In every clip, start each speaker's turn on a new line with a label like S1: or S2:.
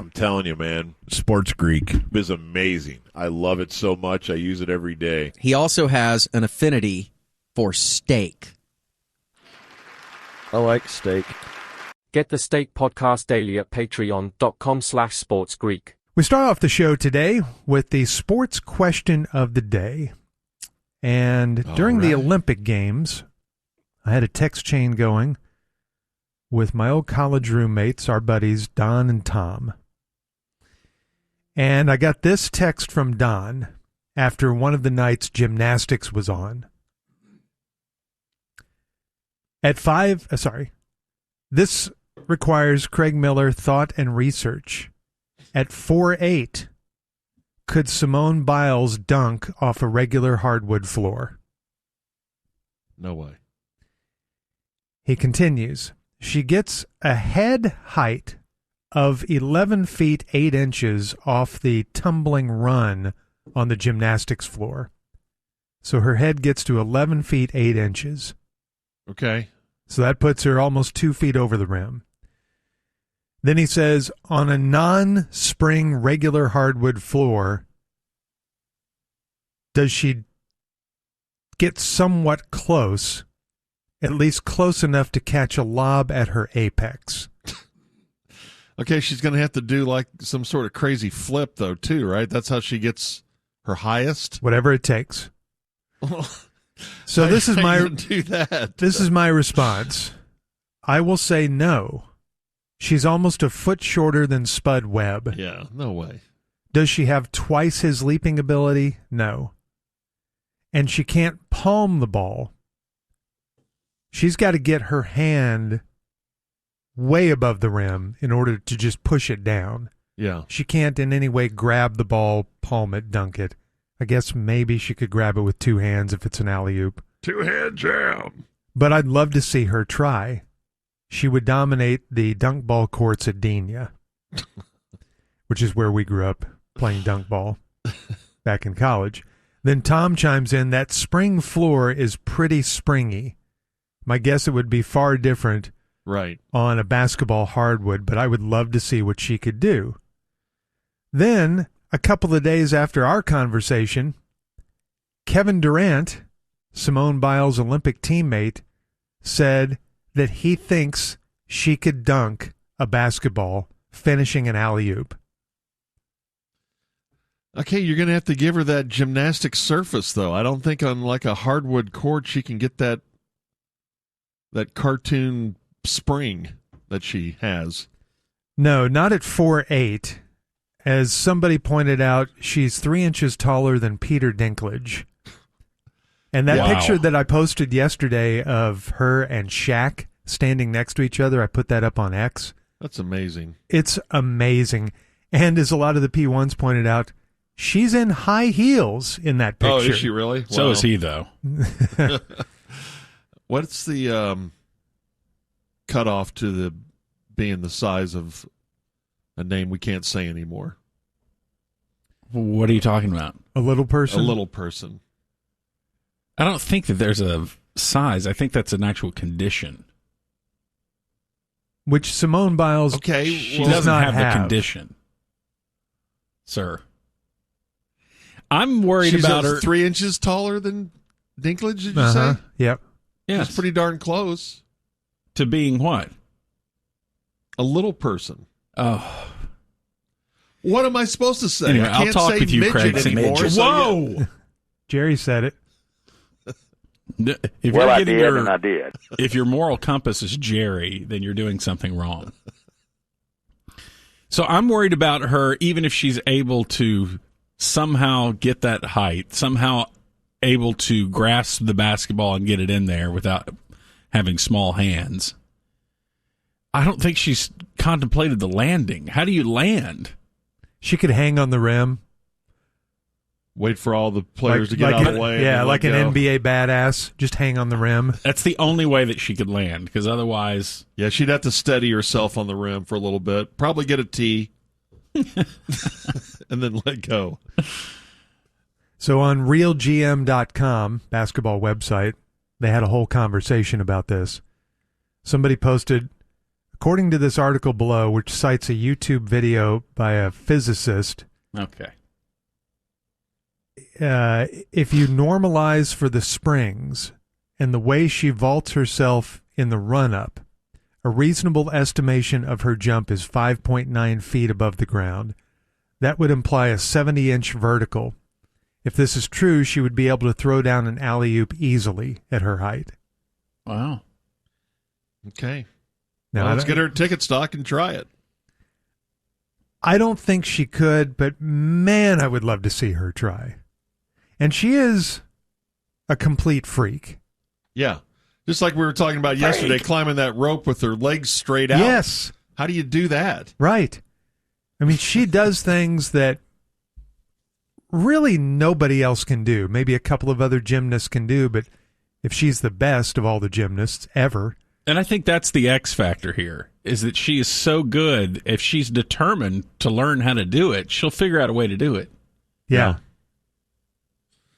S1: I'm telling you, man.
S2: Sports Greek
S1: is amazing. I love it so much. I use it every day.
S3: He also has an affinity for steak.
S4: I like steak.
S5: Get the Steak Podcast daily at patreon.com/sportsgreek.
S6: We start off the show today with the sports question of the day. And during the Olympic Games, I had a text chain going with my old college roommates, our buddies Don and Tom. And I got this text from Don after one of the nights gymnastics was on. This requires Craig Miller thought and research. At 4'8", could Simone Biles dunk off a regular hardwood floor?
S1: No way.
S6: He continues, she gets a head height of 11 feet 8 inches off the tumbling run on the gymnastics floor. So her head gets to 11 feet 8 inches.
S1: Okay.
S6: So that puts her almost 2 feet over the rim. Then he says, on a non-spring regular hardwood floor, does she get somewhat close, at least close enough to catch a lob at her apex?
S1: Okay, she's going to have to do like some sort of crazy flip, though, too, right? That's how she gets her highest?
S6: Whatever it takes. So this is my
S1: do that.
S6: This is my response. I will say no. She's almost a foot shorter than Spud Webb.
S1: Yeah, no way.
S6: Does she have twice his leaping ability? No. And she can't palm the ball. She's got to get her hand way above the rim in order to just push it down.
S1: Yeah.
S6: She can't in any way grab the ball, palm it, dunk it. I guess maybe she could grab it with two hands if it's an alley-oop.
S1: Two-hand jam.
S6: But I'd love to see her try. She would dominate the dunk ball courts at Denia, which is where we grew up playing dunk ball back in college. Then Tom chimes in, that spring floor is pretty springy. My guess it would be far different on a basketball hardwood, but I would love to see what she could do. Then, a couple of days after our conversation, Kevin Durant, Simone Biles' Olympic teammate, said that he thinks she could dunk a basketball finishing an alley-oop.
S1: Okay, you're going to have to give her that gymnastic surface, though. I don't think on like a hardwood court she can get that cartoon spring that she has.
S6: No, not at 4'8". As somebody pointed out, she's 3 inches taller than Peter Dinklage. And that picture that I posted yesterday of her and Shaq standing next to each other, I put that up on X.
S1: That's amazing.
S6: It's amazing. And as a lot of the P1s pointed out, she's in high heels in that picture.
S1: Oh, is she really? Wow.
S2: So is he, though.
S1: What's the cutoff to the being the size of a name we can't say anymore?
S2: What are you talking about?
S6: A little person?
S1: A little person.
S2: I don't think that there's a size. I think that's an actual condition.
S6: Which Simone Biles
S2: she
S6: does
S2: doesn't
S6: not
S2: have the condition, sir. I'm worried
S1: She's
S2: about her.
S1: 3 inches taller than Dinklage, did you say?
S6: Yep.
S2: Yes.
S1: That's pretty darn close.
S2: To being what?
S1: A little person.
S2: Oh.
S1: What am I supposed to say?
S2: Anyway,
S1: I can't
S2: I'll talk
S1: say
S2: with you,
S1: midget
S2: Craig.
S1: anymore.
S2: Midget.
S1: So
S2: Whoa!
S6: Jerry said it.
S2: If
S7: well,
S2: you're
S7: I
S2: getting
S7: did, and I did.
S2: If your moral compass is Jerry, then you're doing something wrong. So I'm worried about her, even if she's able to somehow get that height, somehow able to grasp the basketball and get it in there without having small hands. I don't think she's contemplated the landing. How do you land?
S6: She could hang on the rim.
S1: Wait for all the players to get out of the way.
S6: Yeah, like an NBA badass. Just hang on the rim.
S2: That's the only way that she could land, because otherwise...
S1: Yeah, she'd have to steady herself on the rim for a little bit. Probably get a tee. And then let go.
S6: So on RealGM.com, basketball website, they had a whole conversation about this. Somebody posted According to this article below, which cites a YouTube video by a physicist,
S2: Okay.
S6: if you normalize for the springs and the way she vaults herself in the run-up, a reasonable estimation of her jump is 5.9 feet above the ground. That would imply a 70-inch vertical. If this is true, she would be able to throw down an alley-oop easily at her height.
S2: Wow.
S1: Okay.
S6: Now,
S1: Well, let's get her a ticket stock and try it.
S6: I don't think she could, but man, I would love to see her try. And she is a complete freak.
S1: Yeah. Just like we were talking about yesterday, climbing that rope with her legs straight out.
S6: Yes.
S1: How do you do that?
S6: Right. I mean, she does things that really nobody else can do. Maybe a couple of other gymnasts can do, but if she's the best of all the gymnasts ever.
S2: And I think that's the X factor here, is that she is so good. If she's determined to learn how to do it, she'll figure out a way to do it.
S6: Yeah.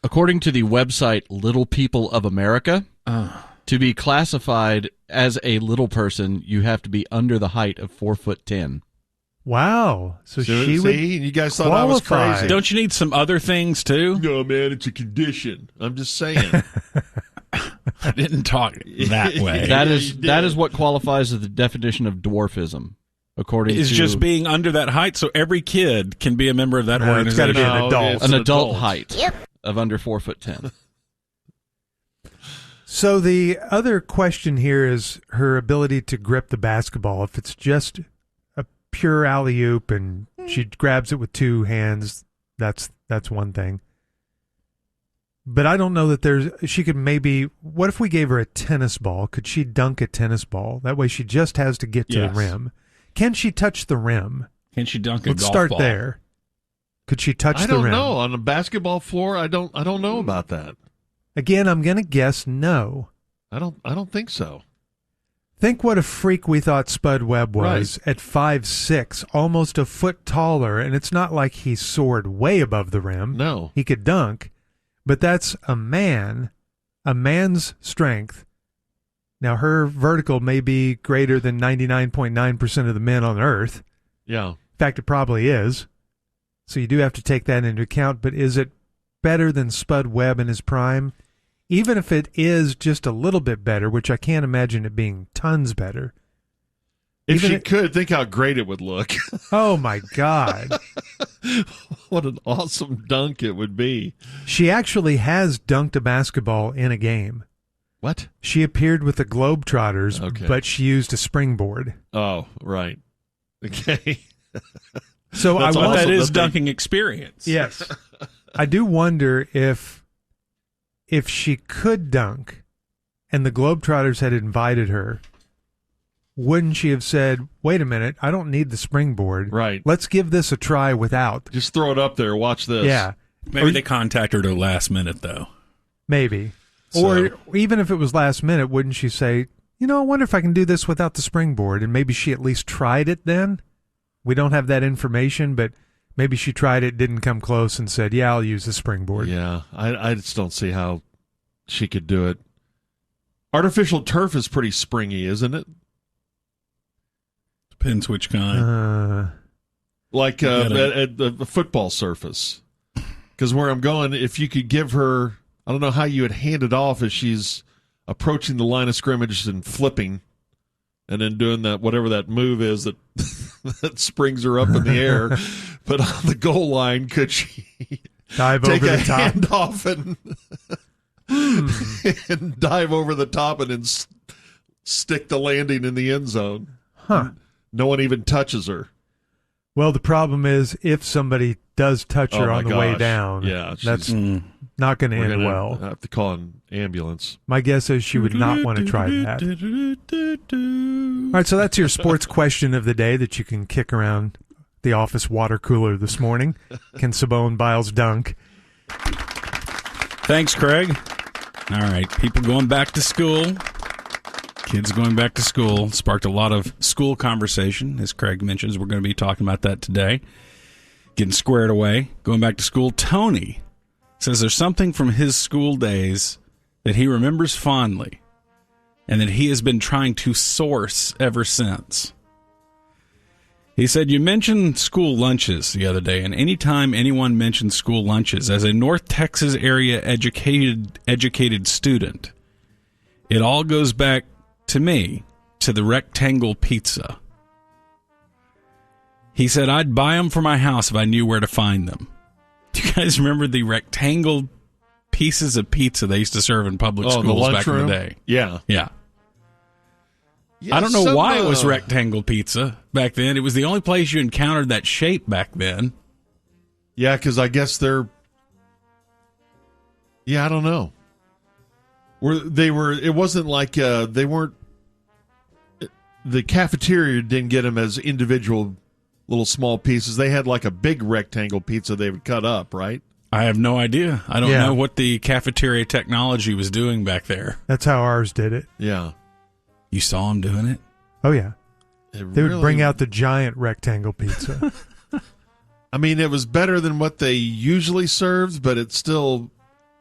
S4: According to the website Little People of America, to be classified as a little person, you have to be under the height of 4'10".
S6: Wow. So she
S1: see,
S6: would
S1: you guys thought I was
S6: qualify.
S1: crazy.
S2: Don't you need some other things, too?
S1: No, man, it's a condition. I'm just saying.
S2: I didn't talk that way.
S4: That
S1: Yeah,
S4: is
S1: you did.
S4: that is what qualifies as the definition of dwarfism, according
S2: It's
S4: to
S2: just being under that height, so every kid can be a member of that
S6: No, it's gotta
S2: organization.
S6: be an adult.
S1: it's
S4: an adult height of under 4'10".
S6: So the other question here is her ability to grip the basketball. If it's just a pure alley-oop and she grabs it with two hands, that's one thing. But I don't know that she could maybe, what if we gave her a tennis ball? Could she dunk a tennis ball? That way she just has to get to
S2: Yes.
S6: the rim. Can she touch the rim?
S2: Can she dunk a
S6: Let's
S2: golf
S6: start
S2: ball?
S6: there. Could she touch
S1: I
S6: the
S1: don't
S6: rim?
S1: know. On a basketball floor, I don't know about that.
S6: Again, I'm going to guess no.
S1: I don't think so.
S6: Think what a freak we thought Spud Webb was at 5'6", almost a foot taller, and it's not like he soared way above the rim.
S1: No.
S6: He could dunk, but that's a man's strength. Now, her vertical may be greater than 99.9% of the men on Earth.
S1: Yeah.
S6: In fact, it probably is. So you do have to take that into account, but is it better than Spud Webb in his prime? Even if it is just a little bit better, which I can't imagine it being tons better.
S1: If
S6: Even
S1: she
S6: it-
S1: could, think how great it would look.
S6: Oh, my God.
S1: What an awesome dunk it would be.
S6: She actually has dunked a basketball in a game.
S1: What?
S6: She appeared with the Globetrotters,
S1: Okay.
S6: but she used a springboard.
S1: Oh, right. Okay.
S6: So
S1: That's
S6: I
S2: But
S6: wonder,
S2: that is
S1: that they-
S2: dunking experience.
S6: yes, I do wonder if she could dunk and the Globetrotters had invited her, wouldn't she have said, wait a minute, I don't need the springboard.
S1: Right.
S6: Let's give this a try without.
S1: Just throw it up there. Watch this.
S6: Yeah,
S2: Maybe they contacted her last minute, though.
S6: maybe.
S1: So-
S6: Or even if it was last minute, wouldn't she say, I wonder if I can do this without the springboard? And maybe she at least tried it then? We don't have that information, but maybe she tried it, didn't come close, and said, yeah, I'll use the springboard.
S1: Yeah. I just don't see how she could do it. Artificial turf is pretty springy, isn't it?
S2: Depends which kind.
S1: Like
S2: gotta-
S1: at the football surface. Because where I'm going, if you could give her, I don't know how you would hand it off as she's approaching the line of scrimmage and flipping and then doing that, whatever that move is that, that springs her up in the air. But on the goal line, could she
S6: Dive
S1: take
S6: over
S1: a
S6: the top.
S1: hand off and, and dive over the top and then stick the landing in the end zone?
S6: Huh.
S1: No one even touches her.
S6: Well, the problem is if somebody does touch her
S1: Oh,
S6: on
S1: my
S6: the way
S1: gosh.
S6: down,
S1: Yeah,
S6: that's
S2: Mm.
S6: not going to
S1: We're
S6: end
S1: gonna
S6: well.
S1: have to call an ambulance.
S6: My guess is she would not want to try that. All right, so that's your sports question of the day that you can kick around the office water cooler this morning. Can Simone Biles dunk?
S2: Thanks, Craig. All right, people going back to school. Kids going back to school sparked a lot of school conversation. As Craig mentions, we're going to be talking about that today. Getting squared away, going back to school. Tony says there's something from his school days that he remembers fondly. and that he has been trying to source ever since. He said, you mentioned school lunches the other day, and anytime anyone mentions school lunches, as a North Texas area educated student, it all goes back to me, to the rectangle pizza. He said, I'd buy them for my house if I knew where to find them. Do you guys remember the rectangle pieces of pizza they used to serve in public schools back in the day?
S1: Yeah.
S2: Yeah. I don't know why it was rectangle pizza back then. It was the only place you encountered that shape back then.
S1: Yeah, because I guess they're... Yeah, I don't know. It wasn't like they weren't... The cafeteria didn't get them as individual little small pieces. They had like a big rectangle pizza they would cut up, right?
S2: I have no idea. I don't know what the cafeteria technology was doing back there.
S6: That's how ours did it.
S1: Yeah.
S2: You saw them doing it?
S6: Oh, yeah. They would bring out the giant rectangle pizza.
S1: I mean, it was better than what they usually served, but it's still,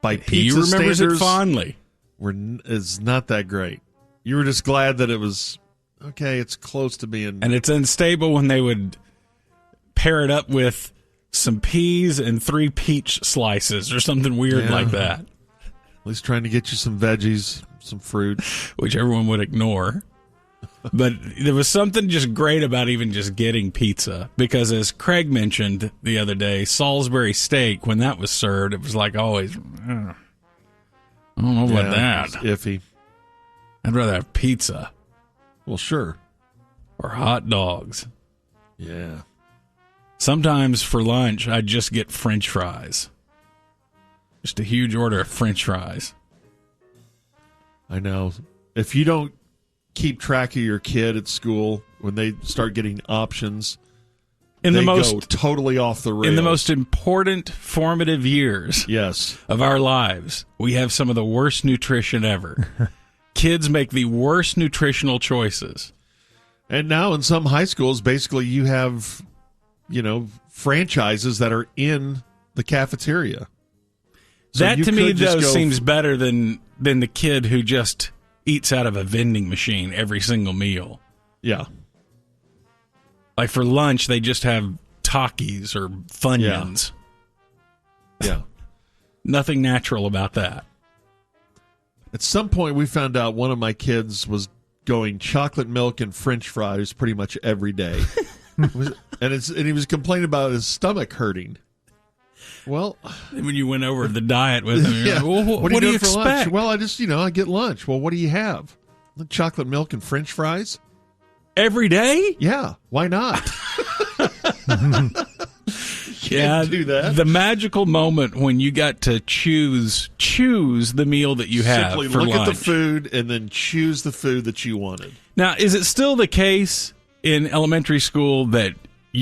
S1: by pizza
S2: he remembers
S1: standards,
S2: it fondly.
S1: It's not that great. You were just glad that it was, okay, it's close to being...
S2: And it's unstable when they would pair it up with some peas and 3 peach slices or something weird like that.
S1: At least trying to get you some veggies, some fruit.
S2: Which everyone would ignore. But there was something just great about even just getting pizza. Because as Craig mentioned the other day, Salisbury steak, when that was served, it was like always, I don't know about that.
S1: It's iffy.
S2: I'd rather have pizza.
S1: Well, sure.
S2: Or hot dogs.
S1: Yeah.
S2: Sometimes for lunch, I'd just get French fries. Just a huge order of French fries.
S1: I know. If you don't keep track of your kid at school, when they start getting options, they go totally off the rails.
S2: In the most important formative years of our lives, we have some of the worst nutrition ever. Kids make the worst nutritional choices.
S1: And now in some high schools, basically you have, franchises that are in the cafeteria. So
S2: that to me, though, seems better than the kid who just eats out of a vending machine every single meal.
S1: Yeah.
S2: Like for lunch, they just have Takis or Funyuns.
S1: Yeah.
S2: Nothing natural about that.
S1: At some point, we found out one of my kids was going chocolate milk and French fries pretty much every day. And he was complaining about his stomach hurting. Well,
S2: when you went over the diet with him, you're like, well, what do you expect?
S1: Lunch? Well, I just, I get lunch. Well, what do you have? Chocolate milk and French fries?
S2: Every day?
S1: Yeah, why not?
S2: Can't
S1: do that.
S2: The magical moment when you got to choose the meal that you have
S1: Simply
S2: for
S1: look
S2: lunch.
S1: at the food and then choose the food that you wanted.
S2: Now, is it still the case in elementary school that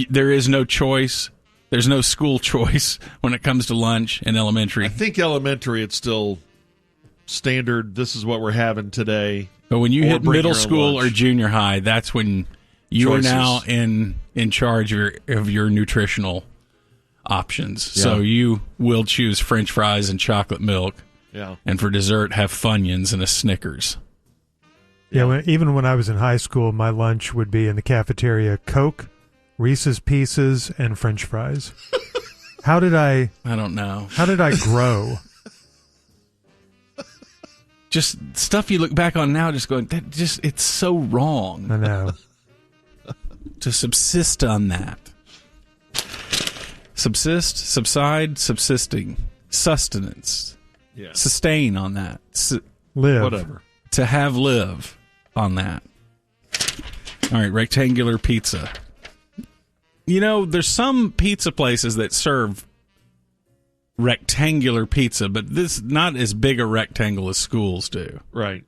S2: there is no choice? There's no school choice when it comes to lunch in elementary?
S1: I think elementary, it's still standard. This is what we're having today.
S2: But when you hit middle school or junior high, that's when you are now in charge of your nutritional options. Yeah. So you will choose French fries and chocolate milk.
S1: Yeah.
S2: And for dessert, have Funyuns and a Snickers.
S6: Yeah, even when I was in high school, my lunch would be in the cafeteria: Coke, Reese's Pieces, and French fries. I
S2: don't know.
S6: How did I grow?
S2: Just stuff you look back on now, just going, it's so wrong.
S6: I know.
S2: To subsist on that. Subsist, subside, subsisting, sustenance.
S1: Yeah.
S2: Sustain on that.
S6: Live.
S1: Whatever.
S2: To have live on that. All right, rectangular pizza. There's some pizza places that serve rectangular pizza, but this not as big a rectangle as schools do.
S1: Right.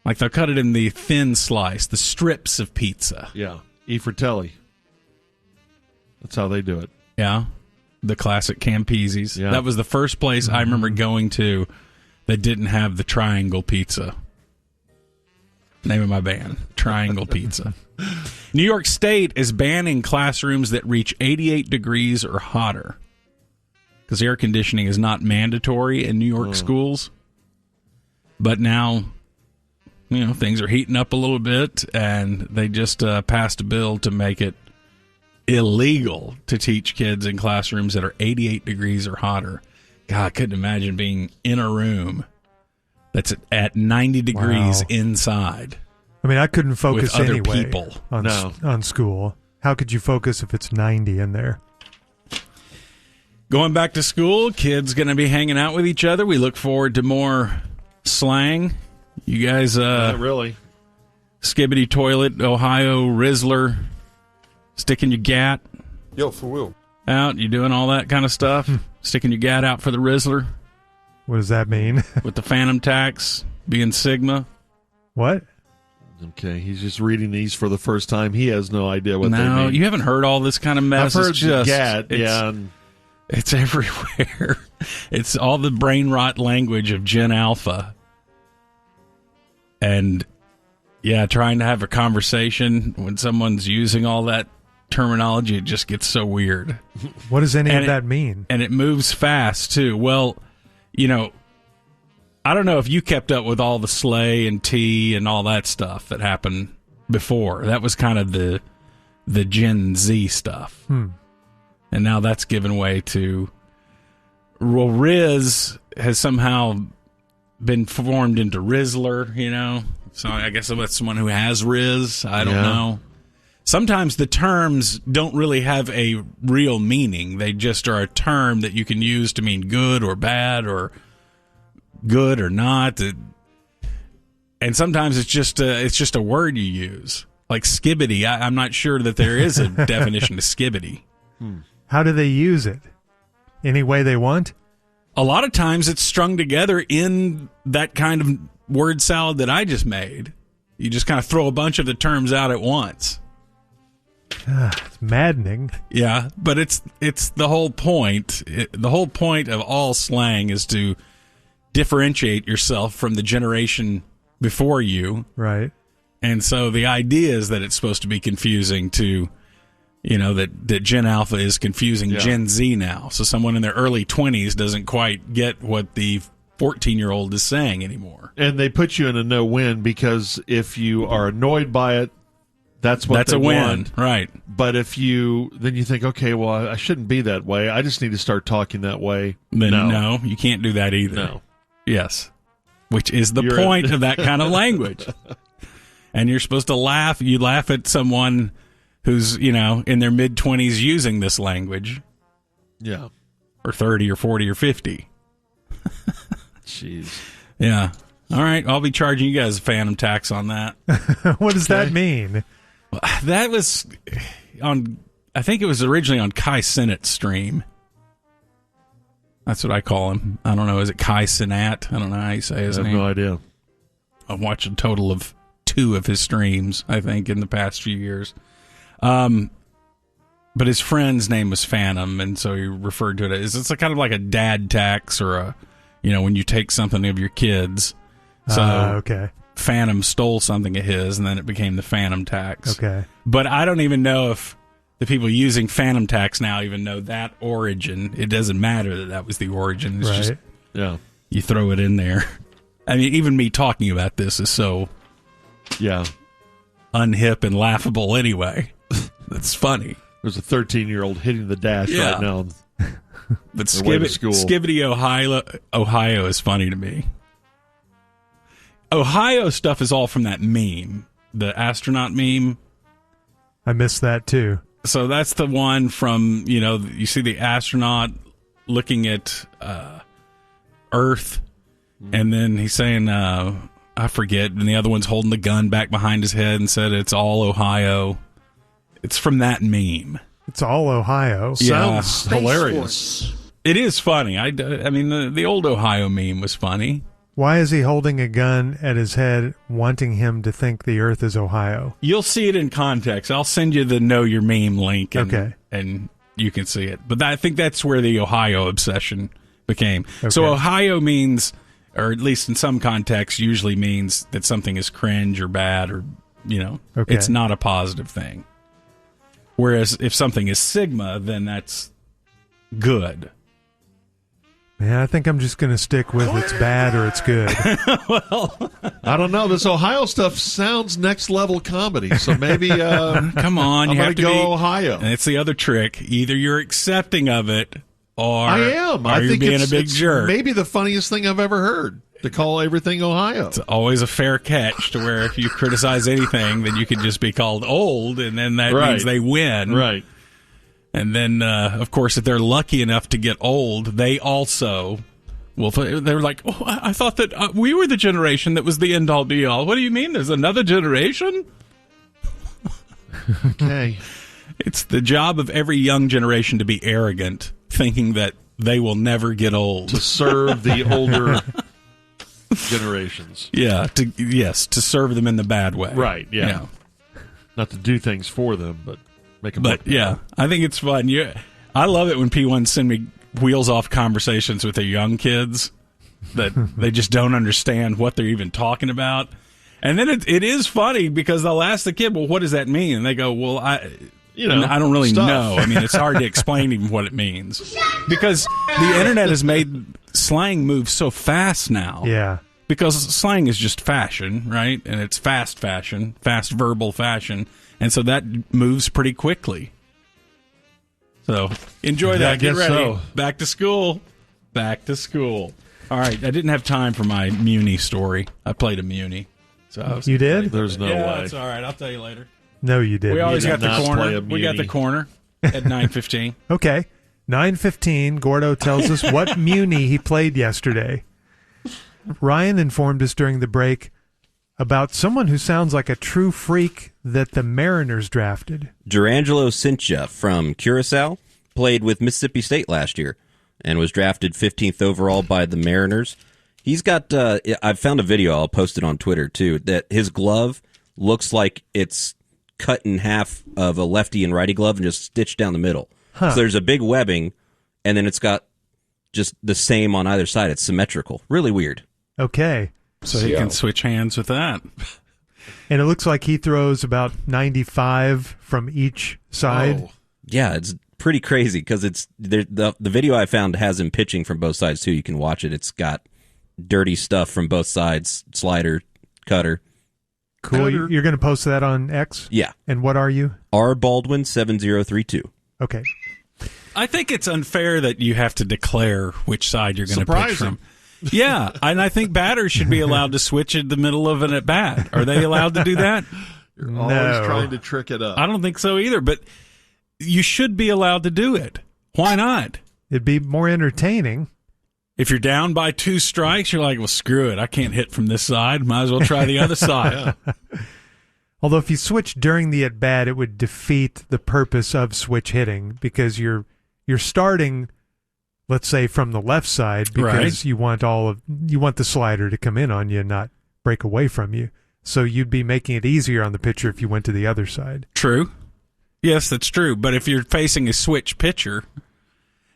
S2: Like they'll cut it in the thin slice, the strips of pizza.
S1: Yeah. E. Fratelli. That's how they do it.
S2: Yeah. The classic Campese's.
S1: Yeah.
S2: That was the first place I remember going to that didn't have the triangle pizza. Name of my band, Triangle Pizza. New York State is banning classrooms that reach 88 degrees or hotter because air conditioning is not mandatory in New York schools. But now things are heating up a little bit, and they just passed a bill to make it illegal to teach kids in classrooms that are 88 degrees or hotter. God, I couldn't imagine being in a room that's at 90 degrees inside.
S6: I mean, I couldn't focus
S2: with other
S6: anyway
S2: people.
S6: on school. How could you focus if it's 90 in there?
S2: Going back to school, kids going to be hanging out with each other. We look forward to more slang. You guys,
S1: Not really.
S2: Skibbity toilet, Ohio, Rizzler, sticking your gat
S7: Yo, for real.
S2: out. You doing all that kind of stuff? Sticking your gat out for the Rizzler
S6: What does that mean?
S2: with the phantom tax being Sigma.
S6: What?
S1: Okay, he's just reading these for the first time. He has no idea what they
S2: No,
S1: mean.
S2: you haven't heard all this kind of mess.
S1: I've heard
S2: It's just,
S1: gat,
S2: it's-
S1: yeah. And
S2: It's everywhere. It's all the brain rot language of Gen Alpha. And, yeah, trying to have a conversation when someone's using all that terminology, it just gets so weird.
S6: What does any
S2: And
S6: of that mean?
S2: And it moves fast, too. Well, I don't know if you kept up with all the sleigh and tea and all that stuff that happened before. That was kind of the Gen Z stuff. And now that's given way to, well, Riz has somehow been formed into Rizzler, So I guess that's someone who has Riz. I don't know. Sometimes the terms don't really have a real meaning. They just are a term that you can use to mean good or bad or good or not. And sometimes it's just a word you use. Like skibbity. I'm not sure that there is a definition of skibbity.
S6: How do they use it? Any way they want?
S2: A lot of times it's strung together in that kind of word salad that I just made. You just kind of throw a bunch of the terms out at once.
S6: It's maddening.
S2: Yeah, but it's the whole point. The whole point of all slang is to differentiate yourself from the generation before you.
S6: Right.
S2: And so the idea is that it's supposed to be confusing to, that Gen Alpha is confusing Gen Z now. So someone in their early 20s doesn't quite get what the 14-year-old is saying anymore.
S1: And they put you in a no-win because if you are annoyed by it, that's
S2: a
S1: they
S2: win,
S1: want.
S2: right?
S1: But then you think, okay, well, I shouldn't be that way. I just need to start talking that way.
S2: Then no, you can't do that either.
S1: No.
S2: Yes. Which is the point of that kind of language. And you're supposed to laugh. You laugh at someone who's, in their mid-20s using this language.
S1: Yeah.
S2: Or 30 or 40 or 50.
S1: Jeez.
S2: Yeah. All right. I'll be charging you guys a phantom tax on that.
S6: What does that mean?
S2: That was I think it was originally on Kai Sinat's stream. That's what I call him. I don't know. Is it Kai Sinat? I don't know how you say his name.
S1: I have no idea.
S2: I've watched a total of 2 of his streams, I think, in the past few years. But his friend's name was Phantom, and so he referred to it as it's kind of like a dad tax or when you take something of your kids. So
S6: okay.
S2: Phantom stole something of his, and then it became the Phantom tax.
S6: Okay.
S2: But I don't even know if the people using Phantom tax now even know that origin. It doesn't matter that was the origin. It's just you throw it in there. I mean, even me talking about this is so unhip and laughable anyway. That's funny.
S1: There's a 13-year-old hitting the dash right now.
S2: But Skibbity, Ohio is funny to me. Ohio stuff is all from that meme, the astronaut meme.
S6: I missed that too.
S2: So that's the one from, you see the astronaut looking at Earth, and then he's saying, I forget, and the other one's holding the gun back behind his head and said, it's all Ohio. It's from that meme.
S6: It's all Ohio.
S1: Sounds hilarious.
S2: It is funny. I mean, the old Ohio meme was funny.
S6: Why is he holding a gun at his head, wanting him to think the Earth is Ohio?
S2: You'll see it in context. I'll send you the Know Your Meme link, and you can see it. But I think that's where the Ohio obsession became. Okay. So Ohio means, or at least in some contexts, usually means that something is cringe or bad or, it's not a positive thing. Whereas if something is Sigma, then that's good.
S6: Man, I think I'm just going to stick with it's bad or it's good.
S2: Well,
S1: I don't know. This Ohio stuff sounds next level comedy, so maybe
S2: come on,
S1: I'm
S2: you
S1: going
S2: have
S1: to
S2: to
S1: go
S2: be.
S1: Ohio.
S2: And it's the other trick. Either you're accepting of it, or
S1: I am.
S2: Or
S1: I
S2: you're
S1: think
S2: being a big
S1: it's
S2: jerk.
S1: maybe the funniest thing I've ever heard, to call everything Ohio.
S2: It's always a fair catch to where if you criticize anything, then you could just be called old, and then that
S1: Right.
S2: means they win.
S1: Right.
S2: And then, of course, if they're lucky enough to get old, they also will. They're like, oh, I thought that we were the generation that was the end all be all. What do you mean? There's another generation?
S1: Okay.
S2: It's the job of every young generation to be arrogant, thinking that they will never get old.
S1: To serve the older generations.
S2: Yeah, to serve them in the bad way.
S1: Right, yeah. Not to do things for them, but make them
S2: But
S1: look
S2: yeah, I think it's fun. I love it when P1s send me wheels off conversations with their young kids that they just don't understand what they're even talking about. And then it is funny because they'll ask the kid, well, what does that mean? And they go, well, I don't really know. I mean, it's hard to explain even what it means because the internet has made slang move so fast now.
S6: Yeah.
S2: Because slang is just fashion, right? And it's fast fashion, fast verbal fashion. And so that moves pretty quickly. So enjoy
S1: Yeah,
S2: that.
S1: I
S2: Get
S1: guess
S2: ready.
S1: so.
S2: Back to school. Back to school. All right. I didn't have time for my Muni story. I played a Muni. So I was
S6: You did?
S1: There's no
S2: yeah,
S1: way.
S2: it's all right. I'll tell you later.
S6: No, you didn't.
S2: We always
S1: did
S2: got the
S1: not play
S2: corner.
S1: a
S2: We got the
S1: Muni.
S2: corner at 9:15.
S6: Okay. 9:15, Gordo tells us what Muni he played yesterday. Ryan informed us during the break about someone who sounds like a true freak that the Mariners drafted.
S7: Durangelo Cincha from Curacao played with Mississippi State last year and was drafted 15th overall by the Mariners. He's got, I've found a video, I'll post it on Twitter too, that his glove looks like it's cut in half of a lefty and righty glove and just stitched down the middle.
S6: Huh.
S7: So there's a big webbing, and then it's got just the same on either side. It's symmetrical. Really weird.
S6: Okay.
S2: So he can switch hands with that.
S6: And it looks like he throws about 95 from each side.
S1: Oh.
S7: Yeah, it's pretty crazy because it's the video I found has him pitching from both sides too. You can watch it. It's got dirty stuff from both sides, slider, cutter.
S6: Cool. You're going to post that on X?
S7: Yeah.
S6: And what are you?
S7: R. Baldwin 7032.
S6: Okay.
S2: I think it's unfair that you have to declare which side you're going to pitch
S1: Surprising.
S2: from. Yeah, and I think batters should be allowed to switch in the middle of an at bat. Are they allowed to do that?
S1: You're
S6: No.
S1: always trying to trick it up.
S2: I don't think so either, but you should be allowed to do it. Why not?
S6: It'd be more entertaining.
S2: If you're down by 2 strikes, you're like, well, screw it. I can't hit from this side. Might as well try the other side.
S6: Although if you switch during the at bat, it would defeat the purpose of switch hitting because you're starting, let's say, from the left side because
S2: Right.
S6: you want the slider to come in on you and not break away from you. So you'd be making it easier on the pitcher if you went to the other side.
S2: True. Yes, that's true. But if you're facing a switch pitcher,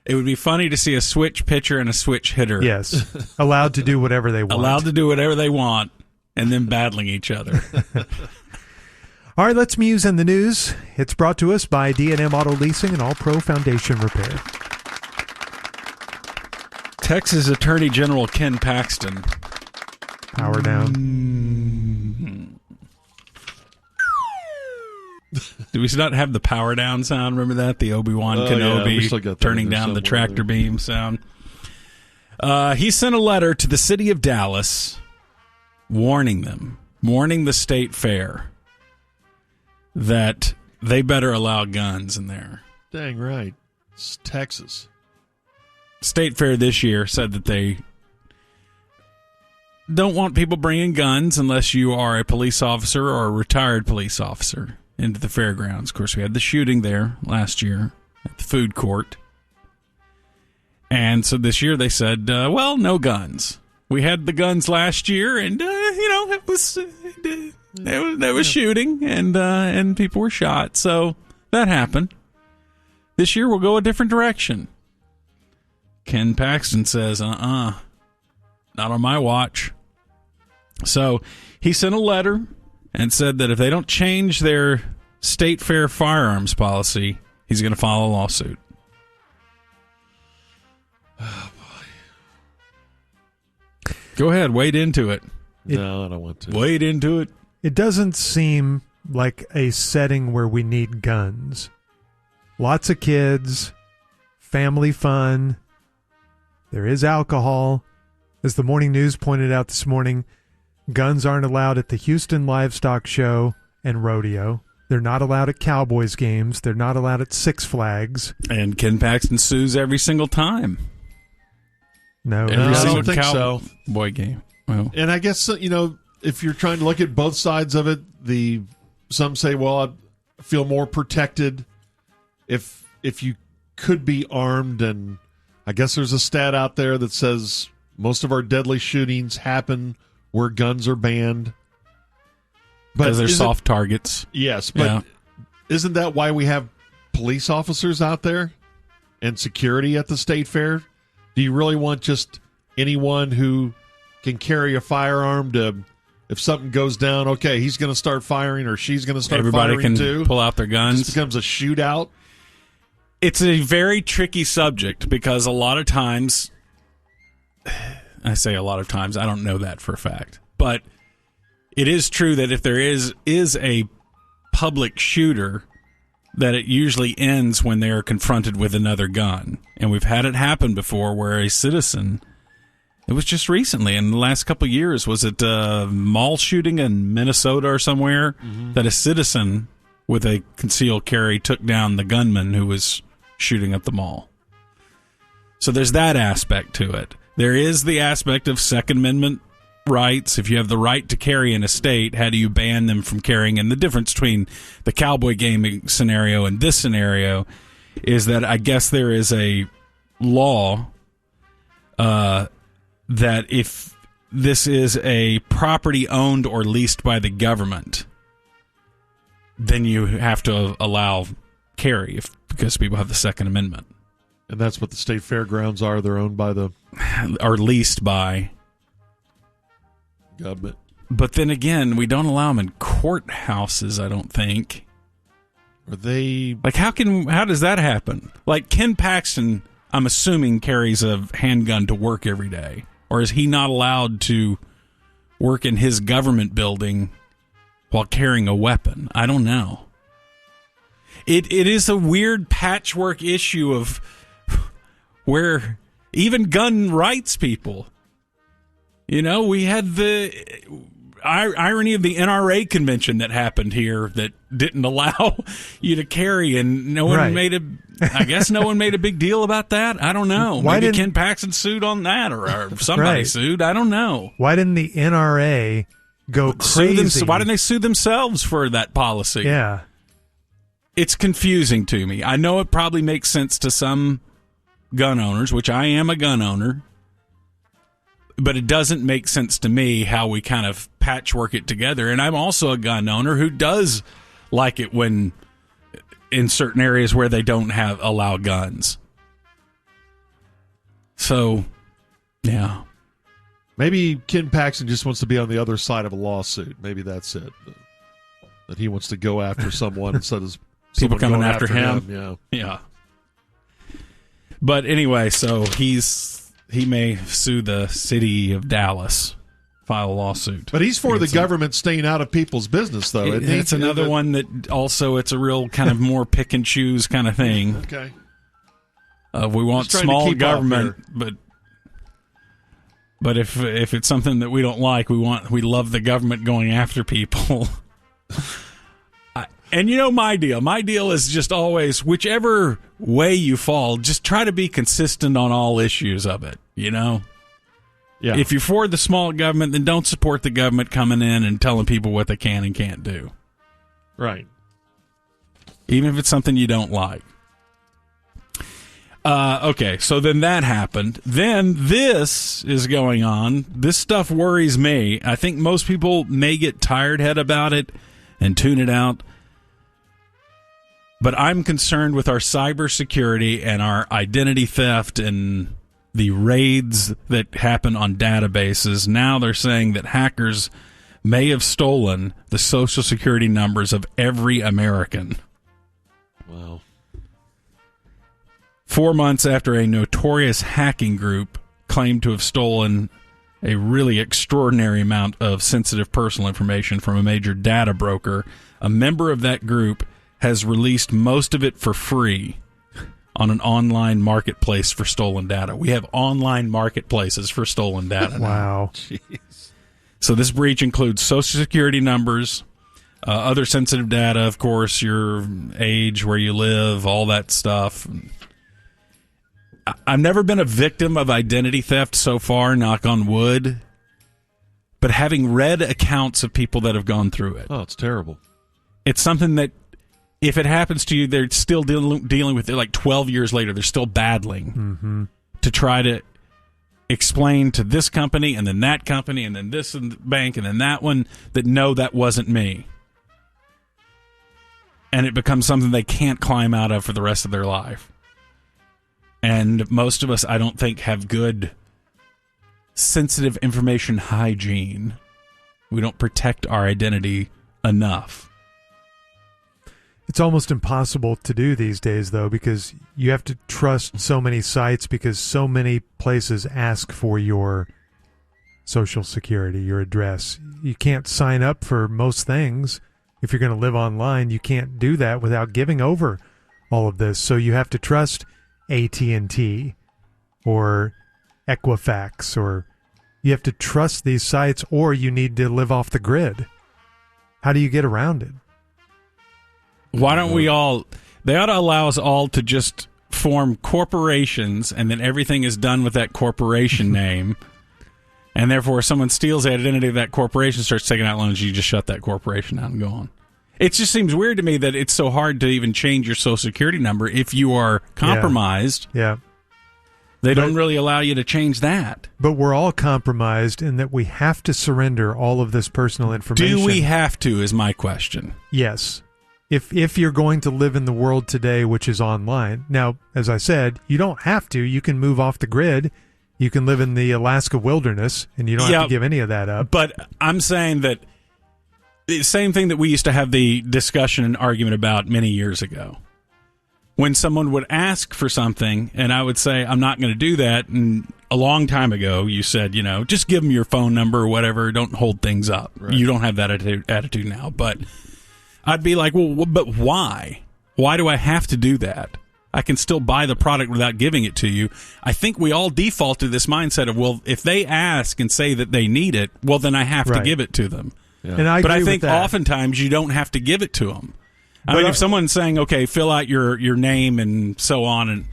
S2: it would be funny to see a switch pitcher and a switch hitter.
S6: Yes, allowed to do whatever they want.
S2: Allowed to do whatever they want and then battling each other.
S6: All right, let's Muse in the news. It's brought to us by D&M Auto Leasing and All Pro Foundation Repair.
S2: Texas Attorney General Ken Paxton.
S6: Power down.
S2: Do we not have the power down sound? Remember that? The Obi-Wan
S1: Oh, yeah, we still
S2: Kenobi
S1: got that
S2: turning
S1: in there
S2: down the
S1: somewhere
S2: tractor
S1: there.
S2: beam sound. He sent a letter to the city of Dallas warning the state fair that they better allow guns in there.
S1: Dang right. It's Texas.
S2: State fair this year said that they don't want people bringing guns unless you are a police officer or a retired police officer into the fairgrounds. Of course, we had the shooting there last year at the food court. And so this year they said, well, no guns. We had the guns last year, and, it was there was shooting, and people were shot. So that happened. This year we'll go a different direction. Ken Paxton says, not on my watch. So he sent a letter and said that if they don't change their state fair firearms policy, he's going to file a lawsuit.
S1: Oh, boy.
S2: Go ahead, wade into it.
S1: No, I don't want to.
S2: Wade into it.
S6: It doesn't seem like a setting where we need guns. Lots of kids, family fun. There is alcohol. As the morning news pointed out this morning, guns aren't allowed at the Houston Livestock Show and Rodeo. They're not allowed at Cowboys games. They're not allowed at Six Flags.
S2: And Ken Paxton sues every single time.
S6: No,
S2: Every
S1: I
S2: single
S1: don't think so.
S2: Cowboy game. Well,
S1: And I guess, if you're trying to look at both sides of it, some say, well, I feel more protected if you could be armed. And I guess there's a stat out there that says most of our deadly shootings happen where guns are banned.
S2: because they're soft targets.
S1: Yes, but isn't that why we have police officers out there and security at the state fair? Do you really want just anyone who can carry a firearm to, if something goes down, okay, he's going to start firing or she's going to start
S2: Everybody
S1: firing
S2: can
S1: too?
S2: pull out their guns.
S1: It just becomes a shootout.
S2: It's a very tricky subject because a lot of times, I say a lot of times, I don't know that for a fact, but it is true that if there is a public shooter, that it usually ends when they are confronted with another gun. And we've had it happen before where a citizen, it was just recently in the last couple of years, was it a mall shooting in Minnesota or somewhere, that a citizen with a concealed carry took down the gunman who was shooting at the mall. So there's that aspect to it. There is the aspect of Second Amendment rights. If you have the right to carry in a state, how do you ban them from carrying? And the difference between the cowboy gaming scenario and this scenario is that I guess there is a law that if this is a property owned or leased by the government, then you have to allow carry because people have the Second Amendment.
S1: And that's what the state fairgrounds are. They're owned by the
S2: Or leased by
S1: government.
S2: But then again, we don't allow them in courthouses, I don't think.
S1: Are they...
S2: Like, how does that happen? Like, Ken Paxton, I'm assuming, carries a handgun to work every day. Or is he not allowed to work in his government building while carrying a weapon? I don't know. It is a weird patchwork issue of where even gun rights people... You know, we had the irony of the NRA convention that happened here that didn't allow you to carry, and no one made I guess no one made a big deal about that. I don't know. Maybe Ken Paxton sued on that, or somebody sued. I don't know.
S6: Why didn't the NRA go crazy?
S2: Why didn't they sue themselves for that policy?
S6: Yeah.
S2: It's confusing to me. I know it probably makes sense to some gun owners, which I am a gun owner. But it doesn't make sense to me how we kind of patchwork it together. And I'm also a gun owner who does like it when in certain areas where they don't allow guns. So, yeah.
S1: Maybe Ken Paxton just wants to be on the other side of a lawsuit. Maybe that's it. That he wants to go after someone instead of
S2: people coming
S1: going
S2: after him. Yeah. But anyway, so he may sue the city of Dallas, file a lawsuit.
S1: But he's for the government staying out of people's business, though.
S2: It's another one that also it's a real kind of more pick and choose kind of thing.
S1: Okay.
S2: We want small government, but if it's something that we don't like, we love the government going after people. And you know my deal. My deal is just always, whichever way you fall, just try to be consistent on all issues of it, you know?
S1: Yeah.
S2: If you're for the small government, then don't support the government coming in and telling people what they can and can't do.
S1: Right.
S2: Even if it's something you don't like. Okay, so then that happened. Then this is going on. This stuff worries me. I think most people may get tired-head about it and tune it out. But I'm concerned with our cybersecurity and our identity theft and the raids that happen on databases. Now they're saying that hackers may have stolen the Social Security numbers of every American.
S1: Wow.
S2: 4 months after a notorious hacking group claimed to have stolen a really extraordinary amount of sensitive personal information from a major data broker. A member of that group has released most of it for free on an online marketplace for stolen data. We have online marketplaces for stolen data now.
S6: Wow.
S1: Jeez.
S2: So this breach includes Social Security numbers, other sensitive data, of course, your age, where you live, all that stuff. I've never been a victim of identity theft so far, knock on wood, but having read accounts of people that have gone through it.
S1: Oh, it's terrible.
S2: It's something that if it happens to you, they're still dealing with it like 12 years later. They're still battling to try to explain to this company and then that company and then this bank and then that one that no, that wasn't me. And it becomes something they can't climb out of for the rest of their life. And most of us, I don't think, have good sensitive information hygiene. We don't protect our identity enough.
S6: It's almost impossible to do these days, though, because you have to trust so many sites because so many places ask for your Social Security, your address. You can't sign up for most things. If you're going to live online, you can't do that without giving over all of this. So you have to trust AT&T or Equifax, or you have to trust these sites, or you need to live off the grid. How do you get around it?
S2: Why don't we all... They ought to allow us all to just form corporations, and then everything is done with that corporation name, and therefore if someone steals the identity of that corporation, starts taking out loans, you just shut that corporation out and go on. It just seems weird to me that it's so hard to even change your Social Security number if you are compromised.
S6: Yeah.
S2: They don't really allow you to change that.
S6: But we're all compromised in that we have to surrender all of this personal information.
S2: Do we have to, is my question.
S6: Yes. If you're going to live in the world today, which is online. Now, as I said, you don't have to. You can move off the grid. You can live in the Alaska wilderness, and you don't have to give any of that up.
S2: But I'm saying that the same thing that we used to have the discussion and argument about many years ago. When someone would ask for something, and I would say, I'm not going to do that, and a long time ago, you said, just give them your phone number or whatever, don't hold things up. Right. You don't have that attitude now, but I'd be like, well, but why? Why do I have to do that? I can still buy the product without giving it to you. I think we all default to this mindset of, well, if they ask and say that they need it, well, then I have to give it to them.
S6: Yeah. And I
S2: think oftentimes you don't have to give it to them. I mean, if someone's saying, okay, fill out your name and so on, and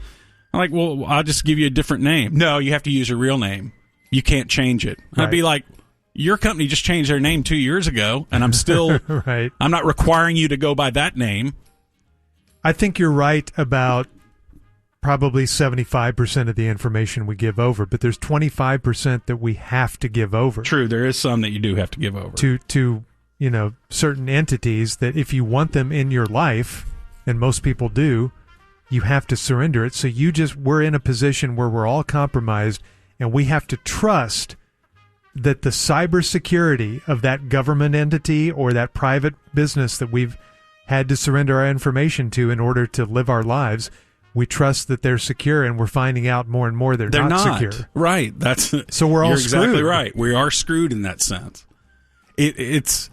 S2: I'm like, well, I'll just give you a different name. No, you have to use your real name. You can't change it. Right. I'd be like, your company just changed their name 2 years ago, and I'm still
S6: right.
S2: I'm not requiring you to go by that name.
S6: I think you're right about probably 75% of the information we give over, but there's 25% that we have to give over.
S2: True, there is some that you do have to give over.
S6: To certain entities that if you want them in your life, and most people do, you have to surrender it. So we're in a position where we're all compromised, and we have to trust that the cybersecurity of that government entity or that private business that we've had to surrender our information to in order to live our lives, we trust that they're secure, and we're finding out more and more they're not secure.
S2: Right.
S6: So we're all
S2: you're
S6: screwed.
S2: Exactly right. We are screwed in that sense. It's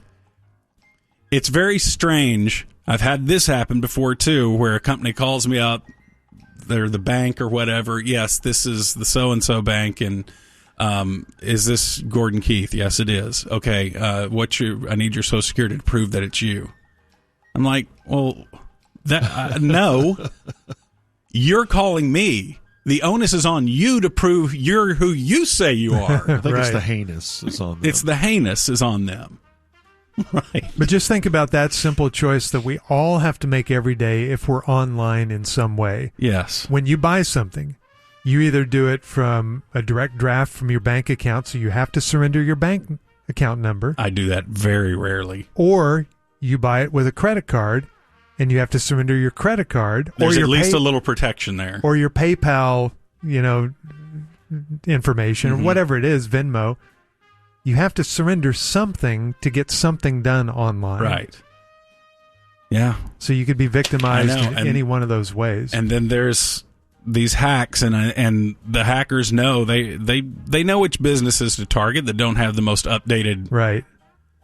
S2: very strange. I've had this happen before, too, where a company calls me up. They're the bank or whatever. Yes, this is the so-and-so bank, and is this Gordon Keith? Yes, it is. Okay, I need your Social Security to prove that it's you. I'm like, well, no. You're calling me. The onus is on you to prove you're who you say you are.
S1: I think it's the heinous is on them.
S2: It's the heinous is on them. Right.
S6: But just think about that simple choice that we all have to make every day if we're online in some way.
S2: Yes.
S6: When you buy something, you either do it from a direct draft from your bank account, so you have to surrender your bank account number.
S2: I do that very rarely.
S6: Or you buy it with a credit card, and you have to surrender your credit card.
S2: There's
S6: or
S2: at least a little protection there.
S6: Or your PayPal, information, or whatever it is, Venmo. You have to surrender something to get something done online.
S2: Right. Yeah.
S6: So you could be victimized in any one of those ways.
S2: And then there's these hacks, and the hackers know they know which businesses to target that don't have the most updated
S6: Right.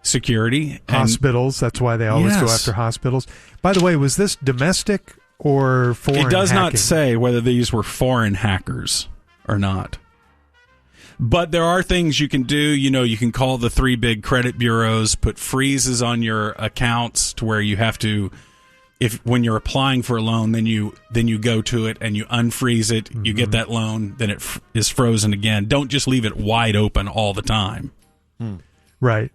S2: security.
S6: Hospitals. That's why they always go after hospitals. By the way, was this domestic or foreign?
S2: It does not
S6: hacking?
S2: say whether these were foreign hackers or not. But there are things you can do. You can call the 3 big credit bureaus, put freezes on your accounts to where you have to, when you're applying for a loan, then you go to it and you unfreeze it. Mm-hmm. You get that loan, then it is frozen again. Don't just leave it wide open all the time.
S6: Right.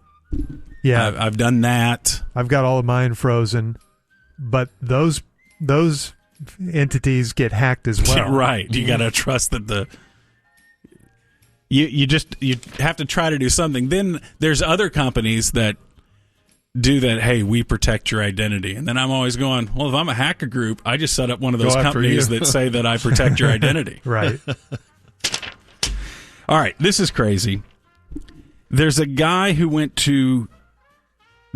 S6: Yeah,
S2: I've done that.
S6: I've got all of mine frozen, but those entities get hacked as well.
S2: Right. You got to trust that you have to try to do something. Then there's other companies that do that. Hey, we protect your identity. And then I'm always going, well, if I'm a hacker group, I just set up one of those companies that say that I protect your identity.
S6: Right.
S2: All right. This is crazy. There's a guy who went to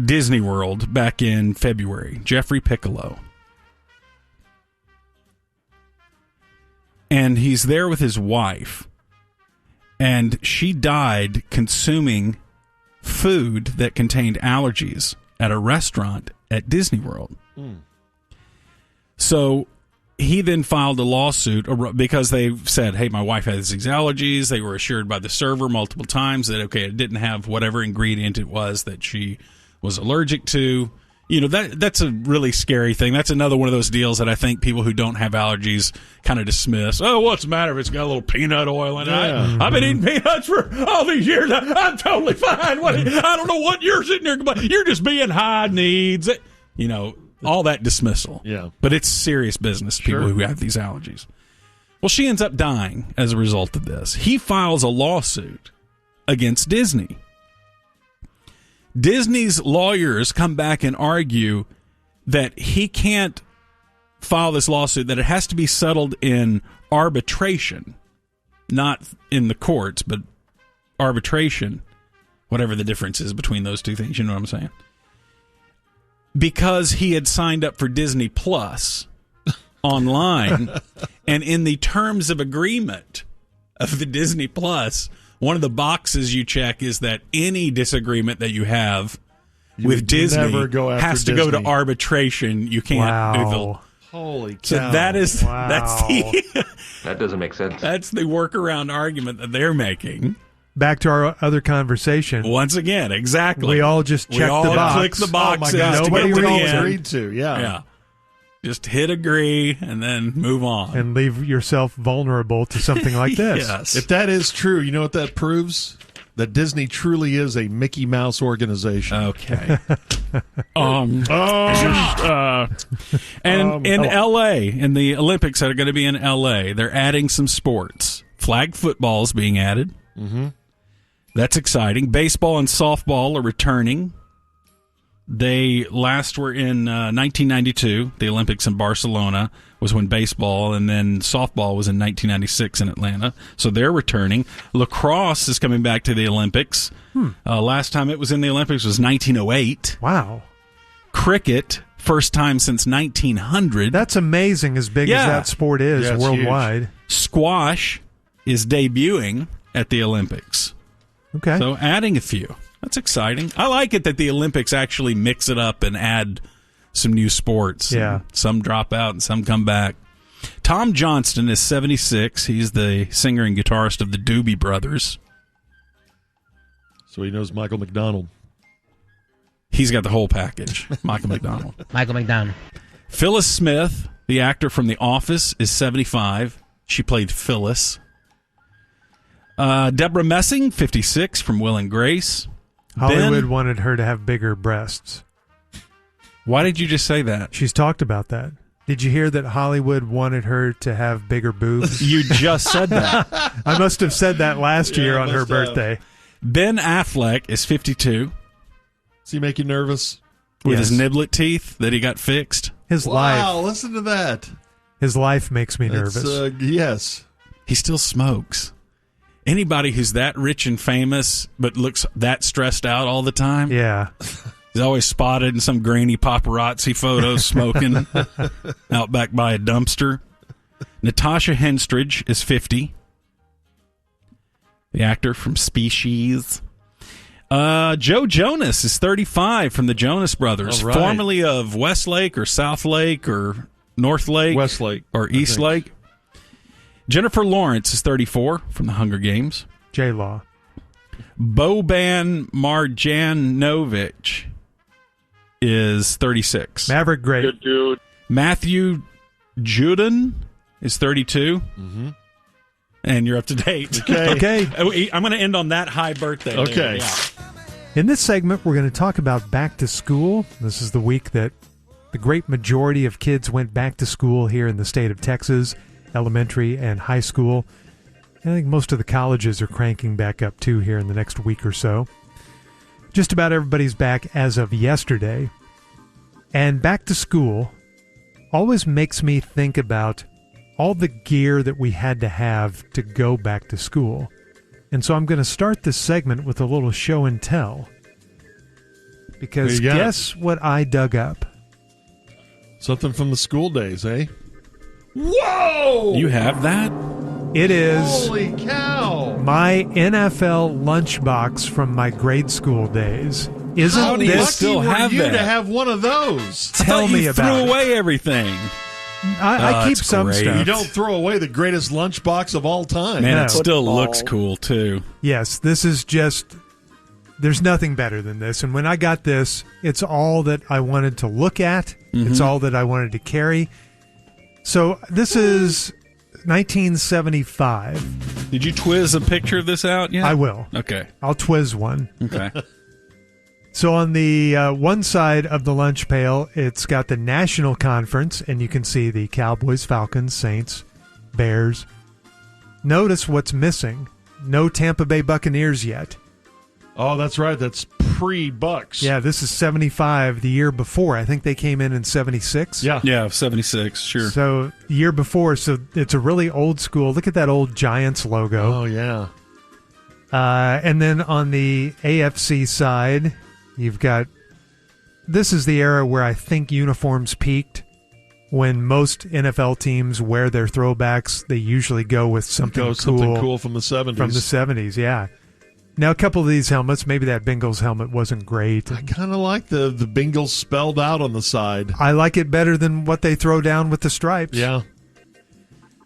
S2: Disney World back in February, Jeffrey Piccolo. And he's there with his wife. And she died consuming food that contained allergies at a restaurant at Disney World. So he then filed a lawsuit because they said, hey, my wife has these allergies. They were assured by the server multiple times that, okay, it didn't have whatever ingredient it was that she was allergic to. That's a really scary thing. That's another one of those deals that I think people who don't have allergies kind of dismiss. Oh, what's the matter if it's got a little peanut oil in it? I've been eating peanuts for all these years. I'm totally fine. I don't know what you're sitting there, but you're just being high needs. All that dismissal.
S1: Yeah.
S2: But it's serious business, people who have these allergies. Well, she ends up dying as a result of this. He files a lawsuit against Disney. Disney's lawyers come back and argue that he can't file this lawsuit, that it has to be settled in arbitration, not in the courts, but arbitration, whatever the difference is between those two things. You know what I'm saying? Because he had signed up for Disney Plus online, and in the terms of agreement of the Disney Plus, one of the boxes you check is that any disagreement that you have with Disney has to go to arbitration. You can't do the...
S1: Holy cow.
S2: So that's the...
S8: That doesn't make sense.
S2: That's the workaround argument that they're making.
S6: Back to our other conversation.
S2: Once again, exactly.
S6: We all just checked the box.
S2: Click the boxes.
S1: Oh my God.
S6: Nobody
S1: agreed to. Yeah.
S2: Just hit agree and then move on.
S6: And leave yourself vulnerable to something like this.
S2: Yes.
S1: If that is true, you know what that proves? That Disney truly is a Mickey Mouse organization.
S2: Okay. And in L.A., in the Olympics that are going to be in L.A., they're adding some sports. Flag football is being added. Mm-hmm. That's exciting. Baseball and softball are returning. They last were in 1992. The Olympics in Barcelona was when baseball, and then softball was in 1996 in Atlanta. So they're returning. Lacrosse is coming back to the Olympics. Last time it was in the Olympics was 1908.
S6: Wow.
S2: Cricket, first time since 1900.
S6: That's amazing as big as that sport is worldwide.
S2: Huge. Squash is debuting at the Olympics.
S6: Okay.
S2: So adding a few. That's exciting. I like it that the Olympics actually mix it up and add some new sports.
S6: Yeah.
S2: Some drop out and some come back. Tom Johnston is 76. He's the singer and guitarist of the Doobie Brothers.
S1: So he knows Michael McDonald.
S2: He's got the whole package. Michael McDonald.
S9: Michael McDonald.
S2: Phyllis Smith, the actor from The Office, is 75. She played Phyllis. Deborah Messing, 56, from Will and Grace.
S6: Hollywood wanted her to have bigger breasts.
S2: Why did you just say that?
S6: She's talked about that. Did you hear that Hollywood wanted her to have bigger boobs?
S2: You just said that.
S6: I must have said that last year on her birthday.
S2: Ben Affleck is 52.
S1: Does he make you nervous?
S2: With his niblet teeth that he got fixed?
S6: His life.
S1: Wow, listen to that.
S6: His life makes me nervous.
S1: Yes.
S2: He still smokes. Anybody who's that rich and famous but looks that stressed out all the time.
S6: Yeah.
S2: He's always spotted in some grainy paparazzi photos smoking out back by a dumpster. Natasha Henstridge is 50. The actor from Species. Joe Jonas is 35 from the Jonas Brothers,
S1: All right.
S2: formerly of Westlake or South Lake or North Lake.
S1: Westlake.
S2: Or East Lake. Jennifer Lawrence is 34 from the Hunger Games.
S6: J-Law.
S2: Boban Marjanovic is 36.
S6: Maverick Great.
S8: Good dude.
S2: Matthew Judon is 32.
S1: Mm-hmm.
S2: And you're up to date.
S6: Okay.
S2: I'm going to end on that high birthday.
S1: Okay.
S2: There. Yeah.
S6: In this segment, we're going to talk about back to school. This is the week that the great majority of kids went back to school here in the state of Texas, elementary and high school. I think most of the colleges are cranking back up too here in the next week or so. Just about everybody's back as of yesterday. And back to school always makes me think about all the gear that we had to have to go back to school. And so I'm going to start this segment with a little show and tell. Because
S1: What you got?
S6: guess what I dug up?
S1: Something from the school days, eh?
S2: Whoa! You have that?
S6: It is
S1: Holy cow!
S6: my NFL lunchbox from my grade school days.
S2: How
S6: Isn't
S2: do you
S6: this...
S2: still
S1: Lucky were
S2: have
S1: you
S2: that?
S1: to have one of those.
S6: Tell me
S2: you
S6: about
S2: threw
S6: it.
S2: away everything.
S6: I keep
S2: that's
S6: some
S2: great.
S6: stuff.
S1: You don't throw away the greatest lunchbox of all time.
S2: Man,
S6: No.
S2: it still
S8: Football.
S2: looks cool, too.
S6: Yes, this is just... There's nothing better than this. And when I got this, it's all that I wanted to look at. It's all that I wanted to carry. So this is 1975.
S2: Did you twizz a picture of this out yet?
S6: I will.
S2: Okay.
S6: I'll twizz one.
S2: Okay.
S6: So on the one side of the lunch pail, it's got the National Conference, and you can see the Cowboys, Falcons, Saints, Bears. Notice what's missing. No Tampa Bay Buccaneers yet.
S1: Oh, that's right. That's pre-Bucks.
S6: Yeah, this is 75, the year before. I think they came in 76.
S1: Yeah.
S2: Yeah, 76, sure.
S6: So the year before, so it's a really old school. Look at that old Giants logo.
S1: Oh, yeah.
S6: And then on the AFC side, you've got, this is the era where I think uniforms peaked. When most NFL teams wear their throwbacks, they usually go with something
S1: cool from the 70s.
S6: From the 70s, yeah. Now, a couple of these helmets, maybe that Bengals helmet wasn't great.
S1: I kind of like the Bengals spelled out on the side.
S6: I like it better than what they throw down with the stripes.
S1: Yeah.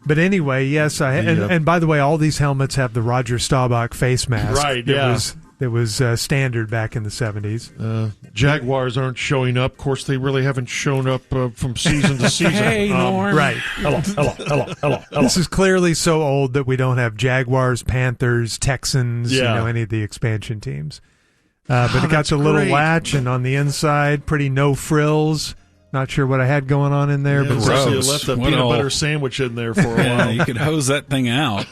S6: But anyway, yes, and by the way, all these helmets have the Roger Staubach face mask.
S1: Right,
S6: that
S1: yeah.
S6: That was standard back in the 70s.
S1: Jaguars aren't showing up. Of course, they really haven't shown up from season to season.
S2: Hey, Norm.
S6: Right.
S1: Hello.
S6: This is clearly so old that we don't have Jaguars, Panthers, Texans,
S1: Yeah.
S6: any of the expansion teams. But it got
S1: that's
S6: the little
S1: great.
S6: latch, and on the inside, pretty no frills. Not sure what I had going on in there,
S1: Yeah,
S6: but
S1: so you
S2: gross.
S1: left the
S2: What
S1: peanut
S2: all-
S1: butter sandwich in there for a
S2: Yeah,
S1: while.
S2: you could hose that thing out.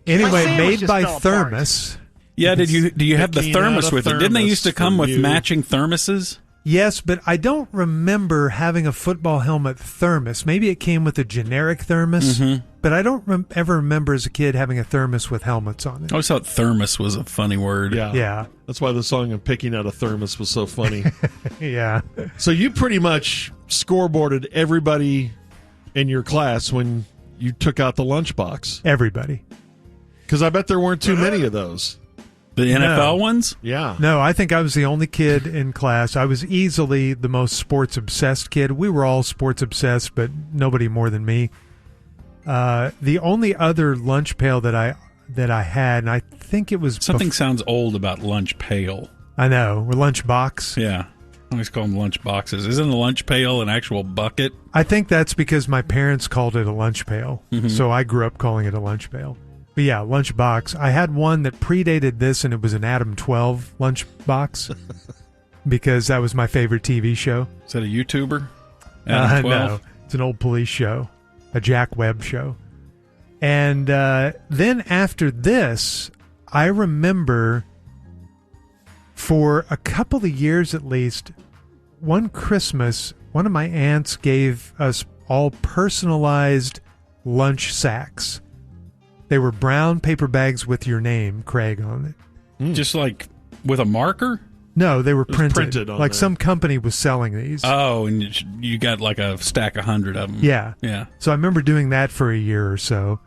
S6: anyway,
S8: sandwich
S6: made
S8: just
S6: by
S8: fell apart.
S6: Thermos.
S2: Yeah, do you have the
S1: Picking
S2: thermos
S1: out a
S2: with it? Didn't they
S1: thermos
S2: used to come
S1: for
S2: with
S1: you.
S2: matching thermoses?
S6: Yes, but I don't remember having a football helmet thermos. Maybe it came with a generic thermos, but I don't ever remember as a kid having a thermos with helmets on it.
S2: I always thought thermos was a funny word.
S1: Yeah.
S6: Yeah,
S1: That's why the song of Picking Out a Thermos was so funny.
S6: yeah.
S1: So you pretty much scoreboarded everybody in your class when you took out the lunchbox.
S6: Everybody.
S1: Because I bet there weren't too many of those.
S2: The NFL ones?
S1: Yeah.
S6: No, I think I was the only kid in class. I was easily the most sports-obsessed kid. We were all sports-obsessed, but nobody more than me. The only other lunch pail that I had, and I think it was...
S2: Something sounds old about lunch pail.
S6: I know, or lunch box.
S2: Yeah. I always call them lunch boxes. Isn't a lunch pail an actual bucket?
S6: I think that's because my parents called it a lunch pail, so I grew up calling it a lunch pail. But yeah, lunch box. I had one that predated this, and it was an Adam 12 lunch box because that was my favorite TV show.
S2: Is that a YouTuber? Adam 12?
S6: No, it's an old police show, a Jack Webb show. And then after this, I remember for a couple of years at least, one Christmas, one of my aunts gave us all personalized lunch sacks. They were brown paper bags with your name, Craig, on it.
S2: Just like with a marker?
S6: No, they were
S1: was
S6: printed.
S1: printed on
S6: like
S1: there.
S6: some company was selling these.
S2: Oh, and you got like a stack of 100 of them.
S6: Yeah.
S2: Yeah.
S6: So I remember doing that for a year or so.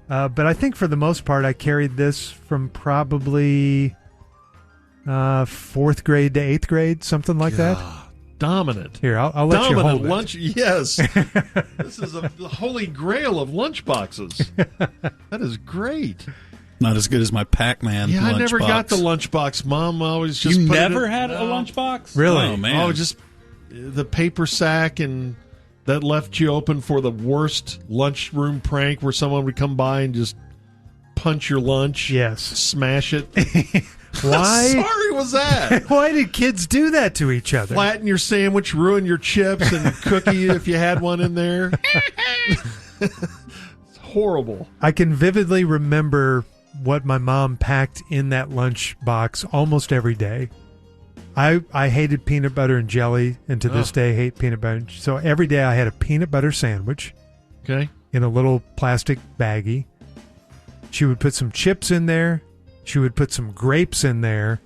S6: But I think for the most part, I carried this from probably 4th grade to 8th grade, something like that.
S1: Dominant.
S6: Here, I'll let you
S1: Dominant
S6: hold it.
S1: lunch. Yes. This is the holy grail of lunch boxes. That is great.
S2: Not as good as my Pac-Man
S1: Yeah,
S2: lunchbox.
S1: I never got the lunchbox. Mom always just
S2: You
S1: put
S2: never
S1: it in,
S2: had a
S1: no.
S2: lunchbox?
S6: Really?
S2: Oh, man.
S1: Oh, just the paper sack, and that left you open for the worst lunchroom prank where someone would come by and just punch your lunch.
S6: Yes.
S1: Smash it.
S6: Why?
S1: Sorry was that?
S6: Why did kids do that to each other?
S1: Flatten your sandwich, ruin your chips and cookie if you had one in there. It's horrible.
S6: I can vividly remember what my mom packed in that lunch box almost every day. I hated peanut butter and jelly, and to this day hate peanut butter. So every day I had a peanut butter sandwich
S1: Okay.
S6: in a little plastic baggie. She would put some chips in there. She would put some grapes in there,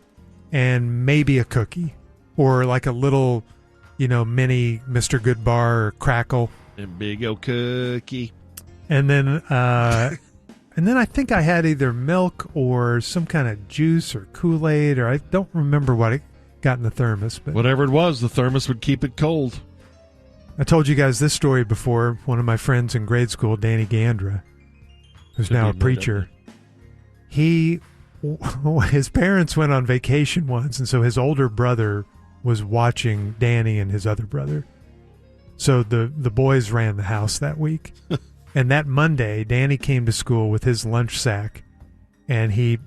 S6: and maybe a cookie or like a little, mini Mr. Goodbar or crackle.
S1: And big old cookie.
S6: And then I think I had either milk or some kind of juice or Kool-Aid, or I don't remember what it got in the thermos. But
S1: Whatever it was, the thermos would keep it cold.
S6: I told you guys this story before. One of my friends in grade school, Danny Gandra, who's now a preacher, his parents went on vacation once, and so his older brother was watching Danny and his other brother. So the boys ran the house that week. And that Monday, Danny came to school with his lunch sack, and he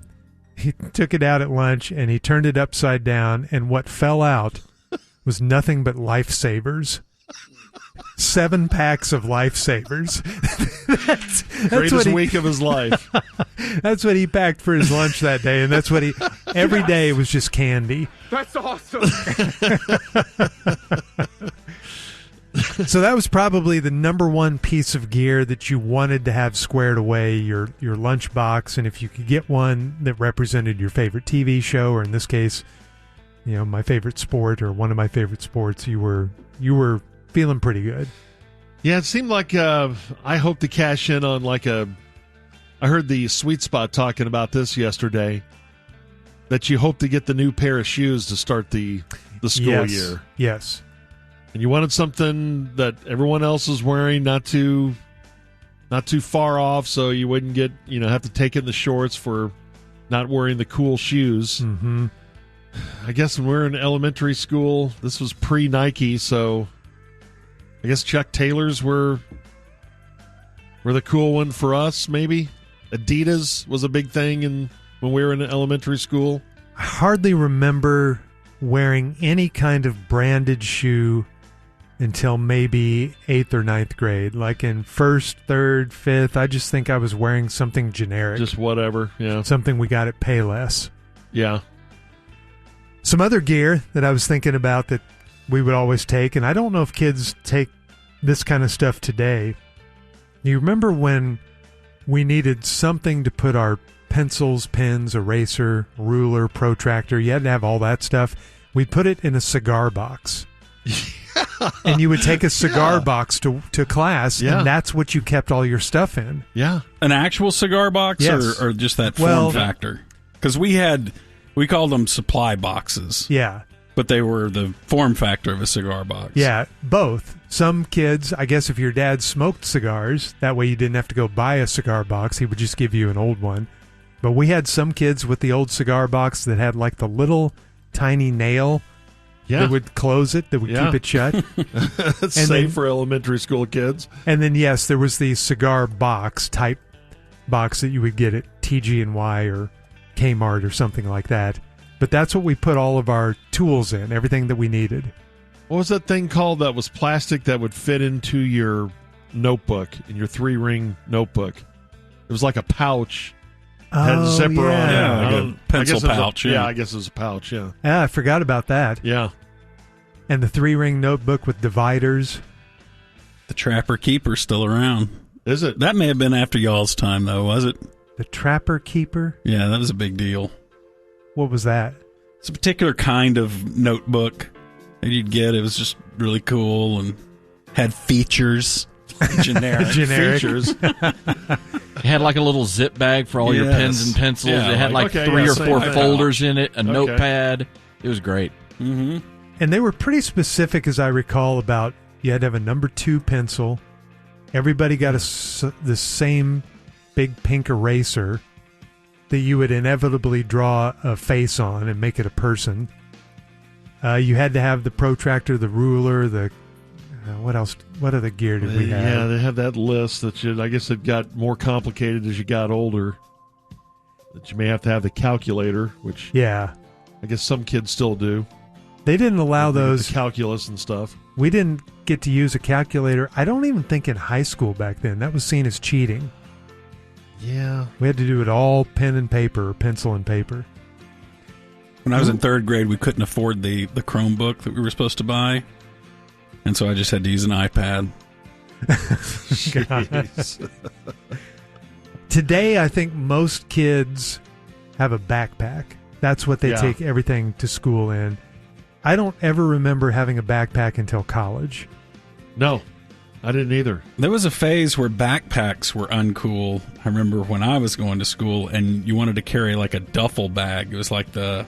S6: took it out at lunch, and he turned it upside down, and what fell out was nothing but Lifesavers. 7 packs of Lifesavers. that's
S1: Greatest week of his life.
S6: That's what he packed for his lunch that day, and that's what every day was just candy.
S5: That's awesome.
S6: So that was probably the number one piece of gear that you wanted to have squared away, your lunch box, and if you could get one that represented your favorite TV show, or in this case, my favorite sport or one of my favorite sports, you were feeling pretty good.
S1: Yeah, it seemed like I hope to cash in on I heard the Sweet Spot talking about this yesterday, that you hope to get the new pair of shoes to start the school year.
S6: Yes.
S1: And you wanted something that everyone else is wearing, not too far off, so you wouldn't get have to take in the shorts for not wearing the cool shoes.
S6: Mm-hmm.
S1: I guess when we were in elementary school, this was pre-Nike, so I guess Chuck Taylors were the cool one for us, maybe. Adidas was a big thing when we were in elementary school.
S6: I hardly remember wearing any kind of branded shoe until maybe 8th or 9th grade. Like in 1st, 3rd, 5th, I just think I was wearing something generic.
S1: Just whatever, yeah.
S6: Something we got at Payless.
S1: Yeah.
S6: Some other gear that I was thinking about that we would always take, and I don't know if kids take this kind of stuff today. You remember when we needed something to put our pencils, pens, eraser, ruler, protractor, you had to have all that stuff. We'd put it in a cigar box. And you would take a cigar box to class, and that's what you kept all your stuff in.
S1: Yeah.
S2: An actual cigar box,
S6: Yes.
S2: or just that form factor? Because we called them supply boxes.
S6: Yeah.
S2: But they were the form factor of a cigar box.
S6: Yeah, both. Some kids, I guess if your dad smoked cigars, that way you didn't have to go buy a cigar box. He would just give you an old one. But we had some kids with the old cigar box that had like the little tiny nail that would close it, that would keep it shut.
S1: That's safe for elementary school kids.
S6: And then, yes, there was the cigar box type box that you would get at TG&Y or Kmart or something like that. But that's what we put all of our tools in, everything that we needed.
S1: What was that thing called that was plastic that would fit into your notebook, in your 3-ring notebook? It was like a pouch. Had a zipper on it.
S2: Yeah, like a pencil pouch.
S1: I guess it was a pouch, yeah.
S6: Yeah, I forgot about that.
S1: Yeah.
S6: And the 3-ring notebook with dividers.
S2: The Trapper Keeper's still around.
S1: Is it?
S2: That may have been after y'all's time, though, was it?
S6: The Trapper Keeper?
S2: Yeah, that was a big deal.
S6: What was that?
S2: It's a particular kind of notebook that you'd get. It was just really cool and had features. Generic features.
S4: It had like a little zip bag for all your pens and pencils.
S2: Yeah,
S4: it had like 3 or 4 folders in it, a notepad. It was great.
S2: Mm-hmm.
S6: And they were pretty specific, as I recall, about you had to have a number 2 pencil. Everybody got the same big pink eraser that you would inevitably draw a face on and make it a person. You had to have the protractor, the ruler, the what else? What other gear did we have?
S1: Yeah, they have that list that I guess it got more complicated as you got older. That you may have to have the calculator, which I guess some kids still do.
S6: They didn't allow those
S1: calculus and stuff.
S6: We didn't get to use a calculator. I don't even think in high school back then. That was seen as cheating.
S1: Yeah,
S6: we had to do it all pen and paper, or pencil and paper.
S2: When I was in 3rd grade, we couldn't afford the Chromebook that we were supposed to buy. And so I just had to use an iPad.
S6: Today, I think most kids have a backpack. That's what they take everything to school in. I don't ever remember having a backpack until college.
S1: No, I didn't either.
S2: There was a phase where backpacks were uncool. I remember when I was going to school, and you wanted to carry like a duffel bag. It was like it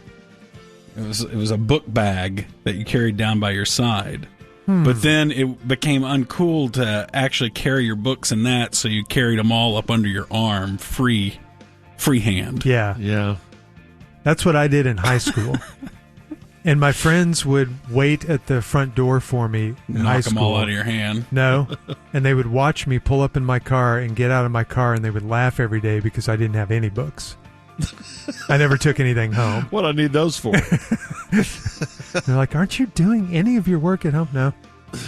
S2: was a book bag that you carried down by your side. But then it became uncool to actually carry your books in that, so you carried them all up under your arm, freehand.
S6: Yeah. That's what I did in high school. And my friends would wait at the front door for me in high school.
S2: Knock them all out of your hand.
S6: No. And they would watch me pull up in my car and get out of my car, and they would laugh every day because I didn't have any books. I never took anything home.
S1: What I need those for?
S6: They're like, aren't you doing any of your work at home? No.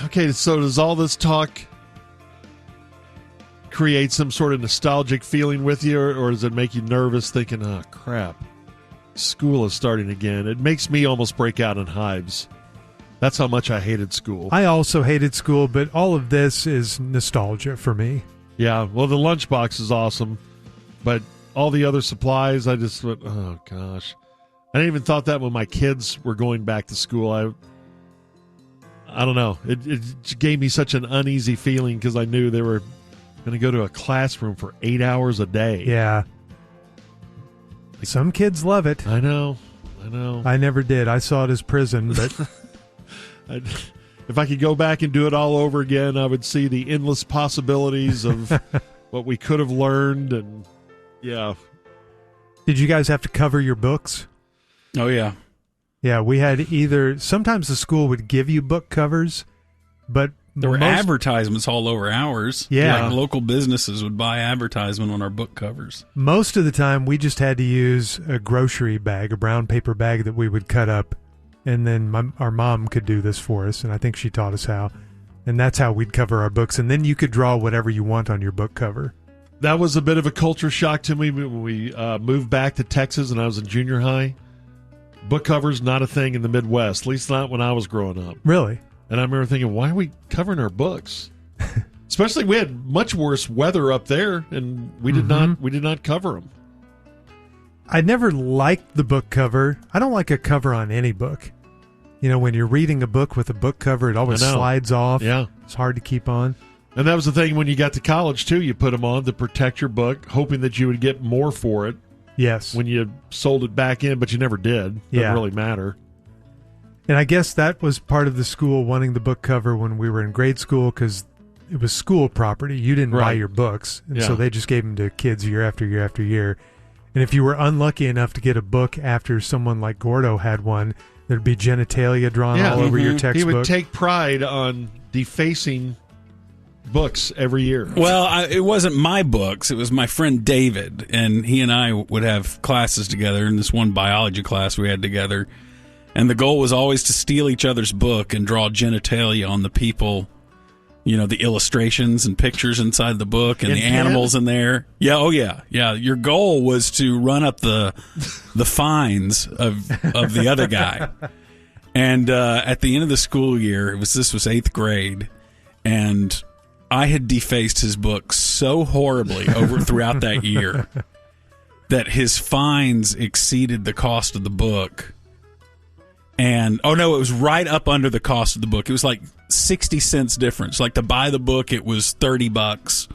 S1: Okay, so does all this talk create some sort of nostalgic feeling with you, or does it make you nervous thinking, oh, crap, school is starting again? It makes me almost break out in hives. That's how much I hated school.
S6: I also hated school, but all of this is nostalgia for me.
S1: Yeah, well, the lunchbox is awesome, but all the other supplies, I just went, oh, gosh. I didn't even thought that when my kids were going back to school. I don't know. It gave me such an uneasy feeling because I knew they were going to go to a classroom for 8 hours a day.
S6: Yeah. Some kids love it.
S1: I know.
S6: I never did. I saw it as prison, but
S1: if I could go back and do it all over again, I would see the endless possibilities of what we could have learned. And yeah.
S6: Did you guys have to cover your books?
S2: Oh, yeah.
S6: Yeah, we had sometimes the school would give you book covers, but
S2: there were advertisements all over ours.
S6: Yeah.
S2: Like local businesses would buy advertisement on our book covers.
S6: Most of the time, we just had to use a grocery bag, a brown paper bag that we would cut up, and then our mom could do this for us, and I think she taught us how. And that's how we'd cover our books, and then you could draw whatever you want on your book cover.
S1: That was a bit of a culture shock to me when we moved back to Texas and I was in junior high. Book covers, not a thing in the Midwest, at least not when I was growing up.
S6: Really?
S1: And I remember thinking, why are we covering our books? Especially we had much worse weather up there, and we did not cover them.
S6: I never liked the book cover. I don't like a cover on any book. You know, when you're reading a book with a book cover, it always slides off.
S1: Yeah.
S6: It's hard to keep on.
S1: And that was the thing when you got to college, too. You put them on to protect your book, hoping that you would get more for it.
S6: Yes.
S1: When you sold it back in, but you never did. Doesn't really matter.
S6: And I guess that was part of the school wanting the book cover when we were in grade school because it was school property. You didn't buy your books. And so they just gave them to kids year after year after year. And if you were unlucky enough to get a book after someone like Gordo had one, there'd be genitalia drawn all over your textbook.
S1: He would take pride on defacing books every year.
S2: Well, it wasn't my books. It was my friend David, and he and I would have classes together in this one biology class we had together. And the goal was always to steal each other's book and draw genitalia on the people, you know, the illustrations and pictures inside the book and the animals in there. Yeah, oh yeah. Yeah, your goal was to run up the fines of the other guy. And at the end of the school year, this was 8th grade, and I had defaced his book so horribly throughout that year that his fines exceeded the cost of the book And, oh no, it was right up under the cost of the book. It was like 60 cents difference. Like to buy the book, it was $30,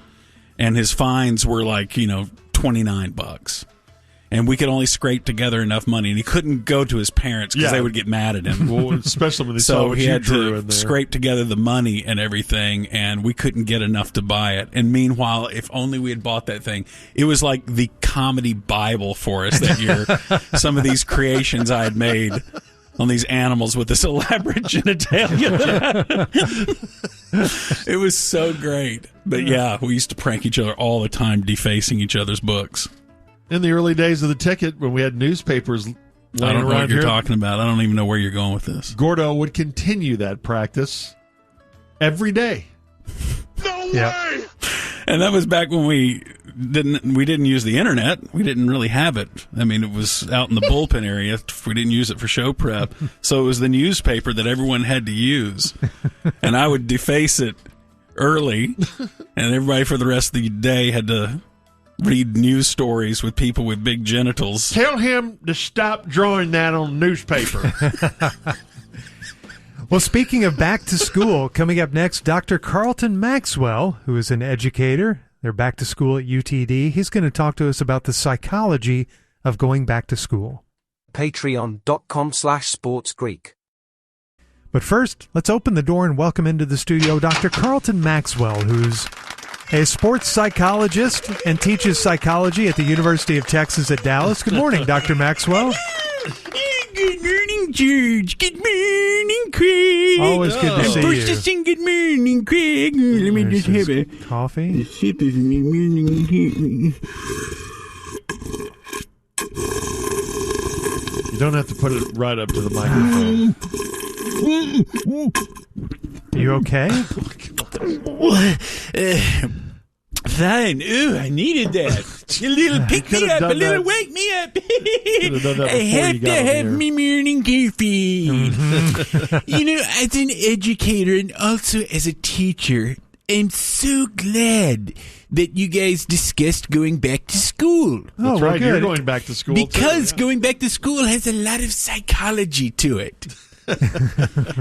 S2: and his fines were like, $29. And we could only scrape together enough money, and he couldn't go to his parents because they would get mad at him.
S1: Well, especially when they saw
S2: So
S1: what
S2: he
S1: you
S2: had
S1: drew
S2: to
S1: in there.
S2: scrape together the money and everything, and we couldn't get enough to buy it. And meanwhile, if only we had bought that thing, it was like the comedy Bible for us that year. Some of these creations I had made on these animals with this elaborate genitalia. It was so great. But yeah, we used to prank each other all the time, defacing each other's books.
S1: In the early days of the ticket, when we had newspapers
S2: I
S1: laying
S2: don't know
S1: around
S2: what you're
S1: here,
S2: talking about. I don't even know where you're going with this.
S1: Gordo would continue that practice every day.
S6: Yeah.
S2: And that was back when we didn't use the internet. We didn't really have it. I mean, it was out in the bullpen area. We didn't use it for show prep. So it was the newspaper that everyone had to use. And I would deface it early, and everybody for the rest of the day had to read news stories with people with big genitals.
S1: Tell him to stop drawing that on the newspaper.
S6: Well, speaking of back to school, coming up next, Dr. Carleton Maxwell, who is an educator. They're back to school at UTD. He's going to talk to us about the psychology of going back to school.
S5: Patreon.com/SportsGreek.
S6: But first, let's open the door and welcome into the studio Dr. Carleton Maxwell, who's a sports psychologist and teaches psychology at the University of Texas at Dallas. Good morning, Dr. Maxwell.
S2: Good morning, George. Good morning, Craig.
S6: Always good to see you.
S2: First to sing good morning, Craig. Let me just have a
S6: coffee.
S2: sip of my morning.
S1: You don't have to put it right up to the microphone.
S6: You okay?
S2: Fine. Ooh, I needed that. A little pick me up, a little wake me up. I have to have me morning coffee. As an educator and also as a teacher, I'm so glad that you guys discussed going back to school.
S1: That's right,
S6: good.
S1: you're going back to school
S2: Because
S1: too,
S2: going back to school has a lot of psychology to it.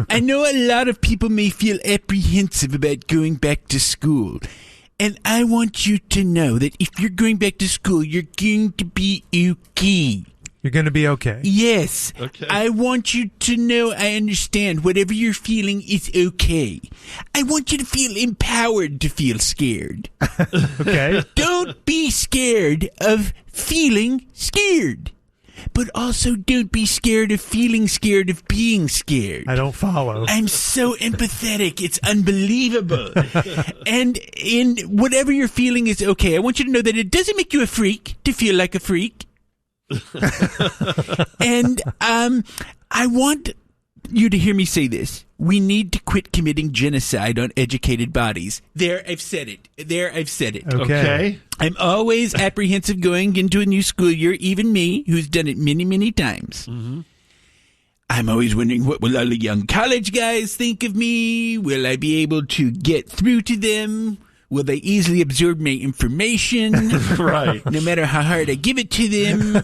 S2: I know a lot of people may feel apprehensive about going back to school. And I want you to know that if you're going back to school, you're going to be okay.
S6: You're going to be okay.
S2: Yes.
S1: Okay.
S2: I want you to know I understand whatever you're feeling is okay. I want you to feel empowered to feel scared.
S6: Okay.
S2: Don't be scared of feeling scared. But also don't be scared of feeling scared of being scared.
S6: I don't follow.
S2: I'm so empathetic. It's unbelievable. And in whatever you're feeling is okay. I want you to know that it doesn't make you a freak to feel like a freak. And I want you to hear me say this. We need to quit committing genocide on educated bodies. There, I've said it.
S1: Okay.
S2: I'm always apprehensive going into a new school year, even me, who's done it many, many times.
S1: Mm-hmm.
S2: I'm always wondering, what will all the young college guys think of me? Will I be able to get through to them? Will they easily absorb my information?
S1: Right.
S2: No matter how hard I give it to them.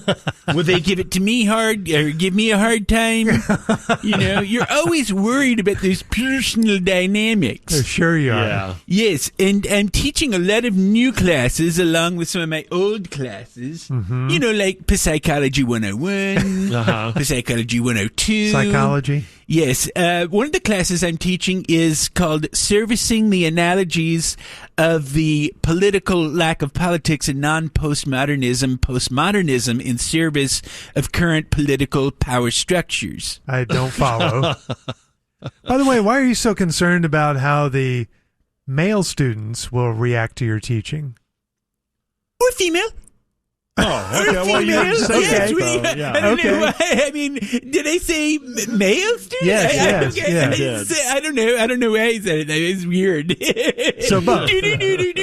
S2: Will they give it to me hard or give me a hard time? You're always worried about those personal dynamics.
S6: Sure you are.
S1: Yeah.
S2: Yes, and I'm teaching a lot of new classes along with some of my old classes.
S6: Mm-hmm.
S2: Like Psychology 101, Psychology 102.
S6: Psychology?
S2: Yes. One of the classes I'm teaching is called Servicing the Analogies of the Political Lack of Politics and Postmodernism in Service of Current Political Power Structures.
S6: I don't follow. By the way, why are you so concerned about how the male students will react to your teaching?
S2: Or female.
S1: Oh, okay. Well, you didn't say
S2: Yes,
S1: that,
S2: we-
S1: though.
S2: I
S1: Yeah.
S2: don't know
S6: Okay.
S2: why. I mean, did I say male student?
S6: Yes,
S2: Okay.
S6: yeah.
S2: I didn't say- I don't know. I don't know why I said it. It's weird.
S6: So both.
S2: Jeffrey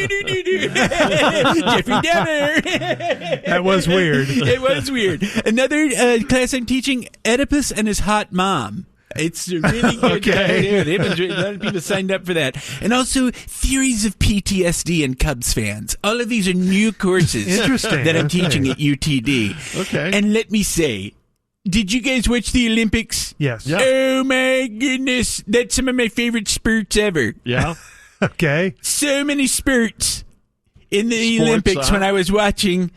S2: Dahmer.
S6: That was weird.
S2: It was weird. Another class I'm teaching, Oedipus and his hot mom. It's really good.
S1: Okay.
S2: A lot of people signed up for that. And also theories of PTSD and Cubs fans. All of these are new courses
S6: Interesting.
S2: that I'm
S6: Okay.
S2: teaching at UTD.
S1: Okay.
S2: And let me say,
S8: Did you guys watch the Olympics?
S6: Yes.
S1: Yeah.
S8: Oh my goodness, that's some of my favorite spurts ever.
S1: Yeah.
S6: Okay.
S8: So many spurts in the
S1: Sports,
S8: Olympics when I was watching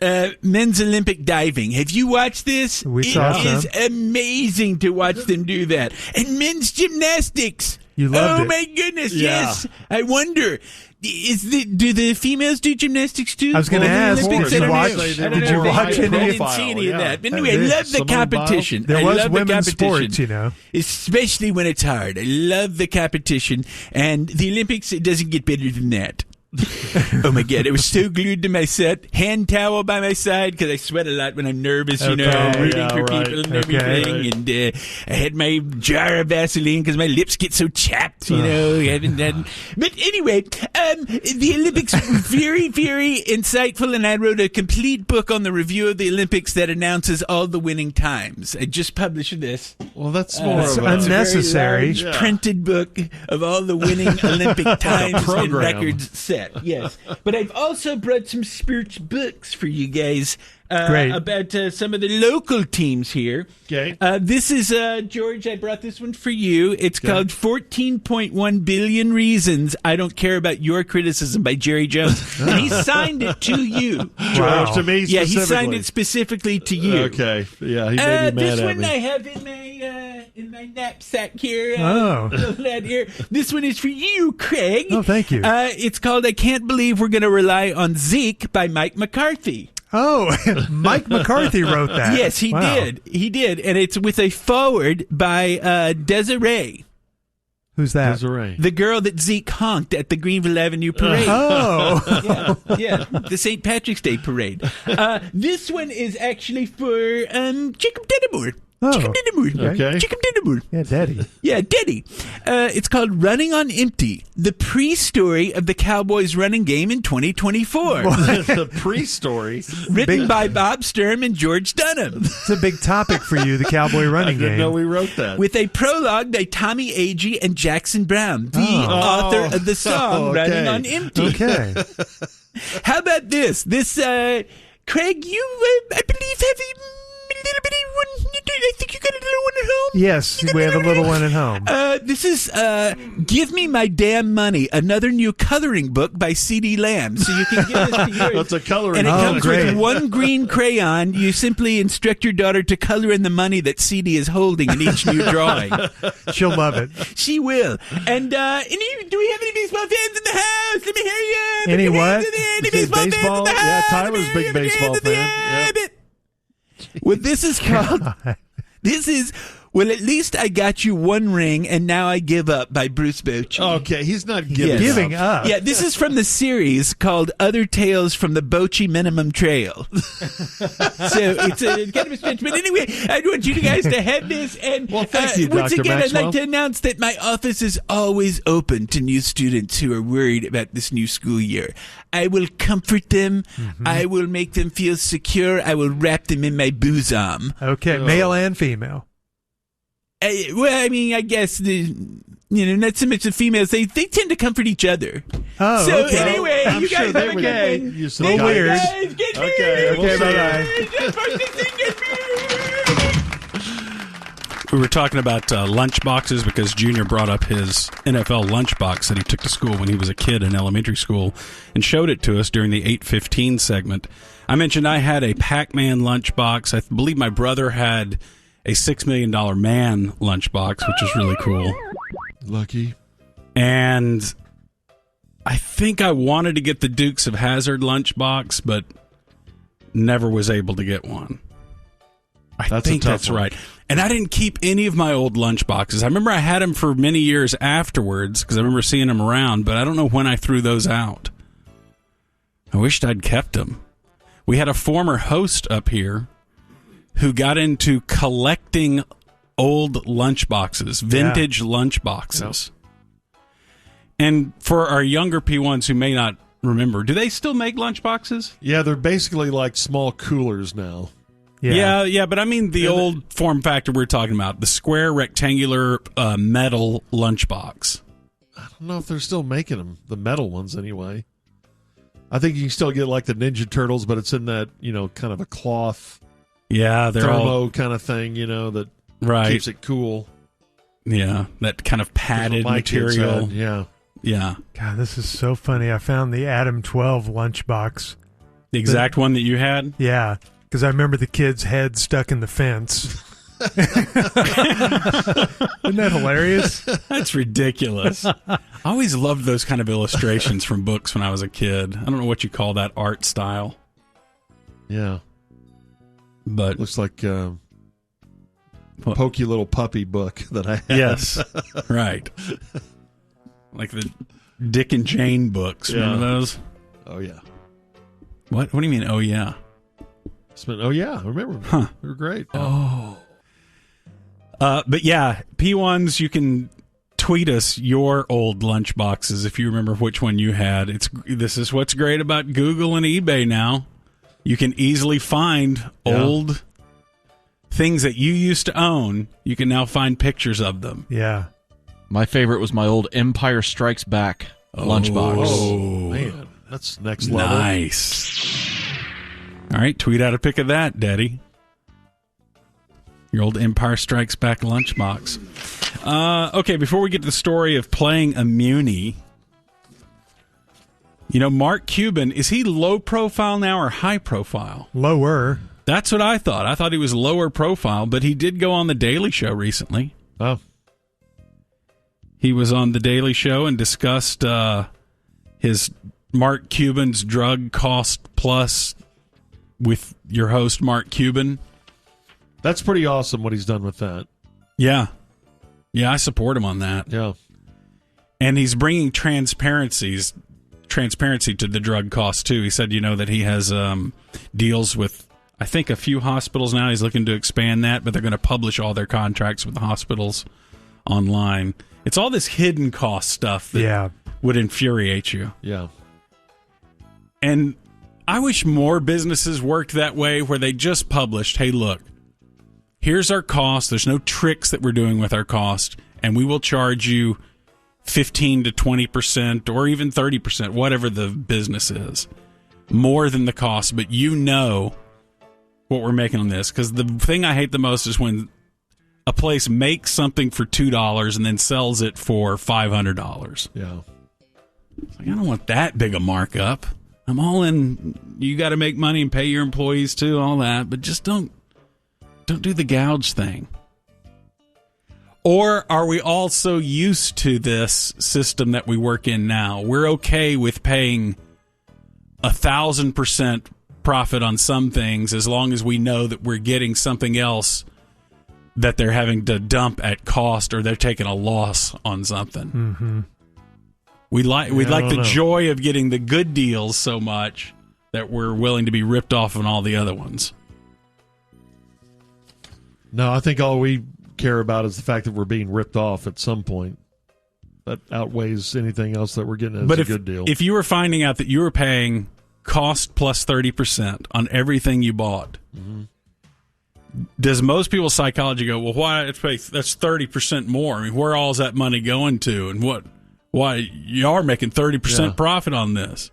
S8: men's Olympic diving. Have you watched this?
S6: We saw
S8: It is
S6: some.
S8: amazing to watch them do that. And men's gymnastics.
S6: You loved
S8: Oh
S6: it.
S8: my goodness,
S1: Yeah.
S8: yes. I wonder, do the females do gymnastics too?
S6: I was gonna
S8: All the
S6: ask,
S8: Olympics?
S6: did you
S8: I don't
S6: watch-
S8: know.
S1: did
S8: I don't
S6: you
S8: know.
S6: watch
S8: I
S6: any?
S8: didn't see any of that. But anyway, I
S6: Yeah.
S8: love the
S1: Simone Biles?
S8: competition.
S6: There
S8: I
S6: was
S8: love the
S6: women's
S8: competition.
S6: sports, you know.
S8: Especially when it's hard. I love the competition. And the Olympics, it doesn't get better than that. Oh my God, I was so glued to my set. Hand towel by my side because I sweat a lot when I'm nervous, you know,
S6: Okay.
S8: rooting
S1: Yeah,
S8: for
S1: right.
S8: people and
S6: Okay.
S8: everything. And I had my jar of Vaseline because my lips get so chapped, you know. But anyway, the Olympics were very, very insightful, and I wrote a complete book on the review of the Olympics that announces all the winning times. I just published this.
S1: Well, that's more
S6: That's
S1: of a...
S6: unnecessary.
S8: It's a very large printed book of all the winning Olympic times and
S1: program.
S8: records set. Yes, but I've also brought some spirits books for you guys
S6: Great.
S8: about some of the local teams here.
S1: Okay.
S8: This is George. I brought this one for you. It's called 14.1 Billion Reasons I Don't Care About Your Criticism by Jerry Jones, and he signed it to you, George.
S6: Wow.
S1: To me
S8: Yeah, he signed
S1: specifically.
S8: it specifically to you.
S1: Okay. Yeah, he made me
S8: This
S1: mad at
S8: one
S1: me.
S8: I have in my knapsack here.
S6: Oh.
S8: Here. This one is for you, Craig.
S6: Oh, thank you.
S8: It's called "I Can't Believe We're Going to Rely on Zeke" by Mike McCarthy.
S6: Oh, Mike McCarthy wrote that.
S8: Yes, he
S6: Wow.
S8: did. He did, and it's with a foreword by Desiree,
S6: Who's that?
S1: Desiree.
S8: the girl that Zeke honked at the Greenville Avenue parade.
S6: Oh.
S8: Yeah, the St. Patrick's Day parade. This one is actually for Jacob Denimore.
S6: Oh,
S8: Jacob Denimore.
S1: okay.
S8: Jacob Denimore.
S6: Yeah, Daddy.
S8: Yeah, Daddy. It's called "Running on Empty: The Pre-Story of the Cowboys' Running Game in 2024."
S1: The pre-story.
S8: Written
S6: Big-
S8: by Bob Sturm and George Dunham.
S6: It's a big topic for you, the Cowboy
S1: I
S6: running
S1: didn't
S6: game.
S1: know we wrote that.
S8: With a prologue by Tommy Agee and Jackson Brown, the
S6: Oh.
S8: author of the song
S1: Oh, okay.
S8: "Running on Empty."
S6: Okay.
S8: How about this? Craig, you, I believe, have a little bitty one. I think you got a little one at home.
S6: Yes, we have a little one at home.
S8: This is "Give Me My Damn Money," another new coloring book by C.D. Lamb. So you can give this to yours.
S1: That's a coloring
S8: And it
S1: book.
S8: comes
S6: great.
S8: with one green crayon. You simply instruct your daughter to color in the money that CD is holding in each new drawing.
S6: She'll love it.
S8: She will. And do we have any baseball fans in the house? Let me hear you.
S6: Any
S8: Put your hands
S6: what?
S8: in the air. Any
S1: You say
S8: baseball fans
S1: baseball?
S8: in the house?
S1: Yeah,
S8: Let me
S1: Tyler's
S8: hear
S1: big
S8: you. Put your
S1: baseball
S8: hands in the
S1: fan.
S8: air. Well, this is called. This is, "Well, at least I got you one ring, and now I give up" by Bruce Bochy.
S1: Okay, he's not giving
S8: Yes.
S6: Giving up.
S8: Yeah, this is from the series called "Other Tales from the Bochy Minimum Trail." So it's a kind of a stretch. But anyway, I want you guys to have this. And
S1: Well, thank you,
S8: once
S1: Dr.
S8: again, I'd
S1: Maxwell.
S8: like to announce that my office is always open to new students who are worried about this new school year. I will comfort them. I will make them feel secure. I will wrap them in my bosom.
S6: Okay, male and female.
S8: Well, I mean, I guess not so much the females. They tend to comfort each other.
S6: Oh,
S8: So
S6: okay.
S8: anyway,
S1: I'm
S8: you
S1: sure
S8: guys
S1: they
S8: have a
S1: would
S8: good one.
S1: use
S6: Little
S1: some
S6: weird.
S1: guidance.
S8: Guys, get
S1: Okay,
S8: me.
S1: we'll
S6: Okay,
S1: see.
S6: bye-bye.
S8: Just for 16, get me.
S2: We were talking about lunch boxes because Junior brought up his NFL lunchbox that he took to school when he was a kid in elementary school and showed it to us during the 8:15 segment. I mentioned I had a Pac-Man lunchbox. I believe my brother had a $6 Million Man lunchbox, which is really cool.
S1: Lucky.
S2: And I think I wanted to get the Dukes of Hazzard lunchbox, but never was able to get one. I
S1: That's a
S2: think
S1: tough
S2: that's
S1: one.
S2: right. And I didn't keep any of my old lunch boxes. I remember I had them for many years afterwards because I remember seeing them around, but I don't know when I threw those out. I wished I'd kept them. We had a former host up here who got into collecting old lunch boxes, vintage lunch boxes. And for our younger P1s who may not remember, do they still make lunch boxes?
S1: Yeah, they're basically like small coolers now.
S2: Yeah, but I mean the old form factor we're talking about, the square rectangular metal lunchbox.
S1: I don't know if they're still making them, the metal ones anyway. I think you can still get like the Ninja Turtles, but it's in that, kind of a cloth
S2: Yeah, they're
S1: thermo
S2: all
S1: kind of thing, that
S2: right.
S1: keeps it cool.
S2: Yeah, that kind of padded
S1: My kids
S2: material.
S1: had, yeah.
S2: Yeah.
S6: God, this is so funny. I found the Adam 12 lunchbox.
S2: The exact one that you had?
S6: Yeah, because I remember the kid's head stuck in the fence. Isn't that hilarious?
S2: That's ridiculous. I always loved those kind of illustrations from books when I was a kid. I don't know what you call that art style.
S1: Yeah.
S2: But
S1: looks like pokey little puppy book that I have.
S2: Yes. Right. Like the Dick and Jane books.
S1: Yeah.
S2: Remember those?
S1: Oh, yeah.
S2: What do you mean, oh, yeah?
S1: Oh, yeah. I remember.
S2: Huh.
S1: They were great.
S2: Oh. But yeah, P1s, you can tweet us your old lunch boxes if you remember which one you had. This is what's great about Google and eBay now. You can easily find old things that you used to own. You can now find pictures of them.
S6: Yeah.
S4: My favorite was my old Empire Strikes Back lunchbox.
S1: Oh, man. That's next level.
S2: Nice. All right, tweet out a pic of that, Daddy. Your old Empire Strikes Back lunchbox. Okay, before we get to the story of playing a Muni, Mark Cuban, is he low profile now or high profile?
S6: Lower.
S2: That's what I thought. I thought he was lower profile, but he did go on The Daily Show recently.
S1: Oh.
S2: He was on The Daily Show and discussed his Mark Cuban's Drug Cost Plus with your host, Mark Cuban.
S1: That's pretty awesome what he's done with that.
S2: Yeah. Yeah, I support him on that.
S1: Yeah.
S2: And he's bringing transparency to the drug costs, too. He said, that he has deals with, I think, a few hospitals now. He's looking to expand that, but they're going to publish all their contracts with the hospitals online. It's all this hidden cost stuff that would infuriate you.
S1: Yeah.
S2: And I wish more businesses worked that way, where they just published, hey, look, here's our cost. There's no tricks that we're doing with our cost, and we will charge you 15 to 20% or even 30%, whatever the business is, more than the cost. But what we're making on this. Because the thing I hate the most is when a place makes something for $2 and then sells it for $500.
S1: Yeah.
S2: It's like, I don't want that big a markup. I'm all in. You got to make money and pay your employees too, all that. But just don't do the gouge thing. Or are we all so used to this system that we work in now? We're okay with paying 1,000% profit on some things as long as we know that we're getting something else that they're having to dump at cost, or they're taking a loss on something.
S6: Mm-hmm.
S2: We'd like the joy of getting the good deals so much that we're willing to be ripped off on all the other ones.
S1: No, I think all we care about is the fact that we're being ripped off at some point. That outweighs anything else that we're getting as a good deal.
S2: If you were finding out that you were paying cost plus 30% on everything you bought, does most people's psychology go, well, why that's 30% more? I mean, where all is that money going to, and why you are making 30% profit on this?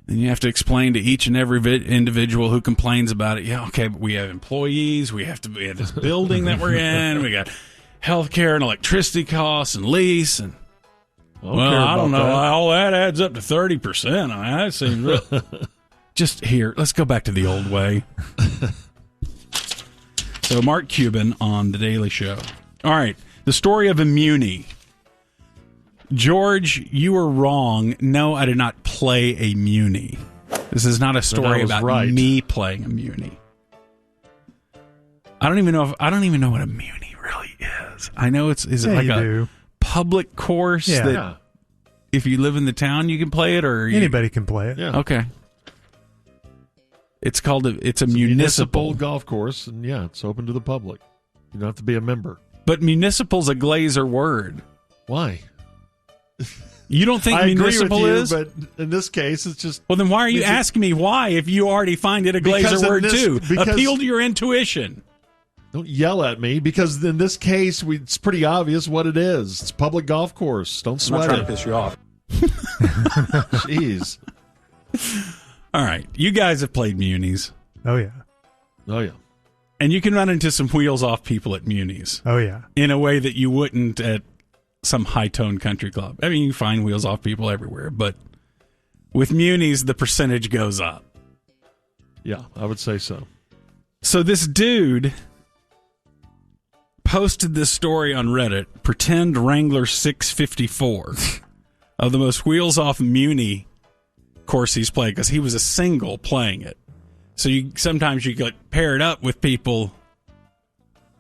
S2: And you have to explain to each and every individual who complains about it. Yeah, okay, but we have employees. We have this building that we're in. We got healthcare and electricity costs and lease. And I don't know. All that adds up to 30%. I mean, that seems real. Just here, let's go back to the old way. So Mark Cuban on The Daily Show. All right, the story of Muni. George, you were wrong. No, I did not play a Muni. This is not a story about me playing a Muni. I don't even know what a Muni really is. I know is it like a public course that if you live in the town you can play it, or
S6: anybody can play it.
S1: Yeah.
S2: Okay. It's a municipal
S1: golf course, and it's open to the public. You don't have to be a member.
S2: But municipal's a glazer word.
S1: Why?
S2: You don't think municipal is?
S1: But in this case, it's just...
S2: Well, then why are you asking me why if you already find it a glazer word too? Appeal to your intuition.
S1: Don't yell at me, because in this case, it's pretty obvious what it is. It's a public golf course. Don't sweat it.
S5: I'm not trying to piss you off.
S1: Jeez.
S2: All right. You guys have played Munis.
S6: Oh, yeah.
S1: Oh, yeah.
S2: And you can run into some wheels-off people at Munis
S6: Oh, yeah.
S2: in a way that you wouldn't at some high-toned country club. I mean, you find wheels-off people everywhere, but with Munis, the percentage goes up.
S1: Yeah, I would say so.
S2: So this dude posted this story on Reddit, Pretend Wrangler 654, of the most wheels-off Muni course he's played, because he was a single playing it. So sometimes you get paired up with people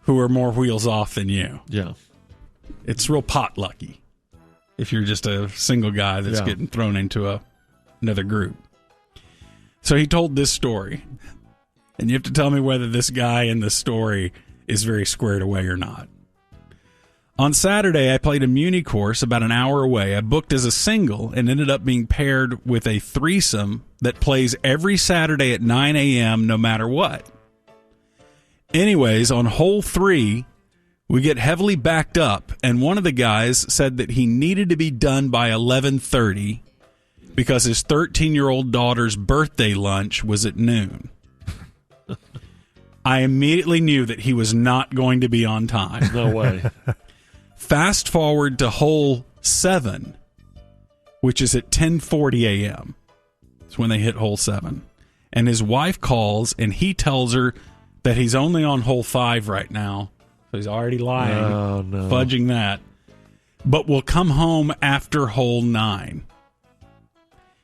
S2: who are more wheels off than you.
S1: Yeah.
S2: It's real potlucky if you're just a single guy that's getting thrown into another group. So he told this story, and you have to tell me whether this guy in the story is very squared away or not. On Saturday, I played a Muni course about an hour away. I booked as a single and ended up being paired with a threesome that plays every Saturday at 9 a.m. no matter what. Anyways, on hole 3, we get heavily backed up, and one of the guys said that he needed to be done by 11:30 because his 13-year-old daughter's birthday lunch was at noon. I immediately knew that he was not going to be on time.
S1: No way.
S2: Fast forward to hole 7, which is at 10:40 a.m. That's when they hit hole 7. And his wife calls, and he tells her that he's only on hole 5 right now. So he's already lying, fudging that. But will come home after hole 9.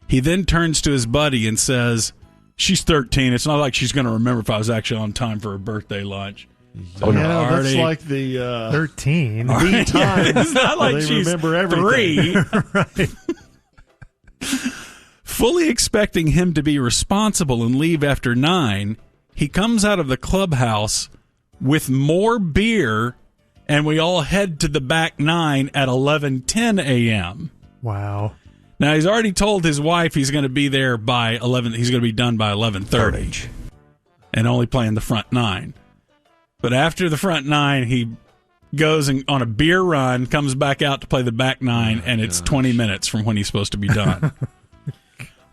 S2: He then turns to his buddy and says, "She's 13. It's not like she's going to remember if I was actually on time for her birthday lunch."
S1: So that's like the
S6: 13.
S2: Time. It's not like she's
S1: remember everything.
S2: 3.
S6: Right.
S2: Fully expecting him to be responsible and leave after 9, he comes out of the clubhouse with more beer, and we all head to the back 9 at 11:10 a.m.
S6: Wow.
S2: Now, he's already told his wife he's going to be there by 11. He's going to be done by 11:30 and only playing the front 9. But after the front 9, he goes on a beer run, comes back out to play the back 9, and it's 20 minutes from when he's supposed to be done.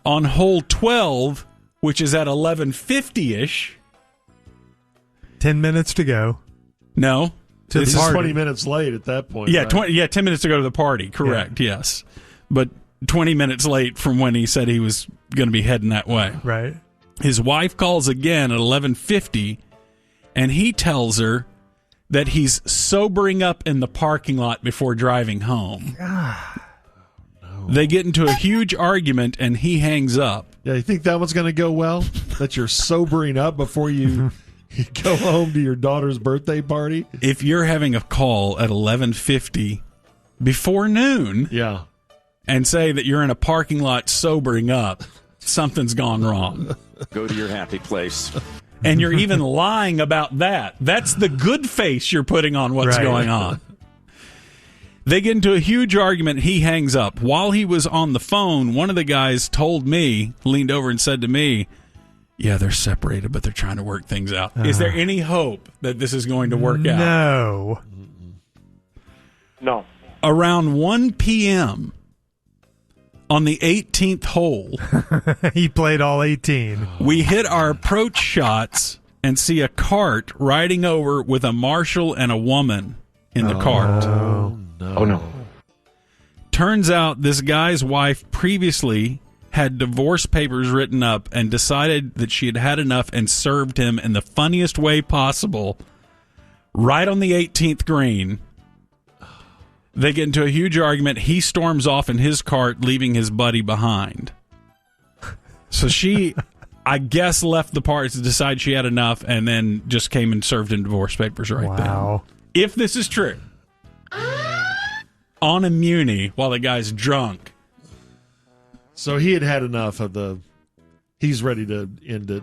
S2: On hole 12, which is at 11:50-ish.
S6: 10 minutes to go.
S2: No.
S1: This is
S6: party.
S1: 20 minutes late at that point.
S2: Yeah,
S1: right?
S2: 10 minutes to go to the party. Correct, yes. But 20 minutes late from when he said he was going to be heading that way.
S6: Right.
S2: His wife calls again at 11:50, and he tells her that he's sobering up in the parking lot before driving home. They get into a huge argument, and he hangs up.
S1: Yeah, you think that one's going to go well? That you're sobering up before you go home to your daughter's birthday party?
S2: If you're having a call at 11:50 before noon, and say that you're in a parking lot sobering up, something's gone wrong.
S9: Go to your happy place.
S2: And you're even lying about that. That's the good face you're putting on what's going on. They get into a huge argument. He hangs up. While he was on the phone, one of the guys leaned over and said to me, "Yeah, they're separated, but they're trying to work things out." Is there any hope that this is going to work out?
S6: No.
S2: Around 1 p.m., on the 18th hole,
S6: he played all 18.
S2: We hit our approach shots and see a cart riding over with a marshal and a woman in the cart.
S1: Oh, no.
S2: Turns out this guy's wife previously had divorce papers written up and decided that she had had enough and served him in the funniest way possible right on the 18th green. They get into a huge argument. He storms off in his cart, leaving his buddy behind. So she, I guess, left the party to decide she had enough and then just came and served him divorce papers right then. If this is true, on a Muni while the guy's drunk.
S1: So he had enough of he's ready to end it.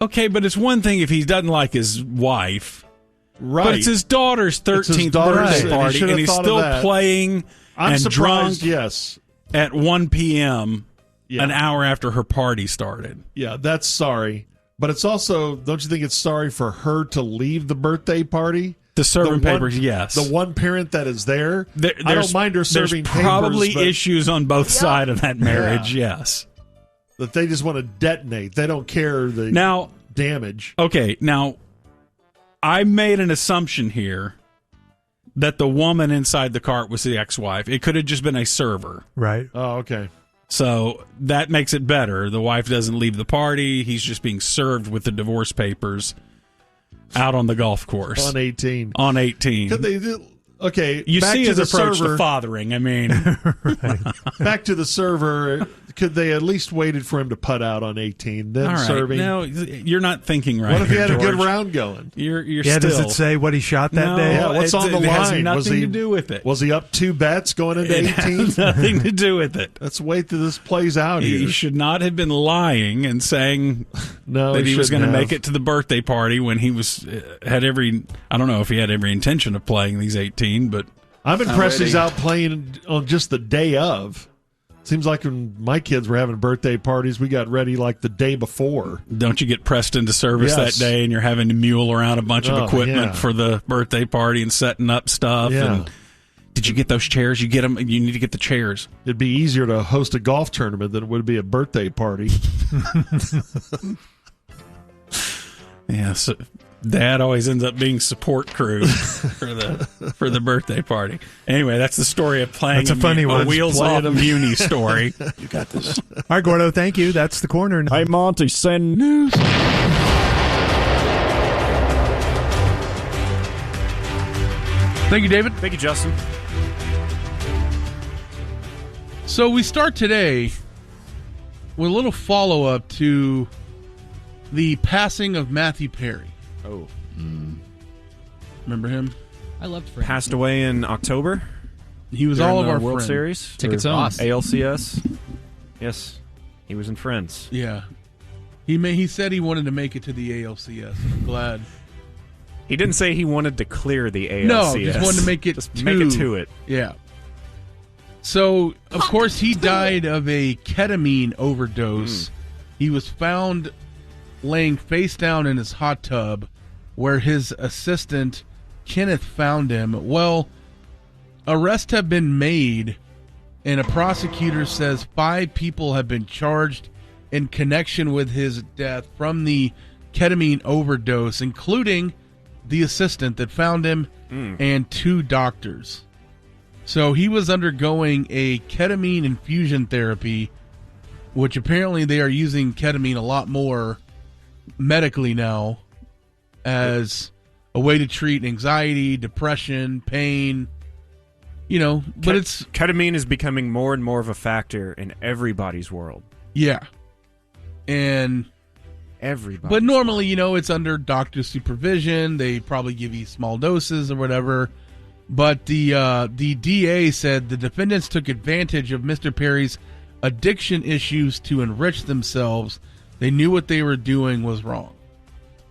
S2: Okay, but it's one thing if he doesn't like his wife.
S1: Right.
S2: But it's his daughter's 13th birthday party, and he's still playing and drunk at 1 p.m., an hour after her party started.
S1: Yeah, that's sorry. But it's also, don't you think it's sorry for her to leave the birthday party?
S2: The serving papers, yes.
S1: The one parent that is there, I don't mind her serving papers.
S2: There's probably issues on both sides of that marriage, yes.
S1: That they just want to detonate. They don't care the damage.
S2: Okay, now, I made an assumption here that the woman inside the cart was the ex-wife. It could have just been a server.
S6: Right.
S1: Oh, okay.
S2: So that makes it better. The wife doesn't leave the party. He's just being served with the divorce papers out on the golf course.
S1: On 18.
S2: On 18.
S1: Could they do, okay,
S2: You
S1: back
S2: see
S1: to
S2: his
S1: the
S2: approach
S1: server.
S2: to fathering. I mean,
S1: Back to the server. Could they at least waited for him to putt out on 18, then
S2: all right.
S1: serving?
S2: No, you're not thinking right.
S1: What if he had a good
S2: George.
S1: round going?
S2: You're
S6: Yeah,
S2: still.
S6: does it say what he shot that
S2: No,
S6: day?
S1: Yeah, what's on the
S2: it has
S1: line?
S2: nothing
S1: Was he-
S2: to do with it.
S1: Was he up 2 bets going into
S2: It
S1: 18?
S2: has nothing to do with it.
S1: Let's wait till this plays out
S2: He
S1: here.
S2: should not have been lying and saying
S1: No,
S2: that he was going
S1: shouldn't
S2: to
S1: have.
S2: make it to the birthday party when he was had every. I don't know if he had every intention of playing these 18, but
S1: I'm impressed he's
S2: Already.
S1: out playing on just the day of. Seems like when my kids were having birthday parties, we got ready like the day before.
S2: don't you get pressed into service
S1: Yes.
S2: that day and you're having to mule around a bunch
S1: Oh,
S2: of equipment
S1: yeah.
S2: for the birthday party and setting up stuff?
S1: Yeah.
S2: And did you get those chairs? You get them. You need to get the chairs.
S1: It'd be easier to host a golf tournament than it would be a birthday party.
S2: Yeah, so Dad always ends up being support crew for the birthday party. Anyway, that's the story of playing.
S6: That's a funny one.
S2: Wheels
S1: Playing
S2: off
S1: a-
S2: Muni story.
S9: You got this.
S6: All right, Gordo, thank you. That's the corner.
S9: Hey, Monty, send news.
S10: Thank you, David.
S9: Thank you, Justin.
S10: So we start today with a little follow-up to the passing of Matthew Perry.
S9: Oh.
S10: Remember him?
S3: I loved Friends.
S9: Passed away in October.
S10: He was
S9: during
S10: all of
S9: the
S10: our
S9: World
S10: friends.
S9: Series.
S3: Tickets
S9: Or
S3: on.
S9: ALCS. Yes. He was in Friends.
S10: Yeah. He said he wanted to make it to the ALCS. I'm glad.
S9: He didn't say he wanted to clear the ALCS.
S10: No, just wanted to make it
S9: Just make it to it.
S10: Yeah. So, of course, he died of a ketamine overdose. He was found laying face down in his hot tub where his assistant, Kenneth, found him. Well, arrests have been made, and a prosecutor says 5 people have been charged in connection with his death from the ketamine overdose, including the assistant that found him and 2 doctors. So he was undergoing a ketamine infusion therapy, which apparently they are using ketamine a lot more medically now as a way to treat anxiety, depression, pain, but it's,
S9: Ketamine is becoming more and more of a factor in everybody's world.
S10: yeah. And
S9: Everybody.
S10: But normally, it's under doctor supervision. They probably give you small doses or whatever. But the DA said the defendants took advantage of Mr. Perry's addiction issues to enrich themselves. They knew what they were doing was wrong.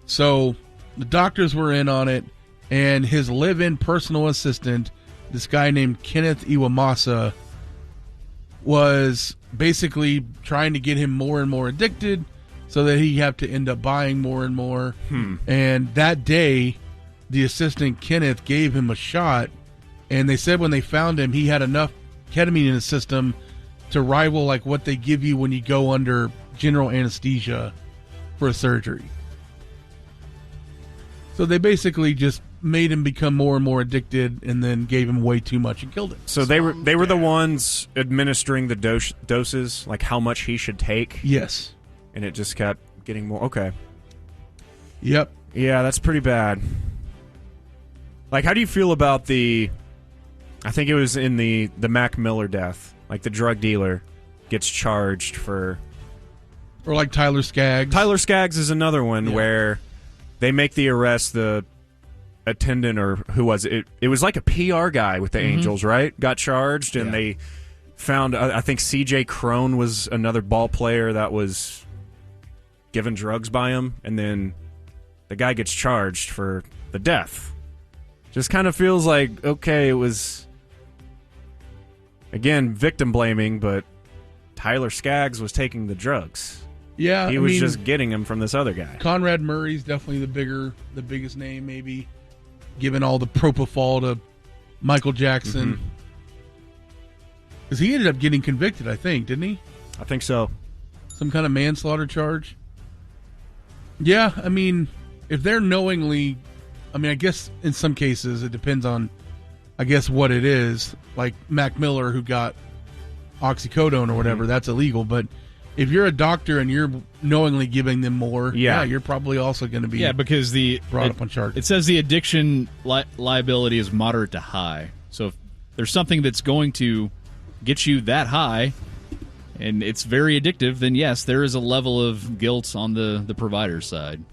S10: So the doctors were in on it, and his live-in personal assistant, this guy named Kenneth Iwamasa, was basically trying to get him more and more addicted so that he'd have to end up buying more and more. And that day, the assistant Kenneth gave him a shot, and they said when they found him, he had enough ketamine in his system to rival like what they give you when you go under general anesthesia for a surgery. So they basically just made him become more and more addicted, and then gave him way too much and killed him.
S9: So they were the ones administering the doses, like how much he should take,
S10: Yes.
S9: and it just kept getting more. Okay.
S10: Yep.
S9: Yeah, that's pretty bad. Like, how do you feel about the... I think it was in the Mac Miller death. Like, the drug dealer gets charged for...
S10: Or like Tyler Skaggs.
S9: Tyler Skaggs is another one where they make the arrest, the attendant, or who was it? It was like a PR guy with the Angels, right? Got charged, and they found... I think C.J. Crone was another ball player that was given drugs by him, and then the guy gets charged for the death. Just kind of feels like, okay, it was, again, victim blaming, but Tyler Skaggs was taking the drugs.
S10: Yeah,
S9: He was just getting them from this other guy.
S10: Conrad Murray's definitely the biggest name, maybe, given all the propofol to Michael Jackson. Because he ended up getting convicted, I think, didn't he?
S9: I think so.
S10: Some kind of manslaughter charge. Yeah, I mean, if they're knowingly I mean, I guess in some cases it depends on, I guess, what it is. Like Mac Miller, who got oxycodone or whatever, that's illegal. But if you're a doctor and you're knowingly giving them more, you're probably also going to be
S11: because
S10: brought up on charges.
S11: It says the addiction liability is moderate to high. So if there's something that's going to get you that high and it's very addictive, then yes, there is a level of guilt on the provider's side.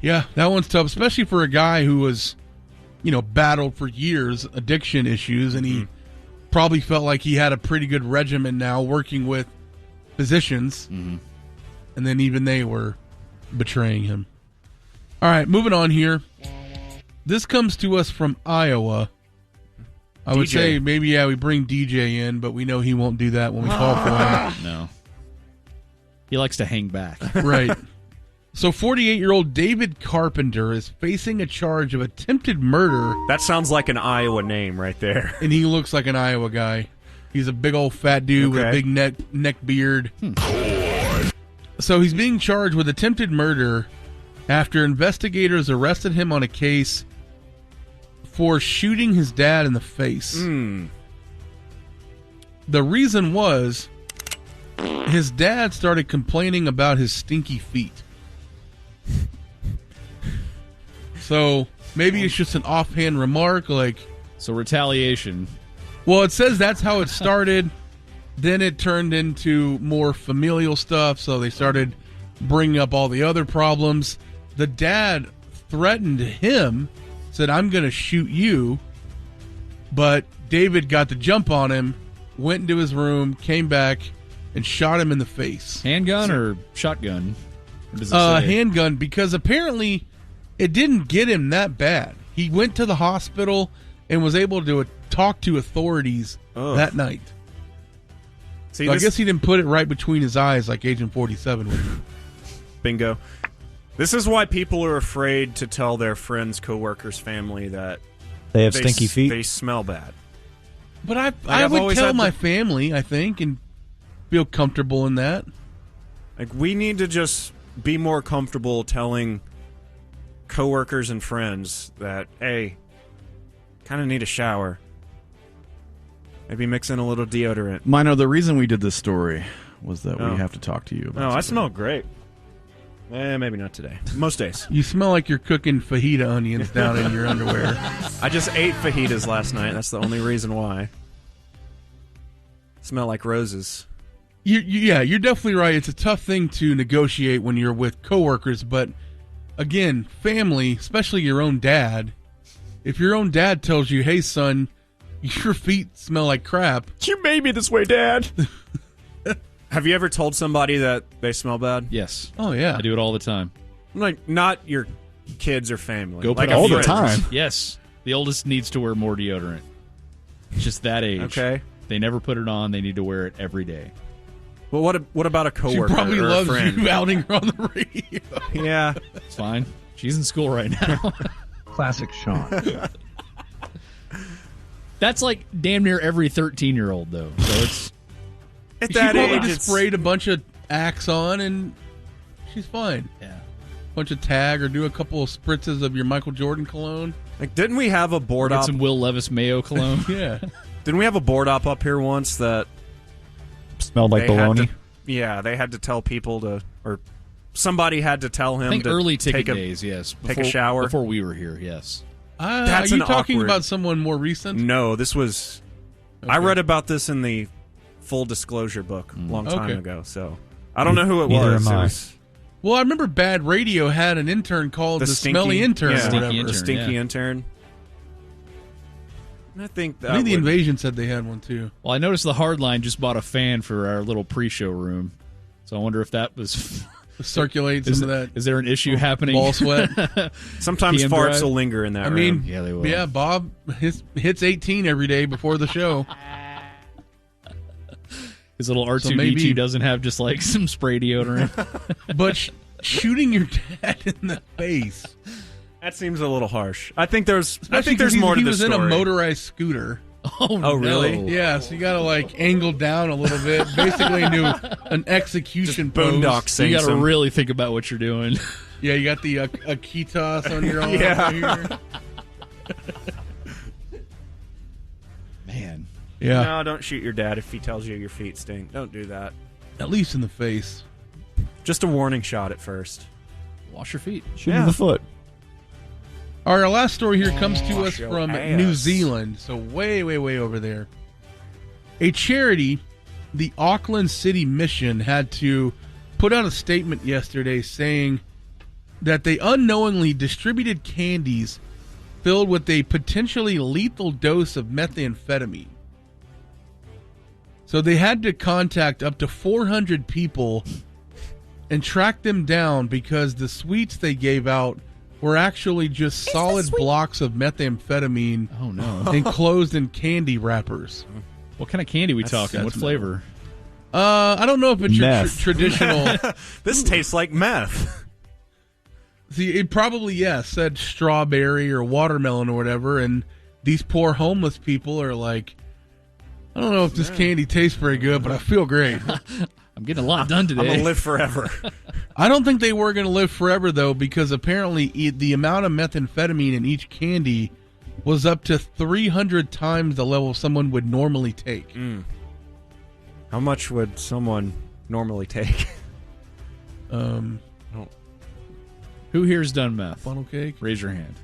S10: Yeah, that one's tough, especially for a guy who was, battled for years addiction issues, and he probably felt like he had a pretty good regimen now working with physicians, and then even they were betraying him. All right, moving on here. This comes to us from Iowa. I would say maybe, we bring DJ in, but we know he won't do that when we call for him.
S11: No. He likes to hang back.
S10: Right. So 48-year-old David Carpenter is facing a charge of attempted murder.
S9: That sounds like an Iowa name right there.
S10: And he looks like an Iowa guy. He's a big old fat dude with a big neck beard. So he's being charged with attempted murder after investigators arrested him on a case for shooting his dad in the face. The reason was his dad started complaining about his stinky feet. So maybe it's just an offhand remark, like...
S11: So retaliation.
S10: Well, it says that's how it started. Then it turned into more familial stuff, so they started bringing up all the other problems. The dad threatened him, said, I'm going to shoot you. But David got the jump on him, went into his room, came back, and shot him in the face.
S11: Handgun or shotgun? Or does it say?
S10: Handgun, because apparently it didn't get him that bad. He went to the hospital and was able to talk to authorities that night.
S9: See,
S10: so I guess he didn't put it right between his eyes like Agent 47 would.
S9: Bingo. This is why people are afraid to tell their friends, coworkers, family that
S12: they have stinky feet.
S9: They smell bad.
S10: But I would tell my family, I think, and feel comfortable in that.
S9: Like, we need to just be more comfortable telling coworkers and friends that, hey, kind of need a shower. Maybe mix in a little deodorant.
S4: Minor, the reason we did this story was that we have to talk to you about
S9: I
S4: something.
S9: smell great. Maybe not today. Most days.
S10: You smell like you're cooking fajita onions down in your underwear.
S9: I just ate fajitas last night. That's the only reason why. Smell like roses.
S10: You're definitely right. It's a tough thing to negotiate when you're with coworkers, but again, family, especially your own dad, if your own dad tells you, hey, son, your feet smell like crap.
S9: You made me this way, Dad. Have you ever told somebody that they smell bad?
S11: Yes.
S10: Oh, yeah.
S11: I do it all the time.
S9: Like, not your kids or family.
S11: Go
S9: like
S11: put
S12: all the time.
S11: Yes. The oldest needs to wear more deodorant. It's just that age.
S9: Okay.
S11: They never put it on. They need to wear it every day.
S9: Well, what about a coworker?
S10: She probably
S9: or
S10: loves
S9: a friend?
S10: you outing her on the radio.
S9: Yeah.
S11: It's fine. She's in school right now.
S12: Classic Sean.
S11: That's like damn near every 13-year-old, though. So it's...
S9: At
S10: She
S9: that
S10: probably
S9: age,
S10: just sprayed a bunch of Axe on, and she's fine.
S11: Yeah.
S10: Bunch of Tag, or do a couple of spritzes of your Michael Jordan cologne.
S9: Like, didn't we have a board
S11: Get
S9: op?
S11: some Will Levis Mayo cologne.
S10: Yeah.
S9: Didn't we have a board op up here once that
S12: Smelled like
S9: they had
S12: bologna.
S9: they had to tell people to, or somebody had to tell him
S11: I think
S9: to
S11: early ticket
S9: take
S11: days, yes.
S9: take a shower.
S11: Before we were here, yes.
S9: That's
S10: are you
S9: an
S10: talking
S9: awkward-
S10: about someone more recent?
S9: No, this was. I read about this in the full disclosure book a long time
S10: Okay.
S9: ago, so I don't know who it
S12: Neither
S9: was.
S12: am
S9: It
S12: I.
S9: was
S10: Well, I remember Bad Radio had an intern called the Smelly Intern.
S9: yeah,
S10: or whatever.
S11: Stinky
S9: the
S11: intern,
S9: stinky
S11: yeah.
S9: intern. I think that
S10: I think the
S9: would-
S10: Invasion said they had one too.
S11: Well, I noticed the Hardline just bought a fan for our little pre-show room. So I wonder if that was...
S10: Circulate some of that.
S11: Is there an issue happening?
S10: Ball sweat.
S9: Sometimes
S11: PM
S9: farts
S11: drive?
S9: will linger in that
S10: I
S9: room.
S10: mean,
S11: Yeah, they will.
S10: yeah, Bob hits 18 every day before the show.
S11: His little R2-D2
S10: So maybe-
S11: doesn't have just like some spray deodorant.
S10: But shooting your dad in the face.
S9: that seems a little harsh. I think there's
S10: Especially
S9: more to
S10: he
S9: this
S10: was
S9: story.
S10: in a motorized scooter.
S11: Oh,
S9: really?
S11: no.
S10: Yeah, so you got to like angle down a little bit, basically into an execution pose.
S9: Boondock Saints.
S11: You got to
S9: him.
S11: really think about what you're doing.
S10: Yeah, you got the Akitas on your arm.
S9: Yeah.
S10: Here.
S11: Man.
S10: Yeah,
S9: No, don't shoot your dad if he tells you your feet stink. Don't do that.
S10: at least in the face.
S9: Just a warning shot at first.
S11: Wash your feet.
S12: Shoot him in the foot.
S10: All right, our last story here comes to
S9: Wash
S10: us
S9: your
S10: from
S9: ass.
S10: New Zealand, so way, way, way over there. A charity, the Auckland City Mission, had to put out a statement yesterday saying that they unknowingly distributed candies filled with a potentially lethal dose of methamphetamine. So they had to contact up to 400 people and track them down because the sweets they gave out were actually just solid blocks of methamphetamine
S11: Oh, no.
S10: enclosed in candy wrappers.
S11: What kind of candy we talking? What flavor?
S10: I don't know if it's your
S12: Meth.
S10: traditional.
S9: This tastes like meth.
S10: See, it probably, said strawberry or watermelon or whatever, and these poor homeless people are like, I don't know if this candy tastes very good, but I feel great.
S11: I'm getting a lot done today.
S9: I'm going to live forever.
S10: I don't think they were going to live forever, though, because apparently the amount of methamphetamine in each candy was up to 300 times the level someone would normally take.
S9: How much would someone normally take?
S11: Who here's done meth?
S10: Funnel cake?
S11: Raise your hand.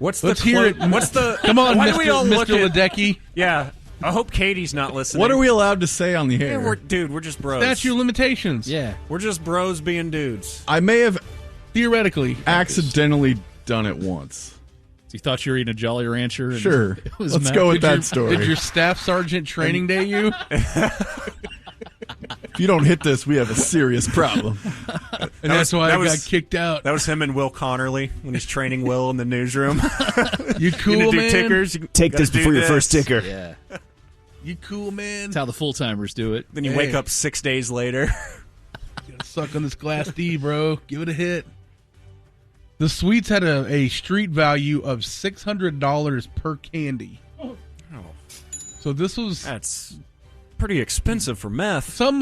S9: Let's
S10: hear it.
S9: What's the?
S10: Come on,
S9: why
S10: Mr.
S9: do we all look
S10: Mr.
S9: at?
S10: Ledecky.
S9: Yeah, I hope Katie's not listening.
S12: What are we allowed to say on the
S9: Yeah,
S12: air?
S9: we're just bros.
S10: Statute of limitations.
S11: Yeah.
S9: We're just bros being dudes.
S12: I may have
S10: Theoretically.
S12: accidentally done it once.
S11: So you thought you were eating a Jolly Rancher? And
S12: Sure.
S11: it was
S12: Let's
S11: meth?
S12: go with that story.
S10: Did your staff sergeant training day you?
S12: If you don't hit this, we have a serious problem.
S10: And that's why I got
S9: was-
S10: kicked out.
S9: That was him and Will Connerly when he's training Will in the newsroom.
S10: You
S9: You
S10: cool,
S9: gonna do
S10: man?
S9: tickers? You
S12: Take
S9: gotta
S12: this
S9: do
S12: before your
S9: this.
S12: first ticker.
S11: Yeah.
S10: You cool, man?
S11: That's how the full-timers do it.
S9: Then you
S10: Hey.
S9: wake up 6 days later.
S10: Gotta suck on this Glass D, bro. Give it a hit. The sweets had a street value of $600 per candy. So this was
S9: That's pretty expensive for meth.
S10: some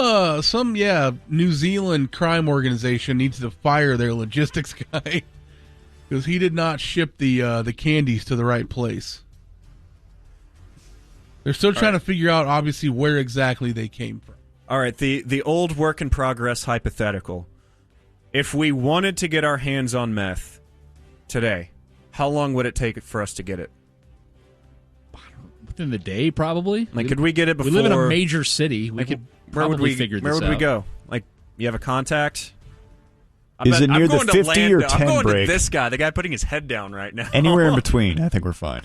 S10: New Zealand crime organization needs to fire their logistics guy because he did not ship the candies to the right place. They're still trying to figure out, obviously, where exactly they came from.
S9: All right, the old work in progress hypothetical. If we wanted to get our hands on meth today, how long would it take for us to get it?
S11: Within the day, probably.
S9: Like, could we get it before?
S11: We live in a major city. We
S9: like,
S11: could
S9: where would
S11: probably
S9: we
S11: figure this
S9: Where would
S11: out.
S9: we go? Like, you have a contact?
S12: Is it near the
S9: going to
S12: 50 or
S9: I'm
S12: 10
S9: going
S12: break?
S9: to this guy, the guy putting his head down right now.
S12: Anywhere in between, I think we're fine.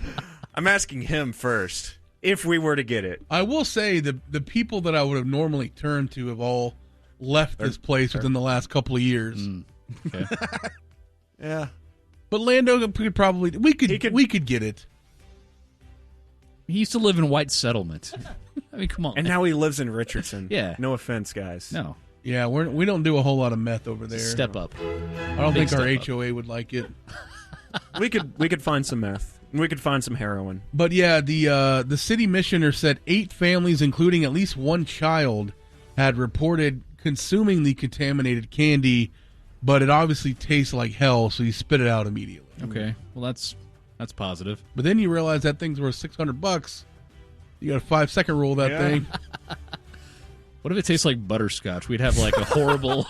S9: I'm asking him first. If we were to get it.
S10: I will say the people that I would have normally turned to have all left this place within the last couple of years.
S11: Okay.
S9: Yeah.
S10: But Lando could probably we could get it.
S11: He used to live in White Settlement. I mean, come on.
S9: And now he lives in Richardson.
S11: Yeah.
S9: No offense, guys.
S11: No.
S10: Yeah, we don't do a whole lot of meth over there.
S11: Step up.
S10: I don't
S11: Big
S10: think our
S11: step up.
S10: HOA would like it.
S9: We could find some meth. We could find some heroin.
S10: But yeah, the city missioner said 8 families, including at least 1 child, had reported consuming the contaminated candy, but it obviously tastes like hell, so you spit it out immediately.
S11: Okay. Well, that's positive.
S10: But then you realize that thing's worth $600. You got a 5-second rule that thing.
S11: What if it tastes like butterscotch? We'd have like a horrible.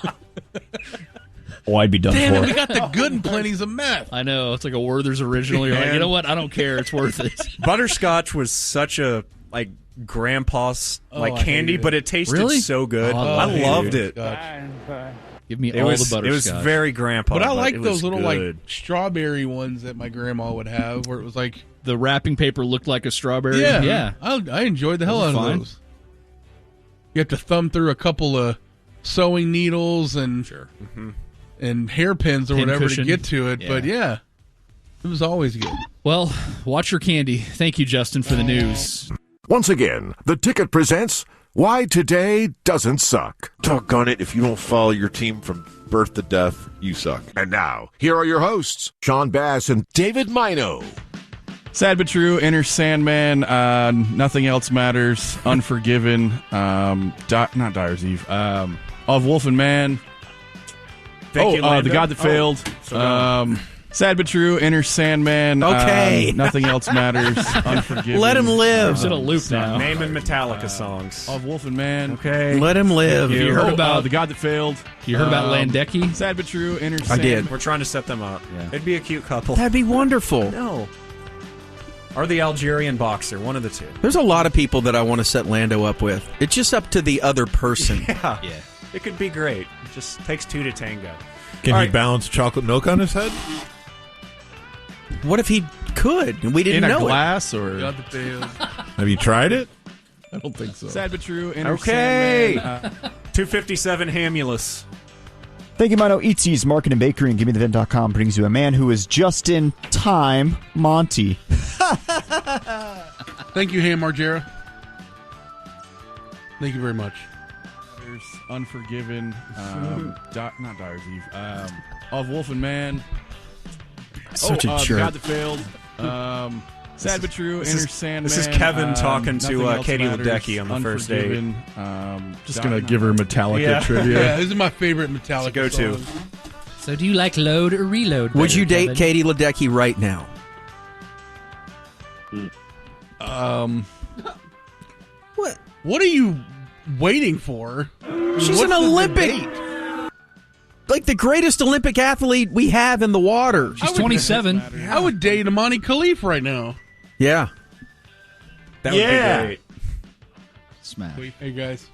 S12: Oh, I'd be done
S10: Damn it,
S12: for.
S10: we got the good and plenties of meth.
S11: I know it's like a Werther's original. You're like, you know what? I don't care. It's worth it.
S9: Butterscotch was such a like grandpa's
S10: I
S9: candy,
S10: hated it.
S9: but it tasted
S11: Really?
S9: so good.
S11: Oh,
S9: I
S11: I
S9: loved it.
S11: Give me
S9: It
S11: all
S9: was
S11: the butterscotch.
S9: it was very grandpa.
S10: But I like
S9: it
S10: those
S9: was
S10: little
S9: good.
S10: like strawberry ones that my grandma would have, where it was like,
S11: The wrapping paper looked like a strawberry.
S10: yeah. I enjoyed the hell out
S11: Those are
S10: of
S11: fine.
S10: those. You have to thumb through a couple of sewing needles and and hairpins or
S11: Pin
S10: whatever
S11: cushion.
S10: to get to it,
S11: Yeah.
S10: but yeah, it was always good.
S11: Well, watch your candy. Thank you, Justin, for the news.
S13: Once again, the ticket presents Why Today Doesn't Suck.
S1: Doggone it, if you don't follow your team from birth to death, you suck.
S13: And now, here are your hosts, Sean Bass and David Mino.
S4: Sad but true. Enter Sandman. Nothing else matters. Unforgiven. Not Dyer's Eve. Of Wolf and Man.
S9: Thank you, Lando.
S4: The God That Failed. Sad but true. Enter Sandman.
S3: Okay.
S4: Nothing else matters. Unforgiven.
S3: Let him live.
S11: It's in a loop now.
S9: Naming Metallica songs.
S4: Of Wolf and Man.
S9: Okay.
S3: Let him live.
S11: You heard about
S4: The God That Failed.
S11: You heard about Landecki?
S4: Sad but true. Enter
S3: I
S4: Sandman.
S3: did.
S9: We're trying to set them up.
S11: Yeah.
S9: It'd be a cute couple.
S3: That'd be wonderful.
S9: No. Or the Algerian boxer, one of the two.
S3: There's a lot of people that I want to set Lando up with. It's just up to the other person.
S9: Yeah. It could be great. It just takes two to tango.
S14: Can he balance chocolate milk on his head?
S3: What if he could? And we didn't
S4: In a
S3: know
S4: glass or?
S10: God That Failed.
S14: Have you tried it?
S10: I don't think so.
S4: Sad but true. Enter
S9: Okay.
S4: Sandman.
S9: 257 Hamulus.
S12: Thank you, Mino. ET's Market and Bakery and GimmeTheVent.com brings you a man who is just in time, Monty.
S10: Thank you, Ham Margera. Thank you very much.
S4: There's Unforgiven. Not Dyer's Eve. Of Wolf and Man.
S3: Such a
S4: The
S3: jerk.
S4: God That Failed. Sad but true. Enter Sandman.
S9: This is Kevin talking
S4: Nothing
S9: to
S4: else
S9: Katie
S4: matters.
S9: Ledecky on the first date.
S4: Unforgiven.
S10: Just going to give her Metallica trivia. Yeah, this is my favorite Metallica
S9: go-to.
S10: song.
S15: So do you like load or reload?
S3: Would you
S15: better,
S3: date
S15: Kevin?
S3: Katie Ledecky right now?
S10: What are you waiting for?
S3: She's
S10: What's
S3: an
S10: the
S3: Olympic,
S10: debate?
S3: like the greatest Olympic athlete we have in the water.
S11: She's 27.
S10: I would date Amani Khalif right now.
S3: Yeah.
S9: That would be great.
S11: Smash.
S10: Hey, guys.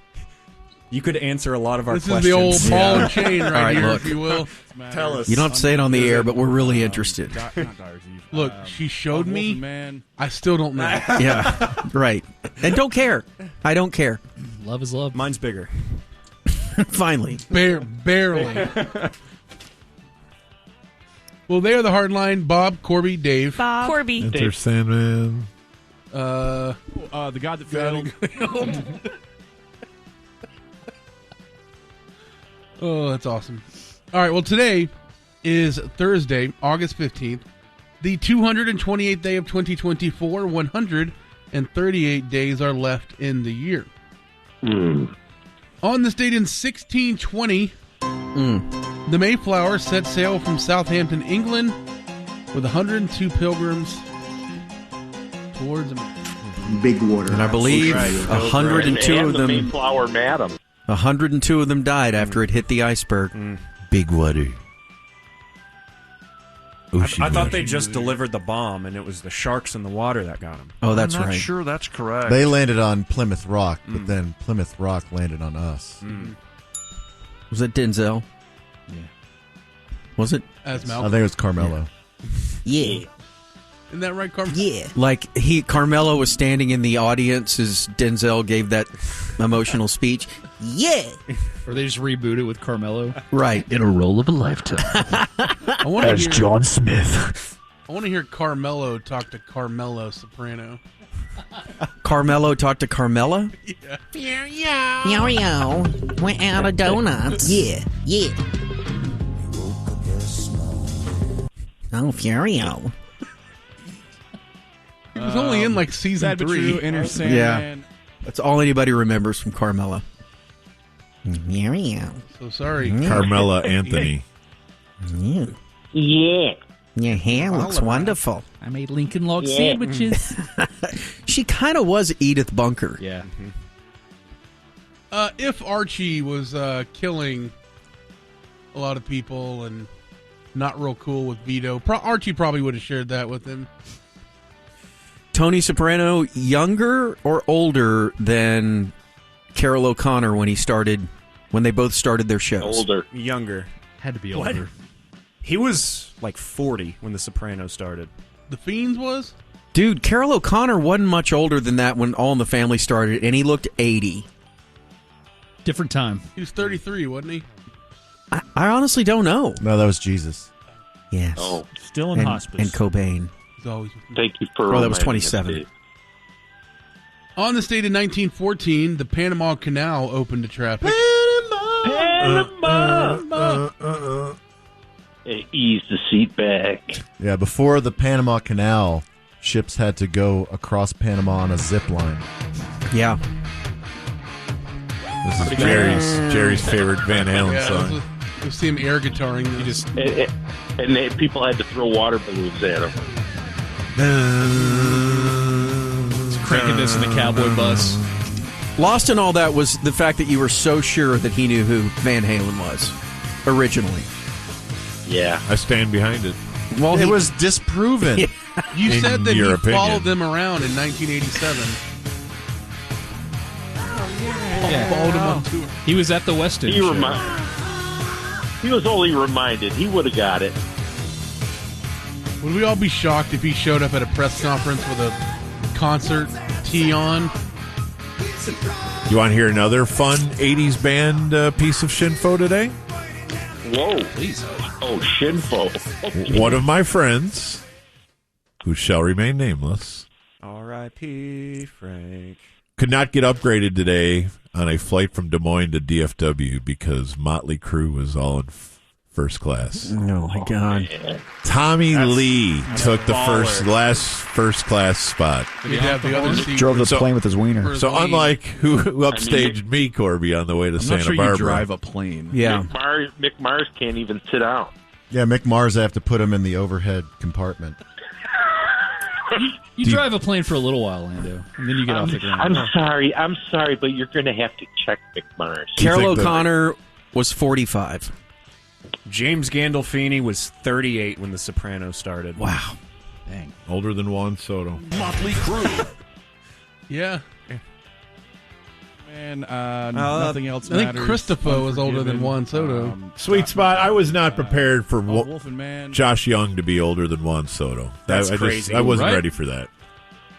S9: You could answer a lot of our
S10: This
S9: questions.
S10: is the old ball and chain right,
S3: All right,
S10: here,
S3: look.
S10: if you will.
S9: Tell us.
S3: You don't have to say it on the air, but we're really interested.
S4: Not Dyer's Eve.
S10: Look, she showed
S4: Wolf
S10: me.
S4: and Man.
S10: I still don't know.
S3: Yeah, right. And don't care. I don't care.
S11: Love is love.
S9: Mine's bigger.
S3: Finally.
S10: Barely. Well, they are the hard line. Bob, Corby, Dave.
S16: Bob. Corby.
S14: Enter Sandman.
S4: The God That Failed.
S10: Oh, that's awesome. All right, well, today is Thursday, August 15th, the 228th day of 2024. 138 days are left in the year. On this date in 1620, the Mayflower set sail from Southampton, England, with 102 pilgrims towards America.
S17: Big water.
S3: And I believe
S17: Right.
S3: 102 of them.
S17: Mayflower Madam.
S3: 102 of them died after it hit the iceberg.
S14: Big water.
S9: I thought they just delivered the bomb, and it was the sharks in the water that got them.
S3: Oh, that's
S18: I'm not
S3: right.
S18: sure that's correct.
S14: They landed on Plymouth Rock, but then Plymouth Rock landed on us.
S3: Was it Denzel?
S11: Yeah.
S3: Was it?
S10: As
S14: I
S10: Malcolm.
S14: think it was Carmelo.
S3: Yeah.
S10: Isn't that right, Carmen?
S3: Yeah. Like Carmelo was standing in the audience as Denzel gave that emotional speech. Yeah.
S11: Or they just reboot it with Carmelo.
S3: Right.
S18: In a role of a lifetime.
S10: I want to
S18: As
S10: hear
S18: John Smith.
S10: I want to hear Carmelo talk to Carmelo Soprano.
S3: Carmelo talked to Carmela?
S15: Yo, yo, we're out of donuts.
S3: Yeah. Yeah.
S15: Oh, Furio.
S10: He was only in like season
S4: Sad but
S10: 3.
S4: true. Enter Sandman.
S3: Yeah. That's all anybody remembers from Carmela.
S15: Furio.
S10: So sorry.
S14: Carmela Anthony.
S15: Yeah.
S17: Yeah.
S15: Your hair looks wonderful.
S11: I made Lincoln Log
S17: Yeah.
S11: sandwiches.
S3: She kind of was Edith Bunker.
S11: Yeah.
S10: If Archie was killing a lot of people and not real cool with Vito, Archie probably would have shared that with him.
S3: Tony Soprano, younger or older than Carol O'Connor when they both started their shows?
S17: Older.
S9: Younger.
S11: Had to be
S9: What?
S11: older.
S9: He was like 40 when The Sopranos started.
S10: The Fiends was?
S3: Dude, Carol O'Connor wasn't much older than that when All in the Family started, and he looked 80.
S11: Different time.
S10: He was 33, wasn't he?
S3: I honestly don't know.
S14: No, that was Jesus.
S3: Yes.
S17: Oh,
S12: Still in
S3: and,
S12: hospice.
S3: And Cobain.
S10: He's always with me.
S17: thank you for.
S3: Oh, that was
S17: reminding us,
S3: 27.
S17: Dave.
S10: On this date in 1914, the Panama Canal opened to traffic.
S17: Ease the seat back.
S14: Yeah, before the Panama Canal, ships had to go across Panama on a zip line.
S3: Yeah.
S16: This is Jerry's favorite Van Halen song.
S10: You'll see him air guitaring.
S17: And people had to throw water balloons at him.
S11: Just cranking this in the cowboy bus.
S3: Lost in all that was the fact that you were so sure that he knew who Van Halen was originally.
S17: Yeah.
S16: I stand behind it.
S3: Well,
S14: it was disproven.
S10: You
S16: In
S10: said that
S16: your
S10: he
S16: opinion.
S10: followed them around in 1987.
S11: Yeah.
S10: Followed him on tour.
S11: He was at the West End show.
S17: He was only reminded. He would have got it.
S10: Would we all be shocked if he showed up at a press conference with a concert tee on?
S16: You want to hear another fun 80s band piece of shinfo today?
S17: Whoa. Please. Oh, shinfo.
S16: One of my friends, who shall remain nameless,
S9: R.I.P. Frank.
S16: could not get upgraded today on a flight from Des Moines to DFW because Motley Crue was all in first class.
S3: Oh, my God.
S16: Tommy Lee took the
S9: baller.
S16: last first class spot.
S10: He'd have the other seat.
S12: Drove the plane with his wiener.
S16: So unlike who upstaged me, Corby, on the way to Santa
S2: not sure
S16: Barbara.
S2: you drive a plane.
S3: Yeah.
S17: Mick Mars can't even sit down.
S14: Yeah, Mick Mars, I have to put him in the overhead compartment.
S11: You drive a plane for a little while, Lando, and then you get off the ground.
S17: I'm sorry, but you're going to have to check Mick Mars.
S3: Carol O'Connor was 45.
S9: James Gandolfini was 38 when The Sopranos started.
S3: Wow.
S11: Dang.
S16: Older than Juan Soto.
S18: Motley Crue.
S10: Yeah.
S4: And nothing else
S10: I think
S4: matters.
S10: Christopher was older than Juan Soto.
S16: Sweet spot. I was not prepared for
S4: Wolf and Man.
S16: Josh Young to be older than Juan Soto.
S9: That's crazy.
S16: I wasn't
S11: Right?
S16: ready for that.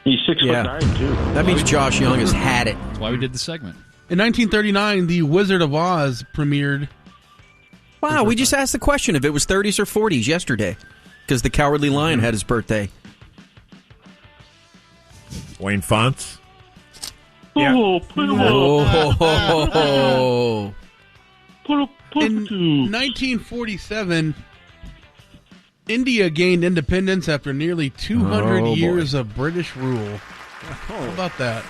S17: He's 6'9", too.
S3: That means Josh Young has had it.
S11: That's why we did the segment.
S10: In 1939, The Wizard of Oz premiered.
S3: Wow, we just asked the question if it was 30s or 40s yesterday because the Cowardly Lion had his birthday.
S16: Wayne Fonts.
S9: Yeah.
S3: Oh.
S10: In 1947, India gained independence after nearly 200 years of British rule. How about that?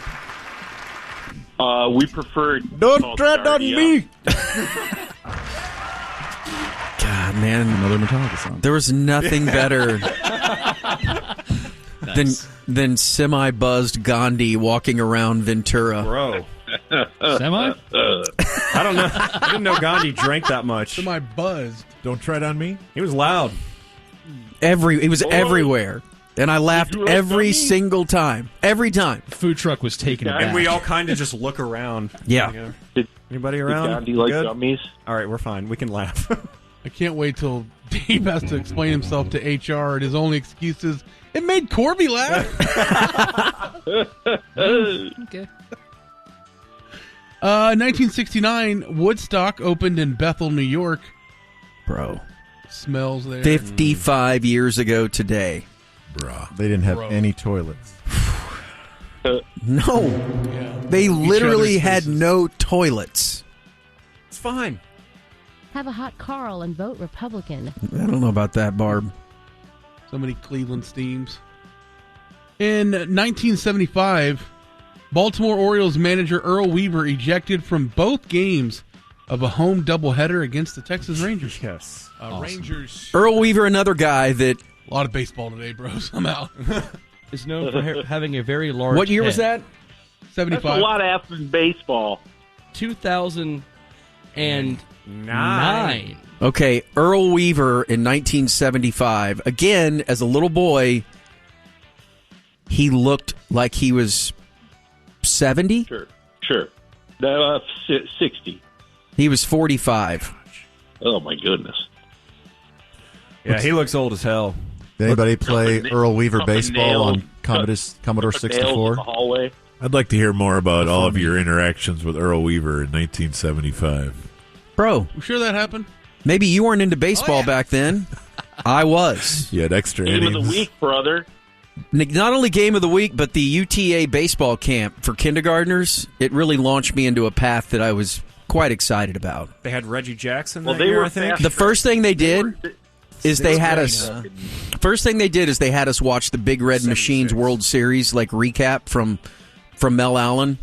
S17: We prefer...
S16: Don't tread on me!
S3: God, man.
S4: Another Metallica song.
S3: There was nothing better than semi-buzzed Gandhi walking around Ventura.
S9: Bro.
S11: Semi?
S9: I don't know. I didn't know Gandhi drank that much.
S10: Semi-buzzed.
S16: Don't tread on me?
S9: He was loud.
S3: It was everywhere. And I laughed
S17: like
S3: every
S17: Gandhi?
S3: single time. Every time.
S11: Food truck was taken aback.
S9: And we all kind of just look around.
S3: Yeah.
S9: Anybody around?
S17: Gandhi like
S9: Good?
S17: gummies?
S9: All right, we're fine. We can laugh.
S10: I can't wait till Dave has to explain himself to HR, and his only excuse is, it made Corby laugh.
S11: Okay.
S10: 1969, Woodstock opened in Bethel, New York.
S3: Bro.
S10: Smells there.
S3: 55 years ago today.
S16: Bruh.
S14: They didn't have any toilets.
S3: No.
S10: Yeah.
S3: They literally
S10: other's
S3: had
S10: faces.
S3: no toilets.
S9: It's fine.
S19: Have a hot Carl and vote Republican.
S3: I don't know about that, Barb.
S10: So many Cleveland Steams. In 1975, Baltimore Orioles manager Earl Weaver ejected from both games of a home doubleheader against the Texas Rangers.
S9: Yes.
S10: Rangers.
S3: Earl Weaver, another guy that...
S10: A lot of baseball today, bros. I'm out.
S4: Is known for having a very large
S3: What year was
S4: head.
S3: that?
S10: 75.
S17: That's a lot of effing baseball.
S4: 2009.
S3: Okay, Earl Weaver in 1975. Again, as a little boy, he looked like he was 70.
S17: Sure. 60.
S3: He was 45.
S17: Oh, my goodness.
S9: Yeah, he looks old as hell.
S14: Did anybody play Earl Weaver
S17: Couple
S14: baseball
S17: nails.
S14: on Commodore
S17: Nails in
S14: 64?
S17: the hallway.
S16: I'd like to hear more about all of your interactions with Earl Weaver in 1975.
S3: Bro,
S10: You sure that happened?
S3: maybe you weren't into baseball back then. I was.
S16: You had extra
S17: Game
S16: innings.
S17: of the week, brother.
S3: Not only game of the week, but the UTA baseball camp for kindergartners. It really launched me into a path that I was quite excited about.
S9: They had Reggie Jackson
S17: Well,
S9: that
S17: they
S9: year,
S17: were
S9: I think.
S17: fast.
S3: The first thing they did is they had us. first thing they did is they had us watch the Big Red Machines World Series recap from Mel Allen,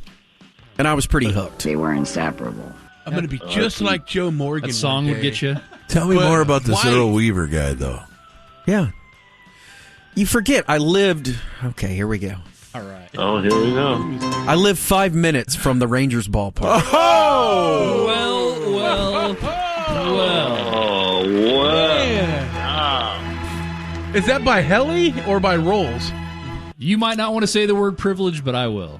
S3: and I was pretty hooked.
S20: They were inseparable.
S10: I'm going to be just like Joe Morgan.
S11: That song would get you.
S16: Tell me more about this Earl Weaver guy, though.
S3: Yeah. You forget, I lived... Okay, here we go.
S11: All right.
S17: Oh, here we go.
S3: I lived 5 minutes from the Rangers ballpark.
S11: Oh! Well.
S17: Oh,
S10: Yeah. Is that by heli or by rolls?
S11: You might not want to say the word privilege, but I will.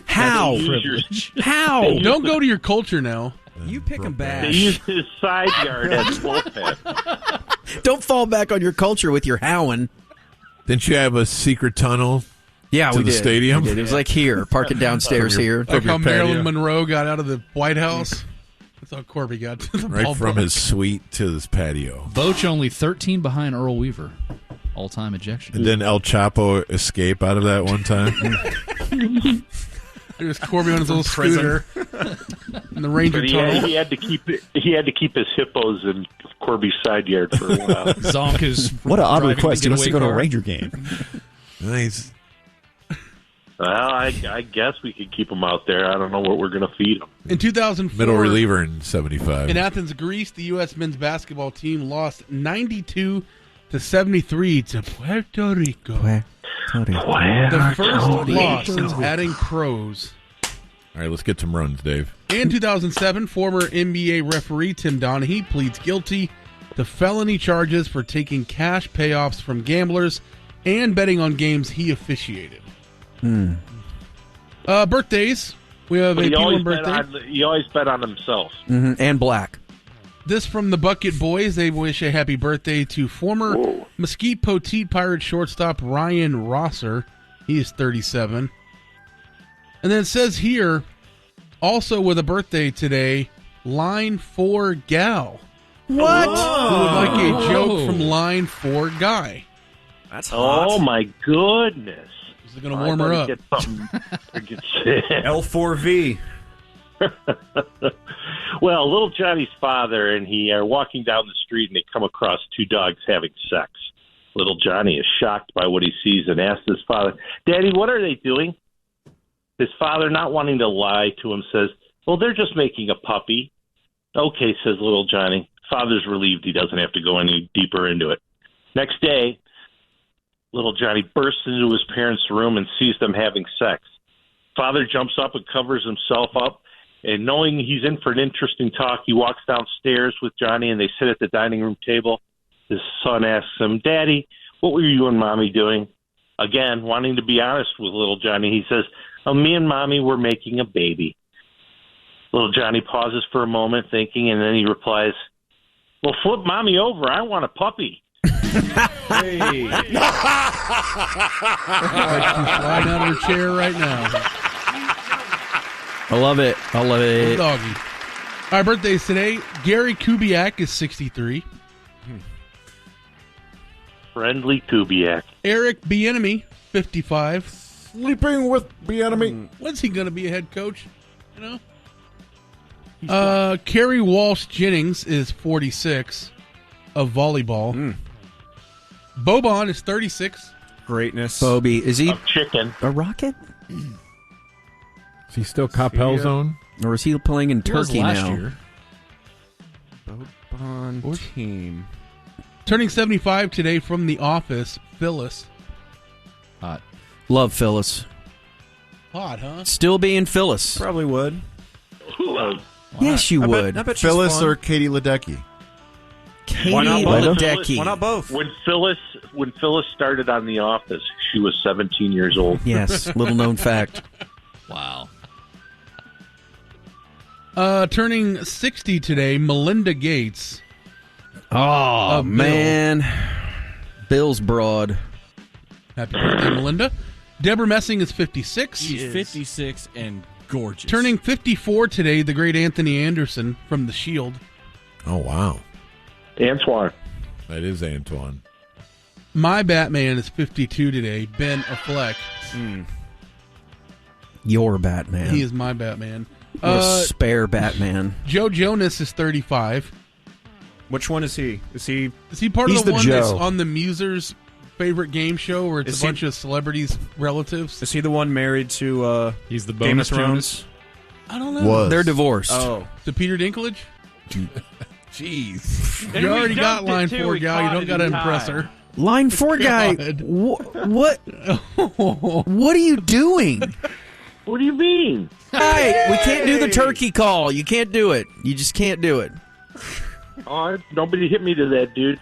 S3: How?
S11: Privilege.
S3: How?
S10: Don't go to your culture now.
S3: You pick them back.
S17: They used his side yard as bullpen.
S3: Don't fall back on your culture with your howling.
S16: Didn't you have a secret tunnel?
S3: Yeah,
S16: to
S3: we
S16: the
S3: did.
S16: stadium.
S3: We did. It was like here, park it downstairs here.
S10: Like how Marilyn Monroe got out of the White House. That's how Corby got to the
S16: Right
S10: ballpark.
S16: from his suite to his patio.
S11: Boch only 13 behind Earl Weaver. All-time ejection.
S16: And then El Chapo escape out of that one time.
S10: There's Corby on his little scooter in the Ranger tunnel.
S17: He had to keep his hippos in Corby's side yard for a while.
S11: Zonk is
S12: What an odd
S11: driving
S12: request. He
S11: the
S12: wants to go to a
S11: getaway car.
S12: Ranger game.
S16: Nice.
S17: Well, I guess we could keep him out there. I don't know what we're going to feed him.
S10: In 2004,
S16: Middle reliever in 75.
S10: in Athens, Greece, the U.S. men's basketball team lost 92-73 to Puerto Rico. The first loss since adding pros.
S16: All right, let's get some runs, Dave.
S10: In 2007, former NBA referee Tim Donaghy pleads guilty to felony charges for taking cash payoffs from gamblers and betting on games he officiated. Birthdays. We have
S17: But
S10: a
S17: he always,
S10: P1 birthday.
S17: he always bet on himself.
S3: And black.
S10: This from the Bucket Boys. They wish a happy birthday to former Mesquite Poteet Pirate shortstop Ryan Rosser. He is 37. And then it says here, also with a birthday today, Line 4 Gal.
S3: What?
S10: Who would like a joke from Line 4 Guy?
S9: That's hot.
S17: Oh, my goodness.
S10: Is it going to warm her up?
S17: Get something.
S9: L4V.
S17: Well, little Johnny's father and he are walking down the street and they come across two dogs having sex. Little Johnny is shocked by what he sees and asks his father, "Daddy, what are they doing?" His father, not wanting to lie to him, says, "Well, they're just making a puppy." "Okay," says little Johnny. Father's relieved he doesn't have to go any deeper into it. Next day, little Johnny bursts into his parents' room and sees them having sex. Father jumps up and covers himself up, and knowing he's in for an interesting talk, he walks downstairs with Johnny, and they sit at the dining room table. His son asks him, "Daddy, what were you and Mommy doing?" Again, wanting to be honest with little Johnny, he says, "Oh, me and Mommy were making a baby." Little Johnny pauses for a moment, thinking, and then he replies, "Well, flip Mommy over. I want a puppy."
S10: Hey. Like she's flying out of her chair right now.
S3: I love it. I love it.
S10: Doggy. Our birthdays today. Gary Kubiak is 63.
S17: Friendly Kubiak.
S10: Eric Bieniemy, 55.
S14: Sleeping with Bieniemy.
S10: When's he going to be a head coach? You know? Kerry Walsh Jennings is 46 of volleyball. Boban is 36.
S9: Greatness.
S3: Bobby. Is he
S17: chicken?
S3: A Rocket?
S21: Is he still Capel zone?
S3: Or is he playing in Turkey now?
S11: Year.
S9: Boban team.
S10: Turning 75 today from The Office, Phyllis.
S11: Hot.
S3: Love Phyllis.
S10: Hot, huh?
S3: Still being Phyllis.
S9: Probably would.
S3: Yes, you would.
S9: I bet she's
S14: Phyllis
S9: fun.
S14: or Katie Ledecky?
S3: Katie
S17: Why not both?
S3: Ledecky.
S9: Why not both?
S17: When Phyllis started on The Office, she was 17 years old.
S3: Yes, little known fact.
S11: Wow.
S10: Turning 60 today, Melinda Gates.
S3: Oh,
S10: Bill.
S3: man. Bill's broad.
S10: Happy birthday, Melinda. Deborah Messing is 56.
S4: She's 56 and gorgeous.
S10: Turning 54 today, the great Anthony Anderson from The Shield.
S16: Oh, wow.
S17: Antoine.
S16: That is Antoine.
S10: My Batman is 52 today, Ben Affleck.
S3: Your Batman.
S10: He is my Batman.
S3: What a spare Batman.
S10: Joe Jonas is 35.
S9: Which one is he? Is he
S10: part
S12: He's
S10: of the
S12: the
S10: one that's
S12: Joe.
S10: on the Musers favorite game show where it's
S9: Is
S10: a
S9: he-
S10: bunch of celebrities' relatives?
S9: Is he the one married to
S11: He's the
S9: Game of
S11: bonus Jonas.
S9: Thrones?
S10: I don't know.
S14: Was.
S3: They're divorced.
S9: Oh.
S10: To Peter Dinklage?
S16: Jeez.
S10: You
S20: And we
S10: already got
S20: dumped it,
S10: line
S20: too.
S10: 4
S20: We
S10: gal. You
S20: caught
S10: don't
S20: it
S10: got to
S20: in
S10: impress
S20: time.
S10: her.
S3: Line 4 guy.
S10: God.
S3: What? What are you doing?
S17: What do you mean?
S3: Hey, we can't do the turkey call. You can't do it. You just can't do it.
S17: Oh, nobody hit me to that, dude.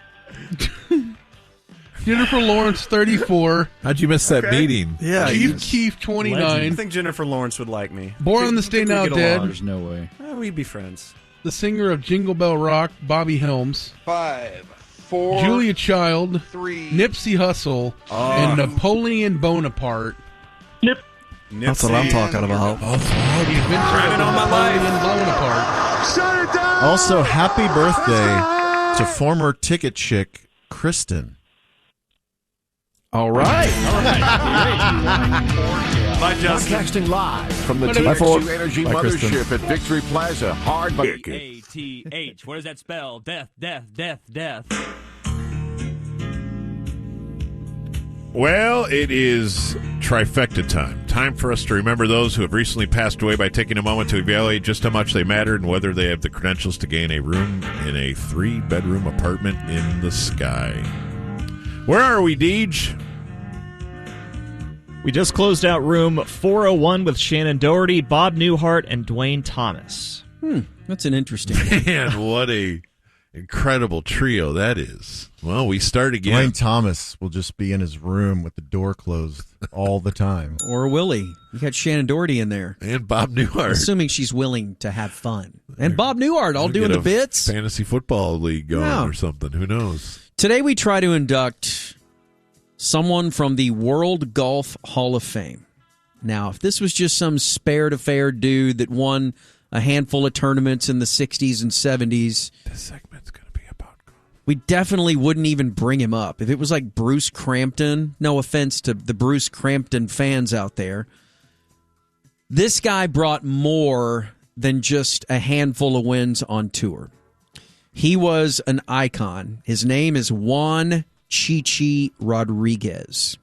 S10: Jennifer Lawrence, 34.
S16: How'd you miss that meeting?
S3: Yeah.
S10: Keith, 29.
S9: I think Jennifer Lawrence would like me.
S10: Born on this day
S9: Think we
S10: now
S9: get
S10: dead.
S9: along.
S11: There's no way.
S9: We'd be friends.
S10: The singer of Jingle Bell Rock, Bobby Helms.
S22: 5, 4,
S10: Julia Child,
S22: 3.
S10: Nipsey Hussle, and Napoleon Bonaparte.
S3: That's what I'm talking about.
S10: The Adventure of Napoleon Bonaparte.
S13: Shut it down!
S14: Also, happy birthday to former ticket chick Kristen.
S3: All right.
S9: Bye, Justin.
S13: Broadcasting live from the
S10: Bye, Ford.
S13: TX2 Energy
S16: Bye, Kristen.
S13: Mothership at Victory Plaza. Hard by
S20: ATH. What does that spell? Death, death, death, death.
S16: Well, it is trifecta time. Time for us to remember those who have recently passed away by taking a moment to evaluate just how much they mattered and whether they have the credentials to gain a room in a 3-bedroom apartment in the sky. Where are we, Deej?
S23: We just closed out room 401 with Shannon Doherty, Bob Newhart, and Dwayne Thomas.
S3: That's an interesting
S16: Man, what a incredible trio that is. Well, we start again.
S14: Dwayne Thomas will just be in his room with the door closed all the time.
S3: Or Willie. You got Shannon Doherty in there.
S16: And Bob Newhart.
S3: Assuming she's willing to have fun. And Bob Newhart all
S16: We'll
S3: doing
S16: get
S3: the
S16: a
S3: bits.
S16: Fantasy football league going
S3: Yeah.
S16: or something. Who knows?
S3: Today we try to induct someone from the World Golf Hall of Fame. Now, if this was just some spared-affair dude that won a handful of tournaments in the 60s and 70s,
S16: this segment's going to be about golf.
S3: We definitely wouldn't even bring him up. If it was like Bruce Crampton, no offense to the Bruce Crampton fans out there, this guy brought more than just a handful of wins on tour. He was an icon. His name is Juan Chichi Rodriguez,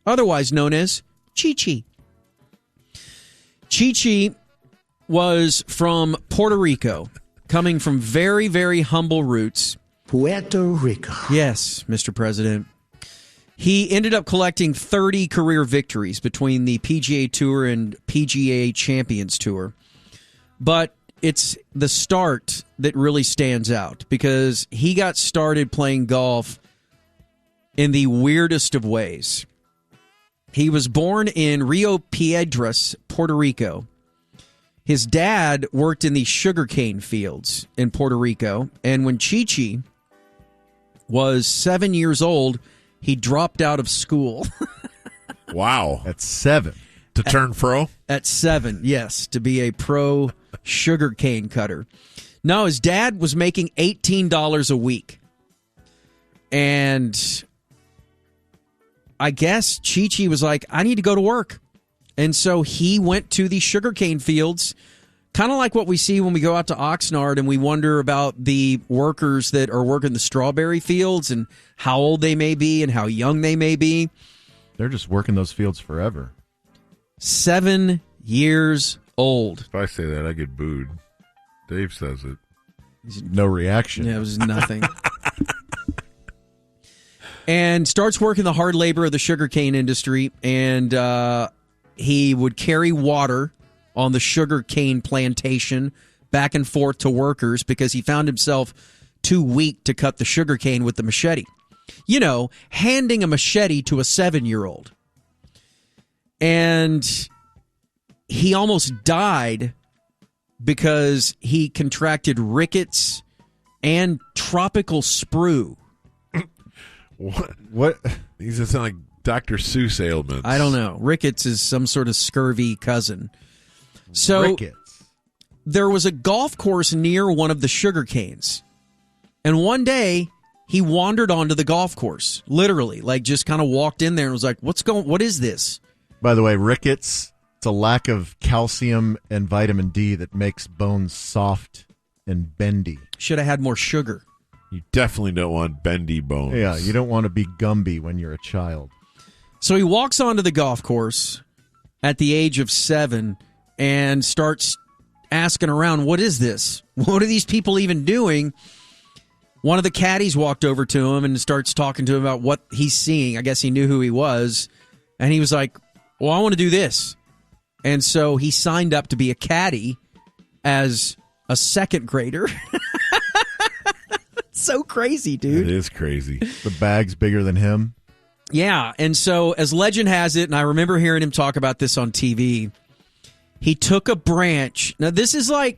S3: otherwise known as Chichi. Chichi was from Puerto Rico, coming from very, very humble roots.
S18: Puerto Rico.
S3: Yes, Mr. President. He ended up collecting 30 career victories between the PGA Tour and PGA Champions Tour. But it's the start that really stands out because he got started playing golf in the weirdest of ways. He was born in Rio Piedras, Puerto Rico. His dad worked in the sugarcane fields in Puerto Rico, and when Chichi was 7 years old, he dropped out of school.
S16: Wow.
S14: At 7.
S16: To turn pro?
S3: At 7, yes, to be a pro sugarcane cutter. No, his dad was making $18 a week. And I guess Chichi was like, I need to go to work. And so he went to the sugarcane fields, kind of like what we see when we go out to Oxnard and we wonder about the workers that are working the strawberry fields and how old they may be and how young they may be.
S14: They're just working those fields forever.
S3: 7 years old.
S16: If I say that, I get booed. Dave says it.
S14: No reaction.
S3: Yeah, it was nothing. And starts working the hard labor of the sugarcane industry, and he would carry water on the sugarcane plantation back and forth to workers because he found himself too weak to cut the sugarcane with the machete. You know, handing a machete to a 7-year-old. And he almost died because he contracted rickets and tropical sprue.
S16: What? These sound like Dr. Seuss ailments.
S3: I don't know. Rickets is some sort of scurvy cousin. So
S14: Rickets.
S3: There was a golf course near one of the sugar canes. And one day he wandered onto the golf course, literally, like just kind of walked in there and was like, what is this?
S14: By the way, rickets, it's a lack of calcium and vitamin D that makes bones soft and bendy.
S3: Should have had more sugar.
S16: You definitely don't want bendy bones.
S14: Yeah, you don't want to be Gumby when you're a child.
S3: So he walks onto the golf course at the age of 7 and starts asking around, what is this? What are these people even doing? One of the caddies walked over to him and starts talking to him about what he's seeing. I guess he knew who he was. And he was like, well, I want to do this. And so he signed up to be a caddy as a second grader. So crazy, dude.
S16: It is crazy.
S14: The bag's bigger than him.
S3: Yeah, and so as legend has it, and I remember hearing him talk about this on TV, he took a branch. Now, this is like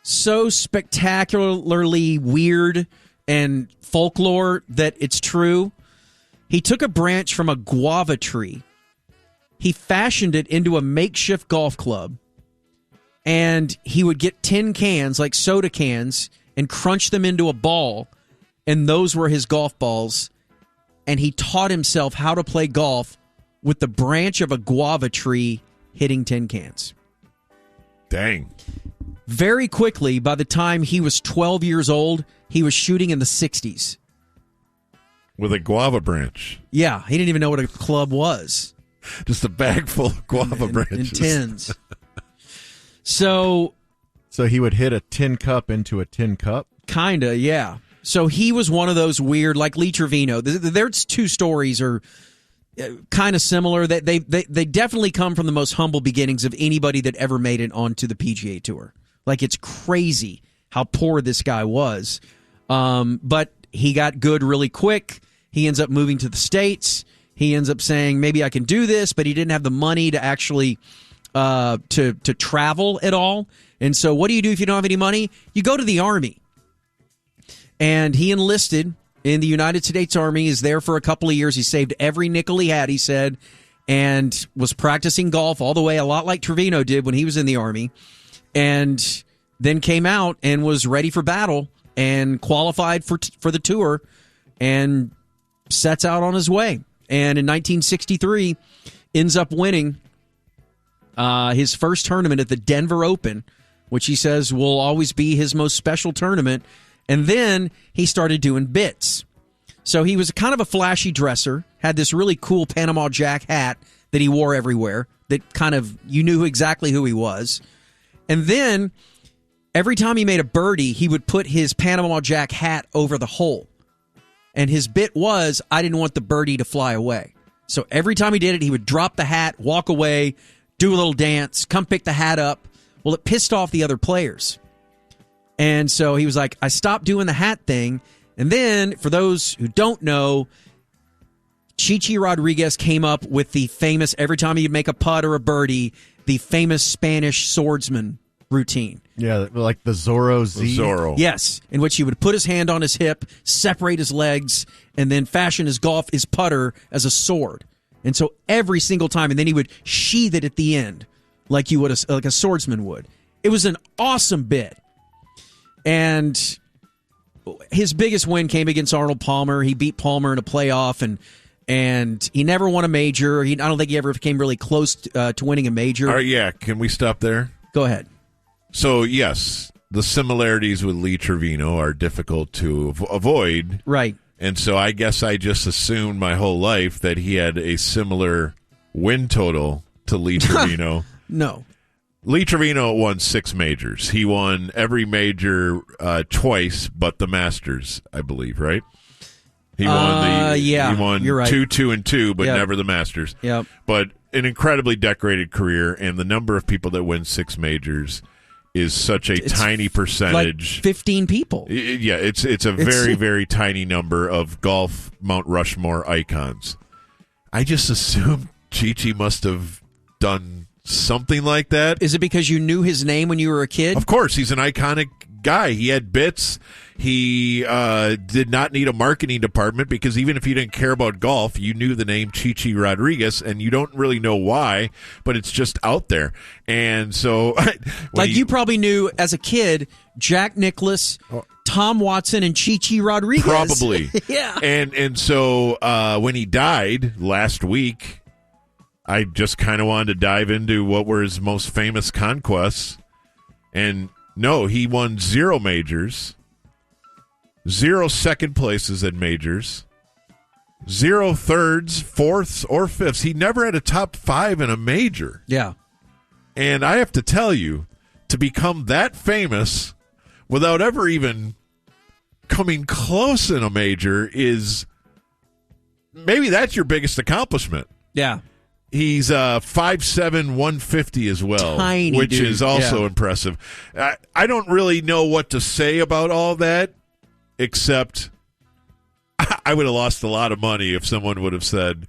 S3: so spectacularly weird and folklore that it's true. He took a branch from a guava tree. He fashioned it into a makeshift golf club, and he would get tin cans, like soda cans, and crunch them into a ball, and those were his golf balls. And he taught himself how to play golf with the branch of a guava tree hitting tin cans.
S16: Dang.
S3: Very quickly, by the time he was 12 years old, he was shooting in the 60s.
S16: With a guava branch.
S3: Yeah, he didn't even know what a club was.
S16: Just a bag full of guava branches.
S3: And tins. So
S14: he would hit a tin cup into a tin cup?
S3: Kinda, yeah. So he was one of those weird, like Lee Trevino. There's two stories are kind of similar. They definitely come from the most humble beginnings of anybody that ever made it onto the PGA Tour. Like, it's crazy how poor this guy was. But he got good really quick. He ends up moving to the States. He ends up saying, maybe I can do this, but he didn't have the money to actually to travel at all. And so what do you do if you don't have any money? You go to the Army. And he enlisted in the United States Army. He's there for a couple of years. He saved every nickel he had, he said, and was practicing golf all the way, a lot like Trevino did when he was in the Army. And then came out and was ready for battle and qualified for the tour and sets out on his way. And in 1963, ends up winning his first tournament at the Denver Open, which he says will always be his most special tournament. And then he started doing bits. So he was kind of a flashy dresser, had this really cool Panama Jack hat that he wore everywhere that kind of, you knew exactly who he was. And then every time he made a birdie, he would put his Panama Jack hat over the hole. And his bit was, I didn't want the birdie to fly away. So every time he did it, he would drop the hat, walk away, do a little dance, come pick the hat up. Well, it pissed off the other players. And so he was like, I stopped doing the hat thing. And then, for those who don't know, Chichi Rodriguez came up with the famous, every time he'd make a putt or a birdie, the famous Spanish swordsman routine.
S14: Yeah, like the Zorro Z.
S16: Zorro.
S3: Yes, in which he would put his hand on his hip, separate his legs, and then fashion his putter as a sword. And so every single time, and then he would sheath it at the end, like you would, like a swordsman would. It was an awesome bit. And his biggest win came against Arnold Palmer. He beat Palmer in a playoff, and he never won a major. I don't think he ever came really close to winning a major.
S16: All right, yeah. Can we stop there?
S3: Go ahead.
S16: So, yes, the similarities with Lee Trevino are difficult to avoid.
S3: Right.
S16: And so I guess I just assumed my whole life that he had a similar win total to Lee Trevino.
S3: No.
S16: Lee Trevino won 6 majors. He won every major twice but the Masters, I believe, right? He won
S3: he
S16: won
S3: you're right.
S16: 2, 2, and 2, but
S3: Yep.
S16: never the Masters.
S3: Yep.
S16: But an incredibly decorated career, and the number of people that win 6 majors is such a tiny percentage.
S3: Like 15 people.
S16: Yeah, it's a very, very tiny number of golf Mount Rushmore icons. I just assumed Chi-Chi must have done something like that.
S3: Is it because you knew his name when you were a kid?
S16: Of course, he's an iconic guy. He had bits. He did not need a marketing department because even if you didn't care about golf, you knew the name Chichi Rodriguez, and you don't really know why, but it's just out there. And so,
S3: like you probably knew as a kid, Jack Nicklaus, Tom Watson, and Chichi Rodriguez.
S16: Probably.
S3: Yeah.
S16: And so when he died last week, I just kind of wanted to dive into what were his most famous conquests. And no, he won 0 majors. 0 second places in majors, 0 thirds, fourths, or fifths. He never had a top 5 in a major.
S3: Yeah.
S16: And I have to tell you, to become that famous without ever even coming close in a major is maybe that's your biggest accomplishment.
S3: Yeah.
S16: He's 5'7", 150 as well,
S3: Tiny
S16: which
S3: dude.
S16: is also
S3: Yeah.
S16: impressive. I don't really know what to say about all that, except I would have lost a lot of money if someone would have said,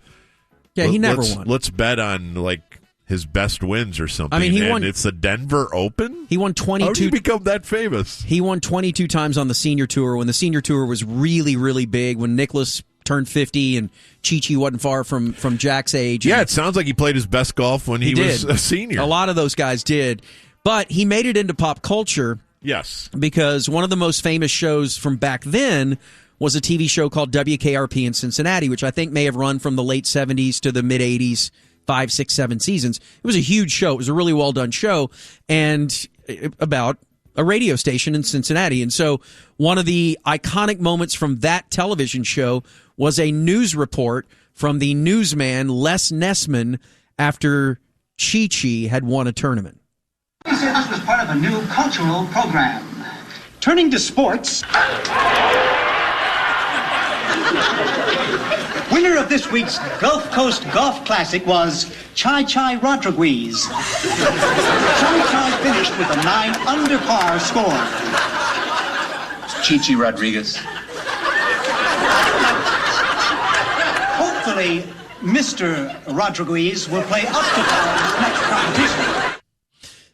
S3: Yeah, he never won.
S16: Let's bet on like his best wins or something."
S3: I mean, he won.
S16: It's the Denver Open.
S3: He won 22.
S16: How did you become that famous?
S3: He won 22 times on the senior tour when the senior tour was really, really big. When Nicklaus turned 50 and Chi-Chi wasn't far from Jack's age.
S16: Yeah, it sounds like he played his best golf when he was
S3: did.
S16: a senior.
S3: A lot of those guys did, but he made it into pop culture.
S16: Yes,
S3: because one of the most famous shows from back then was a TV show called WKRP in Cincinnati, which I think may have run from the late 70s to the mid 80s, 5, 6, 7 seasons. It was a huge show. It was a really well done show, and about a radio station in Cincinnati. And so one of the iconic moments from that television show was a news report from the newsman Les Nessman after Chi-Chi had won a tournament.
S5: He said this was part of a new cultural program. Turning to sports. Winner of this week's Gulf Coast Golf Classic was Chi Rodriguez. Chi finished with a 9 under par score.
S7: Chi Rodriguez.
S5: Hopefully, Mr. Rodriguez will play up to par in his next competition.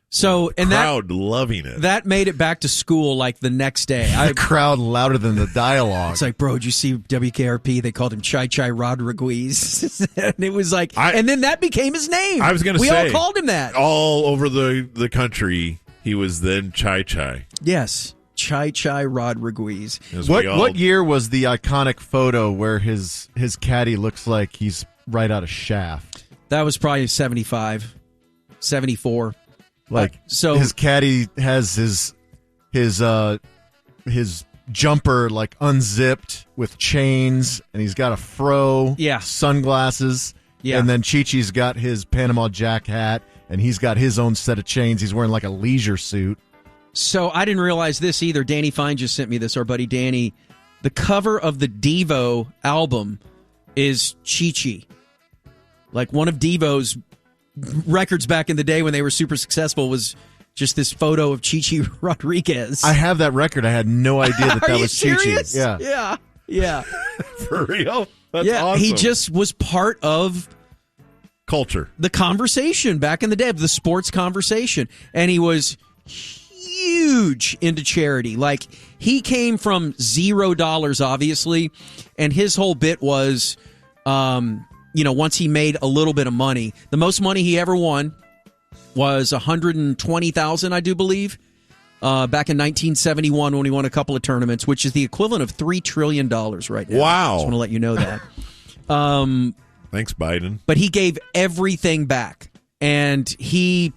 S3: So, and
S16: crowd loving it.
S3: That made it back to school like the next day.
S14: The crowd louder than the dialogue.
S3: It's like, bro, did you see WKRP? They called him Chi Rodriguez. And it was like, and then that became his name.
S16: I was going to say.
S3: We all called him that.
S16: All over the country, he was then Chi.
S3: Yes. Chi Rodriguez.
S14: What year was the iconic photo where his caddy looks like he's right out of Shaft?
S3: That was probably 75, 74.
S14: Like,
S3: so
S14: his caddy has his jumper like unzipped with chains, and he's got a fro, sunglasses, and then Chi-Chi's got his Panama Jack hat, and he's got his own set of chains. He's wearing like a leisure suit.
S3: So I didn't realize this either. Danny Fine just sent me this, our buddy Danny. The cover of the Devo album is Chi-Chi. Like one of Devo's records back in the day when they were super successful was just this photo of Chi Rodriguez.
S14: I have that record. I had no idea that was
S3: Chi-Chi. Yeah.
S16: For real? That's
S3: awesome. He
S16: awesome.
S3: just was part of
S16: culture,
S3: the conversation back in the day, the sports conversation. And he was huge into charity. Like, he came from $0, obviously, and his whole bit was once he made a little bit of money, the most money he ever won was $120,000, I do believe, back in 1971 when he won a couple of tournaments, which is the equivalent of $3 trillion right now.
S16: Wow.
S3: I just want to let you know that.
S16: Thanks, Biden.
S3: But he gave everything back, and he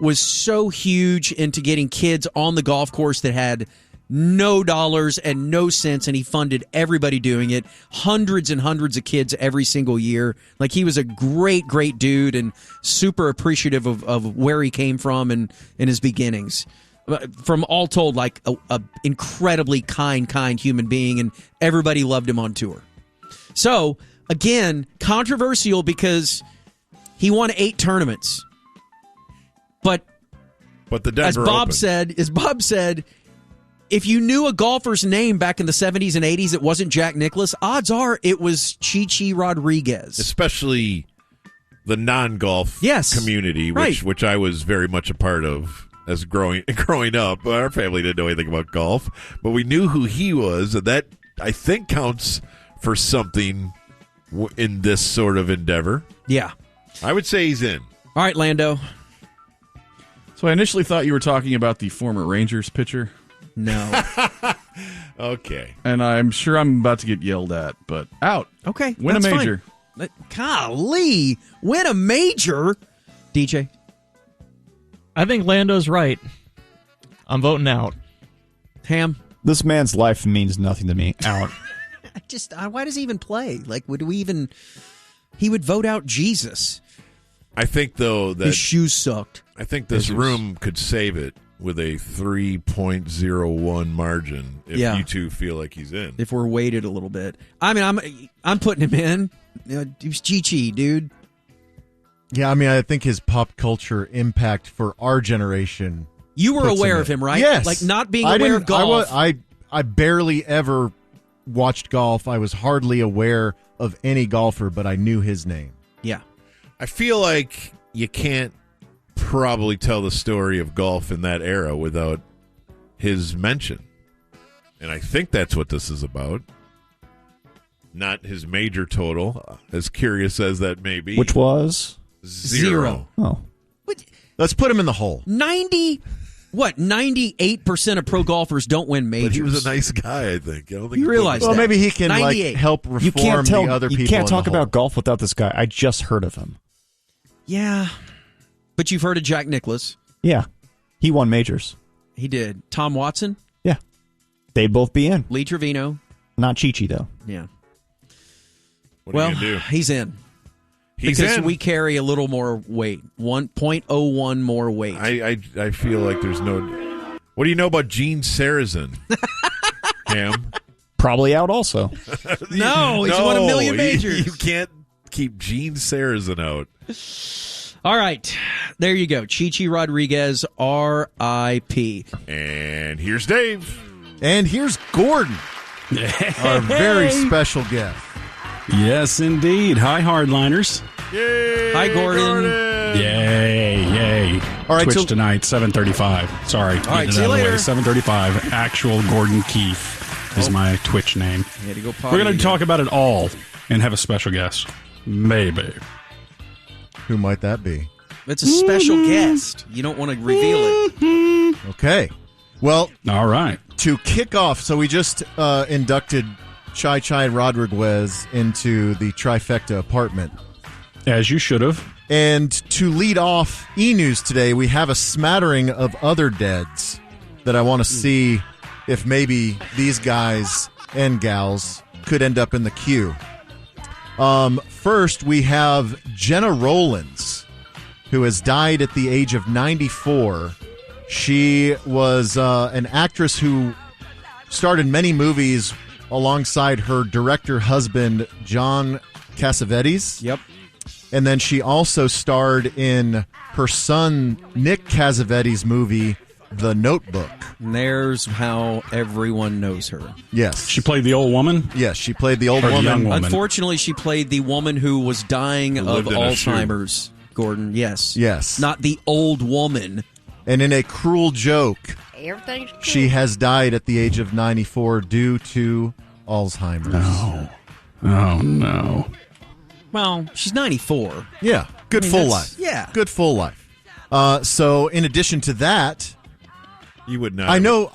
S3: was so huge into getting kids on the golf course that had no dollars and no cents, and he funded everybody doing it. Hundreds and hundreds of kids every single year. Like, he was a great, great dude and super appreciative of where he came from and in his beginnings. From all told, like a incredibly kind human being, and everybody loved him on tour. So, again, controversial because he won 8 tournaments. But
S16: the Denver
S3: as Bob
S16: Open.
S3: said, if you knew a golfer's name back in the 70s and 80s, it wasn't Jack Nicklaus, odds are it was Chi Rodriguez.
S16: Especially the non-golf community, which I was very much a part of as growing up. Our family didn't know anything about golf, but we knew who he was, and that, I think, counts for something in this sort of endeavor.
S3: Yeah.
S16: I would say he's in.
S3: All right, Lando.
S8: So I initially thought you were talking about the former Rangers pitcher.
S3: No.
S16: Okay.
S8: And I'm sure I'm about to get yelled at, but out.
S3: Okay.
S8: Win a major.
S3: Fine. Golly. Win a major. DJ?
S23: I think Lando's right. I'm voting out.
S3: Ham?
S12: This man's life means nothing to me. Out.
S3: Why does he even play? Like, would we even? He would vote out Jesus.
S16: I think though that
S3: his shoes sucked.
S16: I think this room could save it with a 3.01 margin if you two feel like he's in.
S3: If we're weighted a little bit. I mean, I'm putting him in. He was Chi-Chi, dude.
S14: Yeah, I mean, I think his pop culture impact for our generation.
S3: You were aware of him, right?
S14: Yes.
S3: Like not being aware of golf.
S14: I barely ever watched golf. I was hardly aware of any golfer, but I knew his name.
S3: Yeah.
S16: I feel like you can't probably tell the story of golf in that era without his mention. And I think that's what this is about. Not his major total, as curious as that may be.
S12: Which was?
S16: Zero.
S12: Oh.
S14: Let's put him in the hole.
S3: 98% of pro golfers don't win majors.
S16: But he was a nice guy, I think. I don't think
S3: you realize that.
S14: Well, maybe he can
S3: 98.
S14: help reform the other people.
S12: You can't
S14: in
S12: talk
S14: the hole.
S12: about golf without this guy. I just heard of him.
S3: Yeah. But you've heard of Jack Nicklaus.
S12: Yeah. He won majors.
S3: He did. Tom Watson.
S12: Yeah. They'd both be in.
S3: Lee Trevino.
S12: Not Chi-Chi, though.
S3: Yeah.
S16: What are you gonna do?
S3: He's in. Because we carry a little more weight. 1.01 more weight.
S16: I feel like there's no... What do you know about Gene Sarazen? Cam?
S12: Probably out also.
S3: No, he's won a million majors.
S16: You can't keep Gene Sarazen out.
S3: All right. There you go. Chi-Chi Rodriguez, R.I.P.
S16: And here's Dave.
S14: And here's Gordon, our very special guest.
S2: Yes, indeed. Hi, Hardliners.
S16: Yay!
S3: Hi, Gordon.
S2: Yay.
S14: All right,
S2: Twitch tonight, 7:35. Sorry.
S3: All right, see you later.
S2: 7:35. Actual Gordon Keefe is my Twitch name.
S3: Had to go
S2: We're going to talk about it all and have a special guest. Maybe.
S14: Who might that be?
S3: It's a special guest. You don't want to reveal it.
S14: Okay. Well,
S2: all right.
S14: To kick off, so we just inducted Chai Rodriguez into the Trifecta apartment.
S2: As you should have.
S14: And to lead off E-News today, we have a smattering of other deads that I want to see if maybe these guys and gals could end up in the queue. First, we have Jenna Rollins, who has died at the age of 94. She was an actress who starred in many movies alongside her director husband, John Cassavetes.
S3: Yep.
S14: And then she also starred in her son, Nick Cassavetes' movie, The Notebook.
S3: And there's how everyone knows her.
S14: Yes.
S2: She played the old woman?
S14: Yes, she played the old woman.
S2: Young woman.
S3: Unfortunately, she played the woman who was dying of Alzheimer's, Gordon. Yes.
S14: Yes.
S3: Not the old woman.
S14: And in a cruel joke,
S15: Everything's cool.
S14: she has died at the age of 94 due to Alzheimer's.
S2: Oh, no.
S3: Well, she's 94.
S14: Yeah. Good full life.
S3: Yeah.
S14: Good full life. So in addition to that,
S16: you would not.
S14: I know.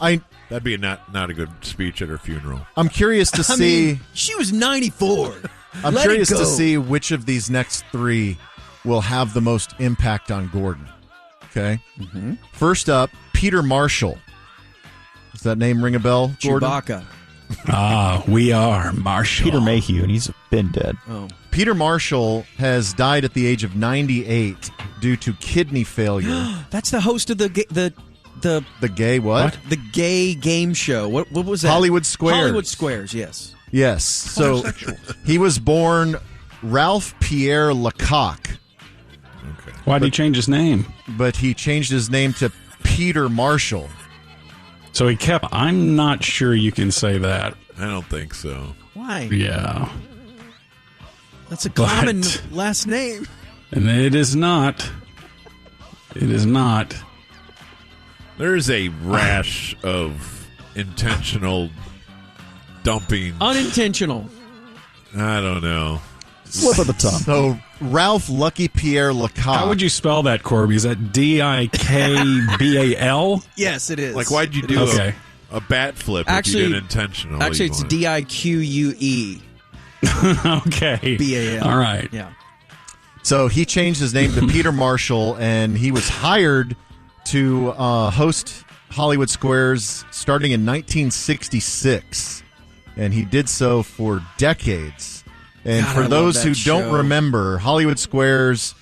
S16: That'd be not a good speech at her funeral.
S14: I'm curious to see.
S3: She was 94.
S14: I'm curious to see which of these next three will have the most impact on Gordon. Okay.
S3: Mm-hmm.
S14: First up, Peter Marshall. Does that name ring a bell, Gordon?
S3: Chewbacca.
S2: We are Marshall.
S12: Peter Mayhew, and he's been dead.
S3: Oh.
S14: Peter Marshall has died at the age of 98 due to kidney failure.
S3: That's the host of the
S14: gay what?
S3: The gay game show. What was that?
S14: Hollywood Squares.
S3: Hollywood Squares, yes.
S14: Yes. So he was born Ralph Pierre Lecoq.
S16: Okay.
S2: Why did he change his name?
S14: But he changed his name to Peter Marshall.
S2: So he kept... I'm not sure you can say that.
S16: I don't think so.
S3: Why?
S2: Yeah.
S3: That's a common last name.
S2: And it is not. It is not.
S16: There's a rash of intentional dumping.
S3: Unintentional.
S16: I don't know.
S12: Slip of the tongue.
S14: So Ralph Lucky Pierre Lecoq.
S2: How would you spell that, Corby? Is that D-I-K-B-A-L?
S3: Yes, it is.
S16: Like, why'd you do a bat flip if you did intentional?
S3: Actually, it's D-I-Q-U-E.
S2: Okay.
S3: B-A-L.
S2: All right.
S3: Yeah.
S14: So he changed his name to Peter Marshall, and he was hired to host Hollywood Squares starting in 1966, and he did so for decades. And
S3: God,
S14: for
S3: I
S14: those
S3: love
S14: who
S3: that
S14: don't
S3: show.
S14: remember, Hollywood Squares,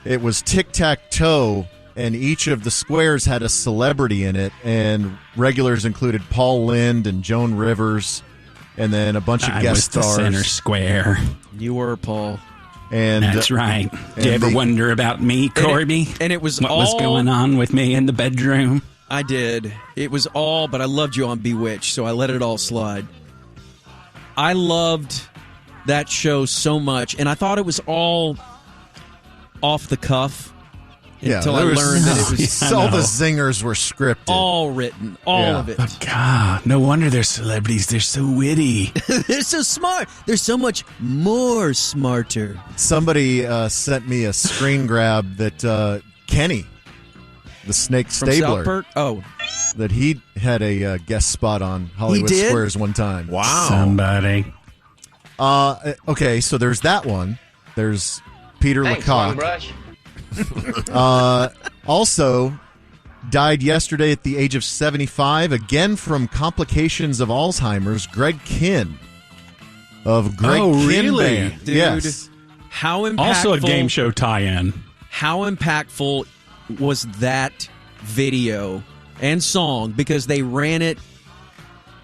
S14: it was tic-tac-toe, and each of the squares had a celebrity in it, and regulars included Paul Lynde and Joan Rivers, and then a bunch of
S1: I
S14: guest
S1: was the
S14: stars.
S1: center square.
S3: You were, Paul.
S14: And
S1: that's right.
S14: and
S1: Did you ever wonder about me, Corby?
S3: And it was
S1: what
S3: all
S1: was going on with me in the bedroom.
S3: I did. It was all, but I loved you on Bewitched, so I let it all slide. I loved that show so much, and I thought it was all off the cuff until I learned that it was
S14: all the zingers were scripted.
S3: all written, all of it.
S1: Oh, God, no wonder they're celebrities. They're so witty.
S3: They're so smart. They're so much more smarter.
S14: Somebody sent me a screen grab that Kenny, the Snake
S3: From
S14: Stabler,
S3: South Park? Oh.
S14: that he had a guest spot on Hollywood
S3: did?
S14: Squares one time.
S16: Wow.
S1: Somebody.
S14: Okay, so there's that one. There's Peter
S22: Thanks,
S14: Lecoq.
S22: Brush.
S14: Also died yesterday at the age of 75, again from complications of Alzheimer's. Greg Kinn of Greg
S1: Oh,
S14: Kinn
S1: really?
S14: Band.
S3: Dude,
S14: Yes.
S3: how impactful.
S1: Also a game show tie-in.
S3: How impactful was that video and song, because they ran it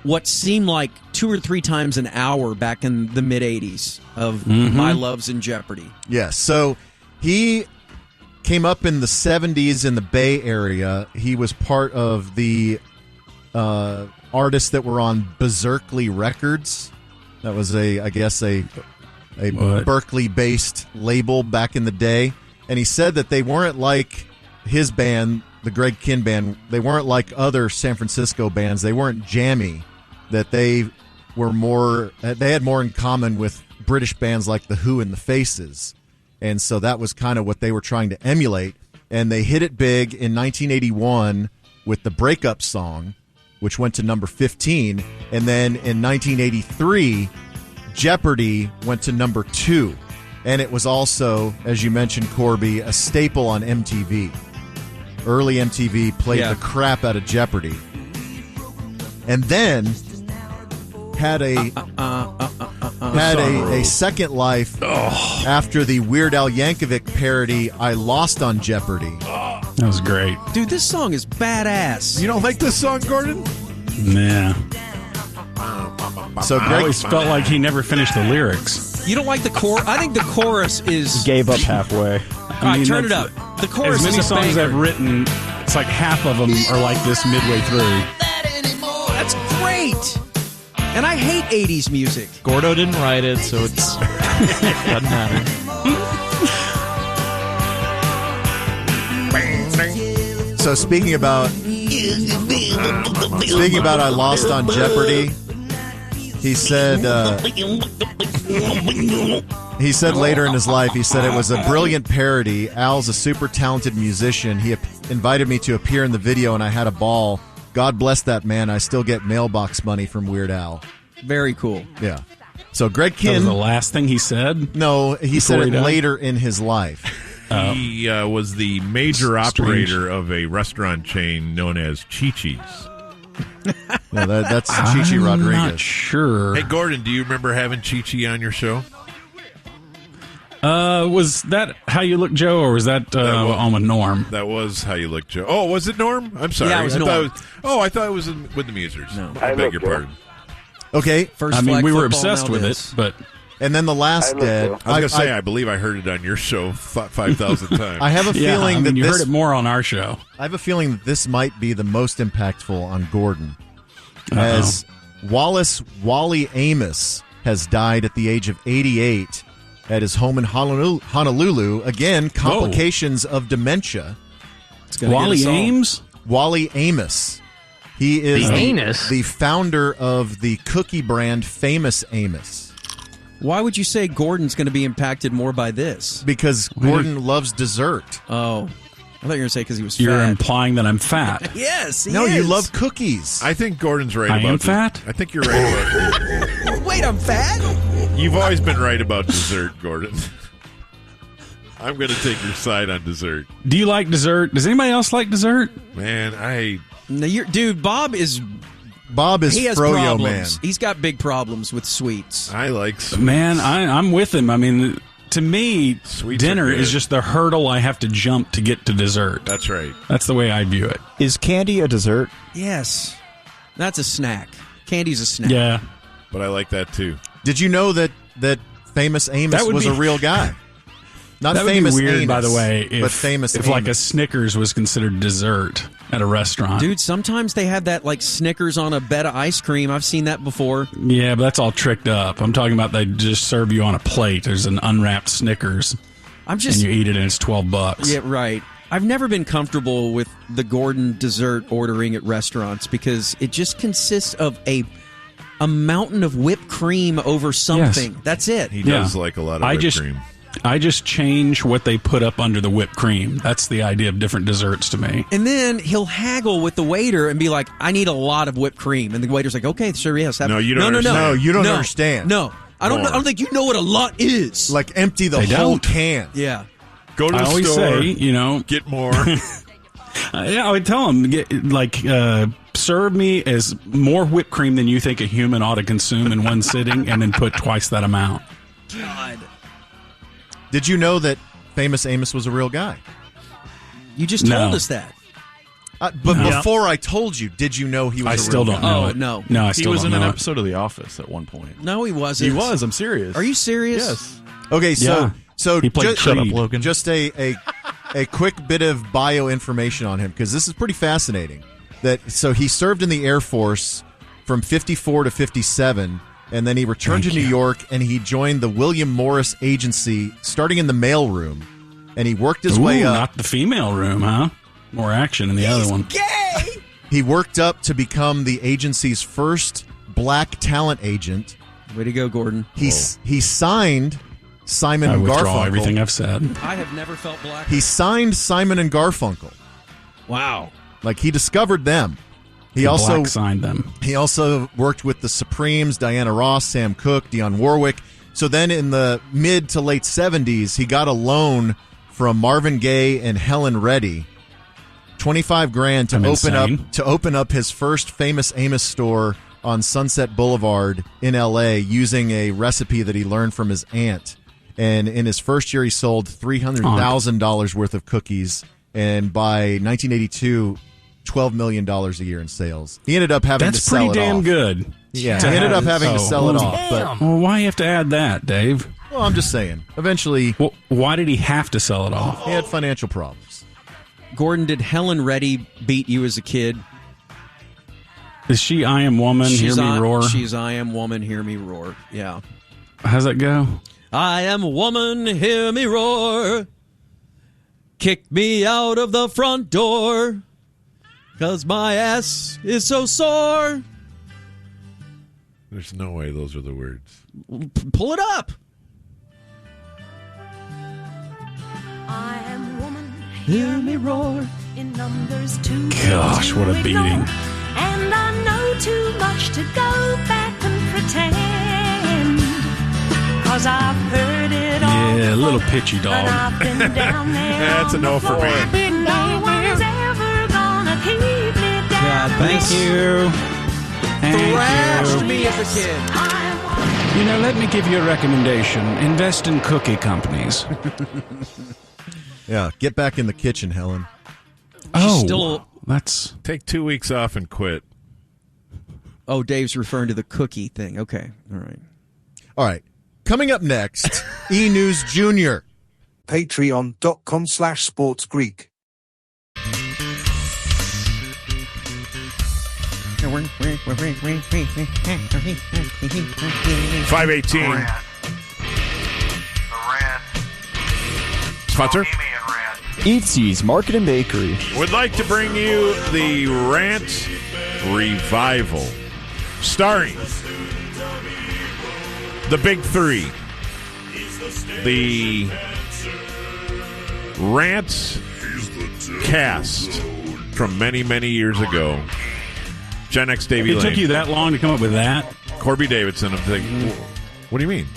S3: what seemed like 2 or 3 times an hour back in the mid-'80s of My Love's in Jeopardy.
S14: Yes. So he came up in the 70s in the Bay Area. He was part of the artists that were on Berserkly Records. That was I guess a Berkeley-based label back in the day. And he said that they weren't like his band, the Greg Kinn Band. They weren't like other San Francisco bands. They weren't jammy. That they were more. They had more in common with British bands like the Who and the Faces. And so that was kind of what they were trying to emulate. And they hit it big in 1981 with the Breakup Song, which went to number 15. And then in 1983, Jeopardy went to number 2. And it was also, as you mentioned, Corby, a staple on MTV. Early MTV played the crap out of Jeopardy. And then had a second life after the Weird Al Yankovic parody "I Lost on Jeopardy."
S1: That was great.
S3: Dude, this song is badass.
S14: You don't like this song, Gordon?
S1: Nah.
S14: So
S1: I
S14: Greg
S1: always felt like he never finished the lyrics.
S3: You don't like the chorus? I think the chorus is...
S12: Gave up halfway.
S3: All right, turn it up. The chorus
S1: As many
S3: is a
S1: songs
S3: banger.
S1: I've written, it's like half of them are like this midway through.
S3: That's great. And I hate 80s music.
S23: Gordo didn't write it, so it's doesn't matter.
S14: So speaking about I Lost on Jeopardy, he said later in his life, he said it was a brilliant parody. Al's a super talented musician. He invited me to appear in the video, and I had a ball. God bless that man. I still get mailbox money from Weird Al.
S3: Very cool.
S14: Yeah. So Greg
S1: That
S14: Kinn.
S1: was the last thing he said?
S14: No, he said
S1: Before
S14: it
S1: he died?
S14: later in his life.
S16: He was the major operator of a restaurant chain known as Chi-Chi's.
S14: No, that's Chi-Chi Rodriguez.
S1: Not sure.
S16: Hey, Gordon, do you remember having Chi-Chi on your show?
S1: Was that How You Look, Joe, or was that on with Norm?
S16: That was How You Look, Joe. Oh, was it Norm? I'm sorry.
S3: Yeah, it was
S16: I
S3: Norm.
S16: thought I thought it was with the Musers. No. I beg your pardon.
S14: Okay.
S3: First
S1: I mean,
S3: flag
S1: we were
S3: football,
S1: obsessed
S3: now
S1: with
S3: this.
S1: it, but
S14: And then The Last Dead.
S16: I was going to say, I believe I heard it on your show 5,000 times.
S14: I have a feeling that
S1: you
S14: this,
S1: heard it more on our show.
S14: I have a feeling that this might be the most impactful on Gordon, as Wallace Wally Amos has died at the age of 88 at his home in Honolulu. Again, complications of dementia.
S1: Wally Ames?
S14: Wally Amos. He is the founder of the cookie brand Famous Amos.
S3: Why would you say Gordon's going to be impacted more by this?
S14: Because Gordon loves dessert.
S3: Oh. I thought you were going to say because he was
S1: You're
S3: fat.
S1: implying that I'm fat.
S3: Yes, he
S14: No,
S3: is.
S14: you love cookies.
S16: I think Gordon's right
S1: I
S16: about
S1: am
S16: this.
S1: fat?
S16: I think you're right about
S3: Wait, I'm fat?
S16: You've always been right about dessert, Gordon. I'm going to take your side on dessert.
S1: Do you like dessert? Does anybody else like dessert?
S16: Man,
S3: No, dude, Bob is
S14: he has
S3: froyo
S14: problems.
S3: Man. He's got big problems with sweets.
S16: I like sweets.
S1: Man, I'm with him. I mean, to me,
S16: Sweets
S1: dinner
S16: are good.
S1: is just the hurdle I have to jump to get to dessert.
S16: That's right.
S1: That's the way I view it.
S12: Is candy a dessert?
S3: Yes. That's a snack. Candy's a snack.
S1: Yeah.
S16: But I like that too.
S14: Did you know that Famous Amos was a real guy? Not
S1: that
S14: Famous
S1: would be weird,
S14: Anus,
S1: by the way,
S14: but Famous
S1: if like a
S14: Amos.
S1: Snickers was considered dessert at a restaurant.
S3: Dude, sometimes they have that like Snickers on a bed of ice cream. I've seen that before.
S1: Yeah, but that's all tricked up. I'm talking about they just serve you on a plate. There's an unwrapped Snickers.
S3: I'm just
S1: and you eat it and it's $12.
S3: Yeah, right. I've never been comfortable with the Gordon dessert ordering at restaurants because it just consists of a mountain of whipped cream over something.
S1: Yes.
S3: That's it.
S16: He does like a lot of whipped cream.
S1: I just change what they put up under the whipped cream. That's the idea of different desserts to me.
S3: And then he'll haggle with the waiter and be like, I need a lot of whipped cream. And the waiter's like, okay, sure, yes.
S14: No, you don't understand. No, you don't understand.
S3: No. I don't think you know what a lot is.
S14: Like empty the
S1: They
S14: whole
S1: don't.
S14: can.
S3: Yeah.
S16: Go to
S1: I
S16: the
S1: always
S16: store.
S1: say,
S16: get more.
S1: I would tell them, serve me as more whipped cream than you think a human ought to consume in one sitting, and then put twice that amount.
S3: God.
S14: Did you know that Famous Amos was a real guy?
S3: You just told us that.
S14: But
S1: No.
S14: before I told you, did you know he was
S1: I
S14: a
S1: still
S14: real
S1: don't
S14: guy?
S1: know
S3: Oh,
S1: it.
S3: no.
S1: No, I
S8: He
S1: still
S8: was
S1: don't
S8: in an
S1: know it.
S8: episode of The Office at one point.
S3: No, he wasn't.
S8: He was. I'm serious.
S3: Are you serious?
S8: Yes.
S14: Okay,
S1: Yeah.
S14: so
S1: He played Creed.
S4: Logan.
S14: just a quick bit of bio information on him because this is pretty fascinating. So he served in the Air Force from 54 to 57, and then he returned to New York and he joined the William Morris Agency, starting in the mailroom, and he worked his way up.
S1: Not the female room, huh? More action in the other one.
S14: He worked up to become the agency's first black talent agent.
S3: Way to go, Gordon.
S14: He signed Simon
S1: I
S14: and
S1: withdraw
S14: Garfunkel.
S1: everything I've said.
S3: I have never felt black.
S14: He signed Simon and Garfunkel.
S3: Wow.
S14: Like he discovered them. He
S1: Black signed them.
S14: He also worked with the Supremes, Diana Ross, Sam Cooke, Dionne Warwick. So then in the mid to late 70s, he got a loan from Marvin Gaye and Helen Reddy, $25,000 to open up his first Famous Amos store on Sunset Boulevard in LA using a recipe that he learned from his aunt. And in his first year, he sold $300,000 worth of cookies. And by 1982, $12 million a year in sales. He ended up having to sell it off.
S1: That's pretty damn good.
S14: Yeah, he ended up having to sell it off. But
S1: Well, why you have to add that, Dave?
S14: well, I'm just saying. Eventually,
S1: Well, why did he have to sell it off?
S14: he had financial problems.
S3: Gordon, did Helen Reddy beat you as a kid?
S1: Is she I Am Woman, Hear Me Roar?
S3: She's I Am Woman, Hear Me Roar. Yeah.
S1: How's that go?
S3: I am a woman, hear me roar. Kick me out of the front door. 'Cause my ass is so sore.
S16: There's no way those are the words.
S3: Pull it up.
S6: I am woman,
S3: Hear me roar.
S6: in numbers too
S1: Gosh, what a
S6: to
S1: beating.
S6: ignore. And I know too much to go back and pretend. 'Cause I've heard it all.
S1: Yeah, a little pitchy dog.
S6: And I've been down there.
S16: That's a no for me.
S6: No one's ever gonna keep me down.
S3: God, thank you.
S1: Thank you.
S3: me as a kid.
S1: You know, let me give you a recommendation. Invest in cookie companies.
S14: Yeah, get back in the kitchen, Helen.
S1: That's...
S16: Take 2 weeks off and quit.
S3: Oh, Dave's referring to the cookie thing. Okay, all right.
S14: All right. Coming up next, Enews Jr.
S7: Patreon.com/sportsgreek.
S16: 518. Sponsor?
S12: Eatsy's Market and Bakery.
S16: Would like to bring you the Rant Revival, starring the Big Three. The Rant cast from many, many years ago. Gen X Davey
S1: It
S16: Lane.
S1: took you that long to come up with that?
S16: Corby Davidson. I'm thinking, what do you mean?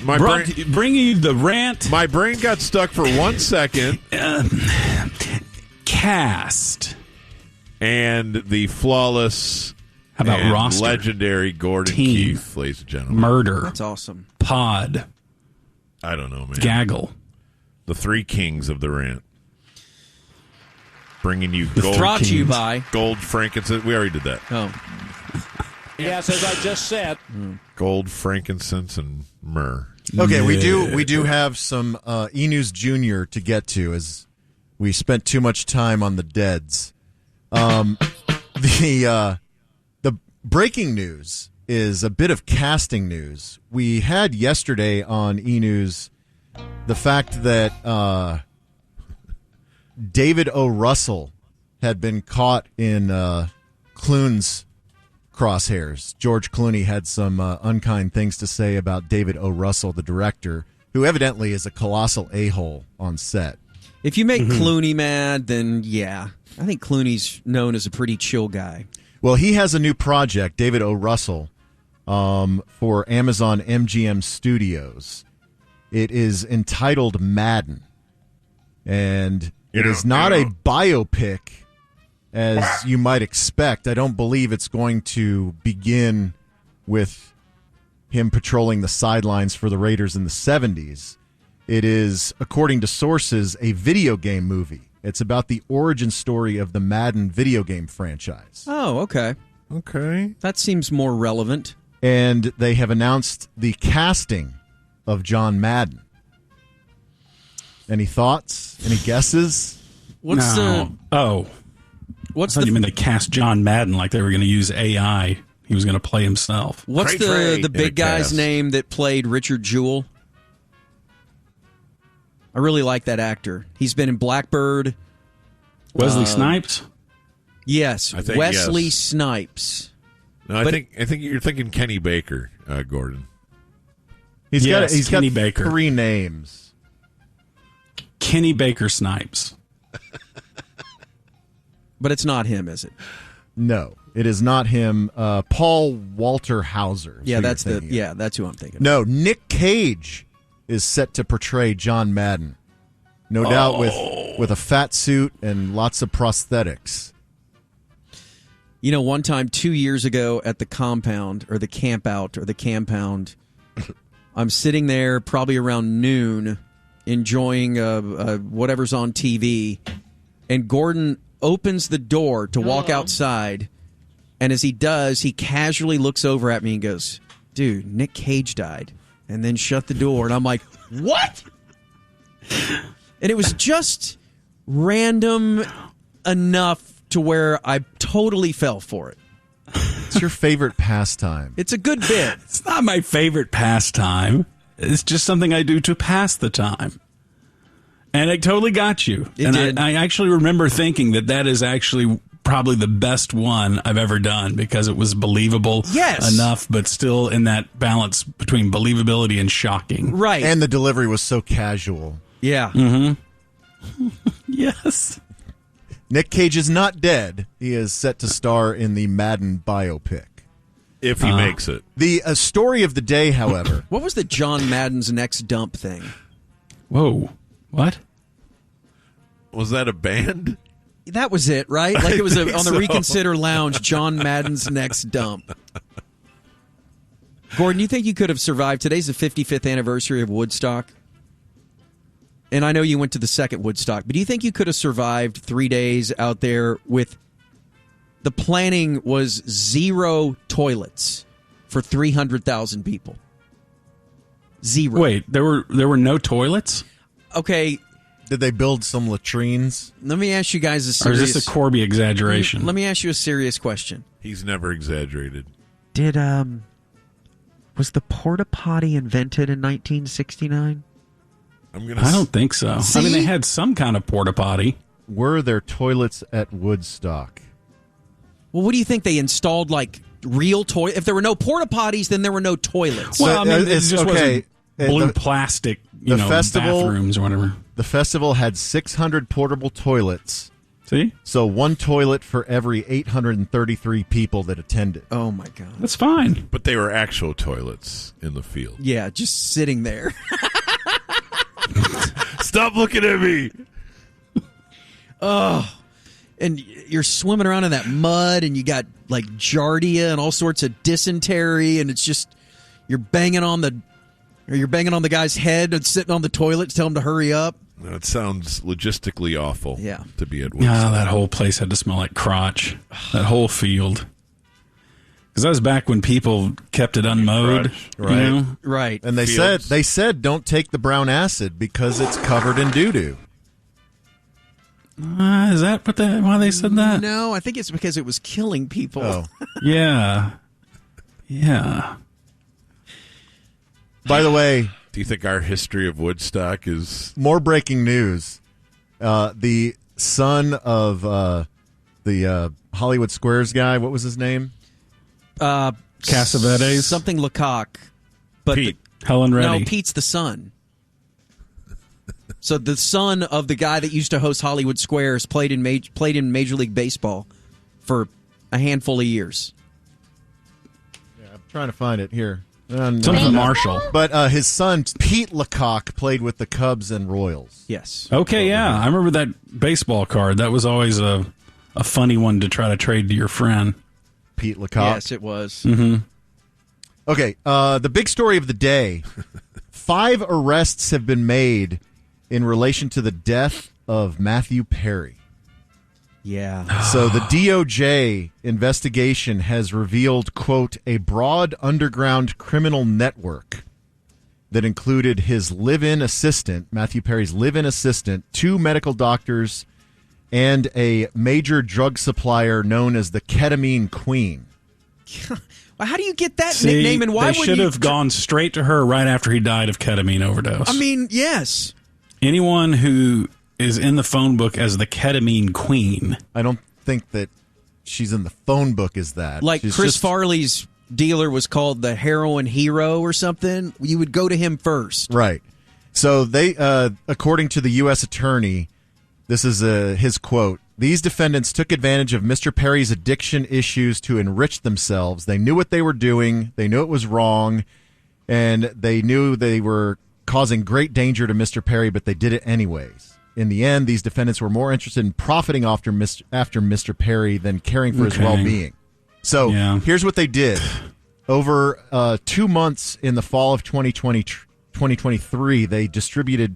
S2: Bringing you the rant.
S16: My brain got stuck for 1 second.
S2: Cast.
S16: And the flawless,
S2: how about roster?
S16: Legendary Gordon
S2: Team.
S16: Keith, ladies and gentlemen.
S2: Murder.
S3: That's awesome.
S2: Pod.
S16: I don't know, man.
S2: Gaggle.
S16: The three kings of the rant. Bringing you
S3: gold. Brought to you by
S16: gold, frankincense. We already did that.
S3: Oh.
S7: Yes, as I just said.
S16: Gold, frankincense, and myrrh.
S14: Okay, we do have some Enews Jr. to get to, as we spent too much time on the deads. The breaking news is a bit of casting news. We had yesterday on Enews the fact that David O. Russell had been caught in Clooney's crosshairs. George Clooney had some unkind things to say about David O. Russell, the director, who evidently is a colossal a-hole on set.
S3: If you make Clooney mad, then yeah. I think Clooney's known as a pretty chill guy.
S14: Well, he has a new project, David O. Russell, for Amazon MGM Studios. It is entitled Madden. And it is not a biopic, as you might expect. I don't believe it's going to begin with him patrolling the sidelines for the Raiders in the 70s. It is, according to sources, a video game movie. It's about the origin story of the Madden video game franchise.
S3: Oh, okay.
S16: Okay.
S3: That seems more relevant.
S14: And they have announced the casting of John Madden. Any thoughts? Any guesses?
S3: What's
S2: I thought you meant to cast John Madden like they were going to use AI. He was going to play himself.
S3: What's the big guy's name that played Richard Jewell? I really like that actor. He's been in Blackbird.
S2: Wesley Snipes?
S3: Yes, Wesley Snipes.
S16: No, I think you're thinking Kenny Baker, Gordon.
S14: He's got
S2: Kenny Baker.
S14: 3 names.
S2: Kenny Baker Snipes.
S3: But it's not him, is it?
S14: No, it is not him. Paul Walter Hauser.
S3: Yeah, that's who I'm thinking.
S14: No, Nick Cage is set to portray John Madden. No doubt with a fat suit and lots of prosthetics.
S3: You know, one time 2 years ago at the compound or the camp out or the campound, I'm sitting there probably around noon enjoying whatever's on TV, and Gordon opens the door to walk outside, and as he does, he casually looks over at me and goes, "Dude, Nick Cage died," and then shut the door, and I'm like, "What?" And it was just random enough to where I totally fell for it.
S14: It's your favorite pastime.
S3: It's a good bit.
S2: It's not my favorite pastime. It's just something I do to pass the time. And it totally got you.
S3: It
S2: and
S3: did.
S2: I actually remember thinking that is actually probably the best one I've ever done because it was believable enough, but still in that balance between believability and shocking.
S3: Right.
S14: And the delivery was so casual.
S3: Yeah.
S2: Mm-hmm. Yes.
S14: Nick Cage is not dead. He is set to star in the Madden biopic.
S16: If he makes it.
S14: The story of the day, however.
S3: What was the John Madden's next dump thing?
S2: Whoa. What?
S16: Was that a band?
S3: That was it, right? Like it was on the
S16: so.
S3: Reconsider Lounge, John Madden's next dump. Gordon, you think you could have survived? Today's the 55th anniversary of Woodstock. And I know you went to the second Woodstock, but do you think you could have survived 3 days out there with the planning was 0 toilets for 300,000 people? 0.
S2: Wait, there were no toilets?
S3: Okay.
S14: Did they build some latrines?
S3: Let me ask you guys a serious...
S2: Or is this a Corby exaggeration?
S3: Let me ask you a serious question.
S16: He's never exaggerated.
S18: Did, was the porta potty invented in 1969?
S2: I don't think so.
S3: See?
S2: I mean, they had some kind of porta potty.
S14: Were there toilets at Woodstock?
S3: Well, what do you think? They installed, like, real toilets? If there were no porta potties, then there were no toilets.
S2: Well, I mean, it just wasn't blue plastic, bathrooms or whatever.
S14: The festival had 600 portable toilets
S1: See?
S14: So one toilet for every 833 people that attended.
S3: Oh, my God.
S1: That's fine.
S16: But they were actual toilets in the field.
S3: Yeah, just sitting there.
S16: Stop looking at me.
S3: Oh, and you're swimming around in that mud, and you got like giardia and all sorts of dysentery, and it's just you're banging on the guy's head and sitting on the toilet to tell him to hurry up.
S16: That sounds logistically awful.
S3: Yeah.
S16: To be at Woodstock.
S1: Yeah, that whole place had to smell like crotch. That whole field. Because that was back when people kept it unmowed,
S14: Right.
S1: You know?
S3: Right.
S14: And they said don't take the brown acid because it's covered in doo-doo.
S1: Is that why they said that?
S3: No, I think it's because it was killing people.
S14: Oh.
S1: Yeah. Yeah.
S14: By the way,
S16: do you think our history of Woodstock is
S14: more breaking news? The son of the Hollywood Squares guy, what was his name?
S1: Cassavetes?
S3: Something Lecoq. But
S1: Pete. Helen Reddy.
S3: No, Pete's the son. So the son of the guy that used to host Hollywood Squares played in Major League Baseball for a handful of years.
S14: Yeah, I'm trying to find it here.
S1: Something Marshall.
S14: But his son, Pete Lecoq, played with the Cubs and Royals.
S3: Yes.
S1: Okay, yeah. I remember that baseball card. That was always a funny one to try to trade to your friend.
S14: Pete Lecoq.
S3: Yes, it was.
S1: Mm-hmm.
S14: Okay, the big story of the day. 5 arrests have been made in relation to the death of Matthew Perry.
S3: Yeah.
S14: So the DOJ investigation has revealed, quote, a broad underground criminal network that included his live-in assistant, Matthew Perry's live-in assistant, 2 medical doctors, and a major drug supplier known as the Ketamine Queen.
S3: How do you get that nickname, and why
S1: they
S3: would
S1: should
S3: you
S1: have gone straight to her right after he died of ketamine overdose.
S3: I mean, yes.
S1: Anyone who is in the phone book as the Ketamine Queen.
S14: I don't think that she's in the phone book as that.
S3: Like
S14: She's
S3: Chris
S14: just-
S3: Farley's dealer was called the Heroin Hero or something. You would go to him first.
S14: Right. So they, according to the U.S. attorney, this is his quote, these defendants took advantage of Mr. Perry's addiction issues to enrich themselves. They knew what they were doing. They knew it was wrong. And they knew they were causing great danger to Mr. Perry, but they did it anyways. In the end, these defendants were more interested in profiting after Mr. Perry than caring for his well-being. So here's what they did. Over 2 months in the fall of 2023, they distributed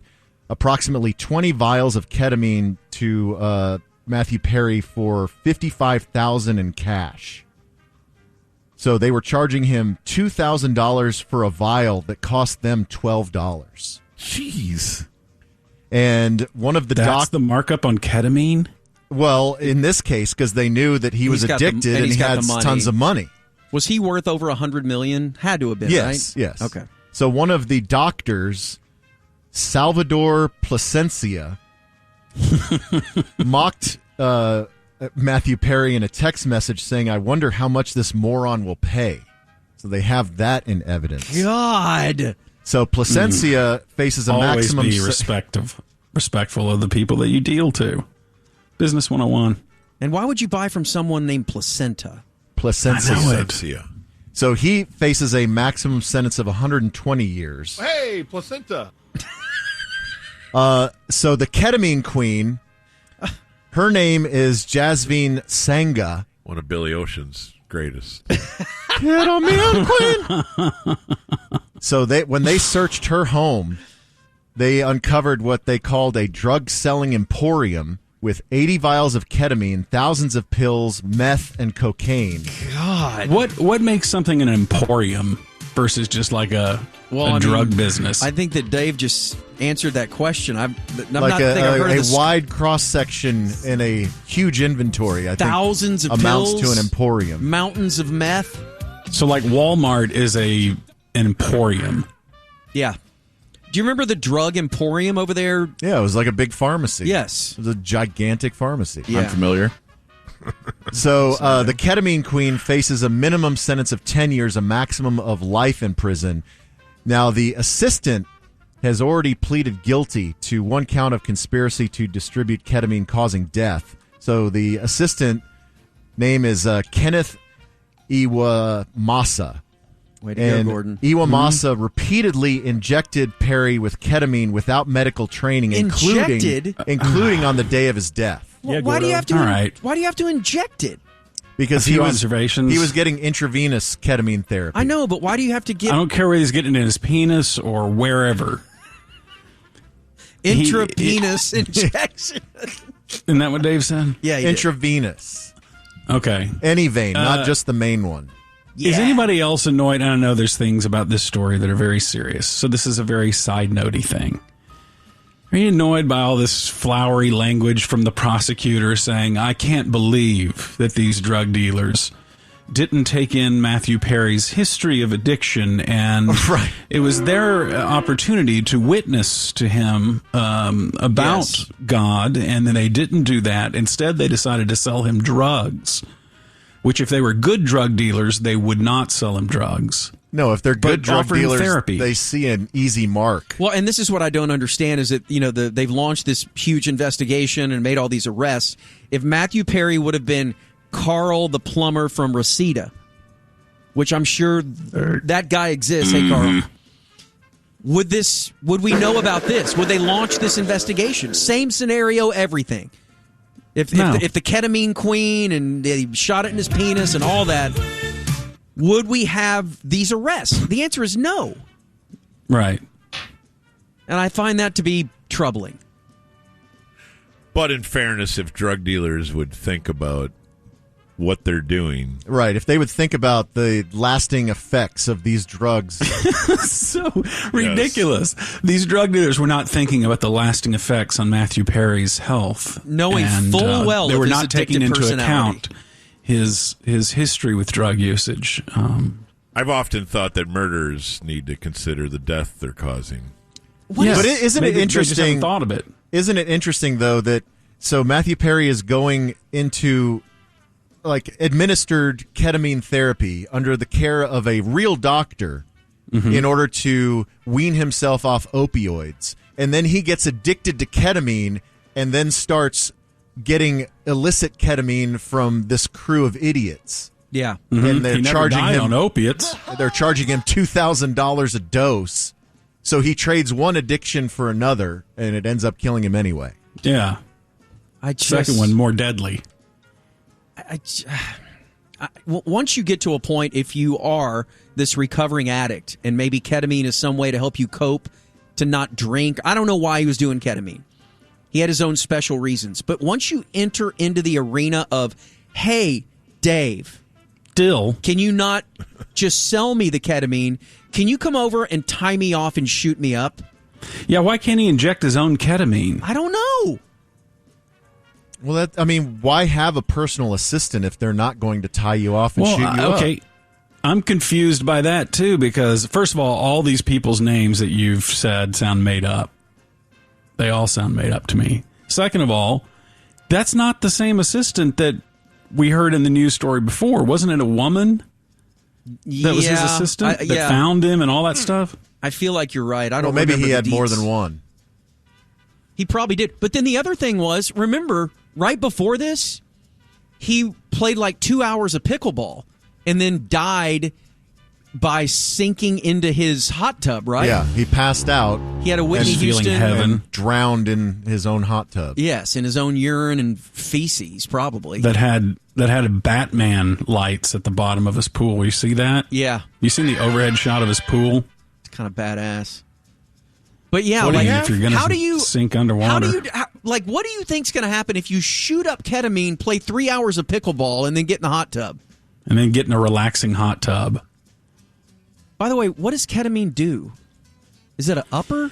S14: approximately 20 vials of ketamine to Matthew Perry for $55,000 in cash. So they were charging him $2,000 for a vial that cost them $12.
S16: Jeez.
S14: And one of the
S1: That's the markup on ketamine?
S14: Well, in this case, because they knew that he was addicted and he had tons of money.
S3: Was he worth over $100 million? Had to have been,
S14: Yes,
S3: right?
S14: yes.
S3: Okay.
S14: So one of the doctors, Salvador Plasencia, mocked Matthew Perry in a text message saying, I wonder how much this moron will pay. So they have that in evidence.
S3: God.
S14: So Plasencia faces a
S1: Always
S14: maximum...
S1: be respectful of the people that you deal to. Business 101.
S3: And why would you buy from someone named Placenta?
S14: Plasencia. So he faces a maximum sentence of 120 years.
S8: Hey, placenta.
S14: So the ketamine queen, her name is Jasmine Sangha.
S16: one of Billy Ocean's greatest.
S14: Ketamine queen. So when they searched her home, they uncovered what they called a drug-selling emporium with 80 vials of ketamine, thousands of pills, meth, and cocaine.
S3: God.
S1: What makes something an emporium versus just like a drug business?
S3: I think that Dave just answered that question. I'm
S14: Like
S3: not thinking I've heard
S14: a
S3: of this.
S14: wide cross-section in a huge inventory, I
S3: Thousands
S14: think
S3: of
S14: amounts
S3: pills,
S14: to an emporium.
S3: mountains of meth.
S1: So like Walmart is an emporium.
S3: Yeah. Do you remember the drug emporium over there?
S14: Yeah, it was like a big pharmacy.
S3: Yes.
S14: It was a gigantic pharmacy.
S3: Yeah.
S8: I'm familiar.
S14: So the ketamine queen faces a minimum sentence of 10 years, a maximum of life in prison. Now, the assistant has already pleaded guilty to one count of conspiracy to distribute ketamine causing death. So the assistant name is Kenneth Iwamasa.
S3: Way to go, Gordon.
S14: Iwamasa repeatedly injected Perry with ketamine without medical training, including on the day of his death.
S3: Well, why do you have to?
S1: All right.
S3: Why do you have to inject it?
S14: Because
S1: he was
S14: getting intravenous ketamine therapy.
S3: I know, but why do you have to get?
S1: I don't care whether he's getting it in his penis or wherever.
S3: Intravenous injection.
S1: Isn't that what Dave said?
S3: Yeah,
S14: intravenous.
S1: Okay.
S14: Any vein, not just the main one.
S1: Yeah. Is anybody else annoyed? And I know there's things about this story that are very serious, so this is a very side-notey thing. Are you annoyed by all this flowery language from the prosecutor saying, I can't believe that these drug dealers didn't take in Matthew Perry's history of addiction, and it was their opportunity to witness to him about God, and then they didn't do that. Instead, they decided to sell him drugs, which if they were good drug dealers, they would not sell him drugs.
S14: No, if they're good drug dealers,
S1: therapy.
S14: They see an easy mark.
S3: Well, and this is what I don't understand is that, they've launched this huge investigation and made all these arrests. If Matthew Perry would have been Carl the plumber from Reseda, which I'm sure that guy exists. Hey, Carl. Would we know about this? Would they launch this investigation? Same scenario, everything. If the ketamine queen and they shot it in his penis and all that, would we have these arrests? The answer is no.
S1: Right.
S3: And I find that to be troubling.
S16: But in fairness, if drug dealers would think about what they're doing.
S14: Right. If they would think about the lasting effects of these drugs.
S1: So ridiculous. Yes. These drug dealers were not thinking about the lasting effects on Matthew Perry's health.
S3: Knowing full well
S1: they were
S3: his
S1: not taking into
S3: personality.
S1: account his history with drug usage.
S16: I've often thought that murderers need to consider the death they're causing.
S14: Yes. But isn't it interesting?
S1: They just haven't thought of it.
S14: Isn't it interesting, though, that so Matthew Perry is going into administered ketamine therapy under the care of a real doctor in order to wean himself off opioids. And then he gets addicted to ketamine and then starts getting illicit ketamine from this crew of idiots.
S3: Yeah.
S14: And they're charging him
S1: on opiates.
S14: They're charging him $2,000 a dose. So he trades one addiction for another, and it ends up killing him anyway.
S1: Yeah. Second one more deadly.
S3: Once you get to a point, if you are this recovering addict and maybe ketamine is some way to help you cope, to not drink. I don't know why he was doing ketamine. He had his own special reasons. But once you enter into the arena of, hey, Dave, can you not just sell me the ketamine? Can you come over and tie me off and shoot me up?
S1: Yeah, why can't he inject his own ketamine?
S3: I don't know.
S14: Well, why have a personal assistant if they're not going to tie you off and shoot you up?
S1: Okay, I'm confused by that, too, because, first of all these people's names that you've said sound made up. They all sound made up to me. Second of all, that's not the same assistant that we heard in the news story before. Wasn't it a woman that was his assistant that found him and all that stuff?
S3: I feel like you're right. I don't
S14: maybe
S3: remember
S14: he had
S3: the
S14: more
S3: deets.
S14: than one.
S3: He probably did. But then the other thing was, remember, right before this, he played like 2 hours of pickleball and then died by sinking into his hot tub, right?
S14: Yeah, he passed out.
S3: He had a Whitney Houston
S14: and drowned in his own hot tub.
S3: Yes, in his own urine and feces, probably.
S1: That had Batman lights at the bottom of his pool. You see that?
S3: Yeah.
S1: You seen the overhead shot of his pool?
S3: It's kind of badass. But yeah,
S1: if you're going to sink underwater.
S3: What do you think's going to happen if you shoot up ketamine, play 3 hours of pickleball, and then get in the hot tub?
S1: And then get in a relaxing hot tub.
S3: By the way, what does ketamine do? Is it an upper?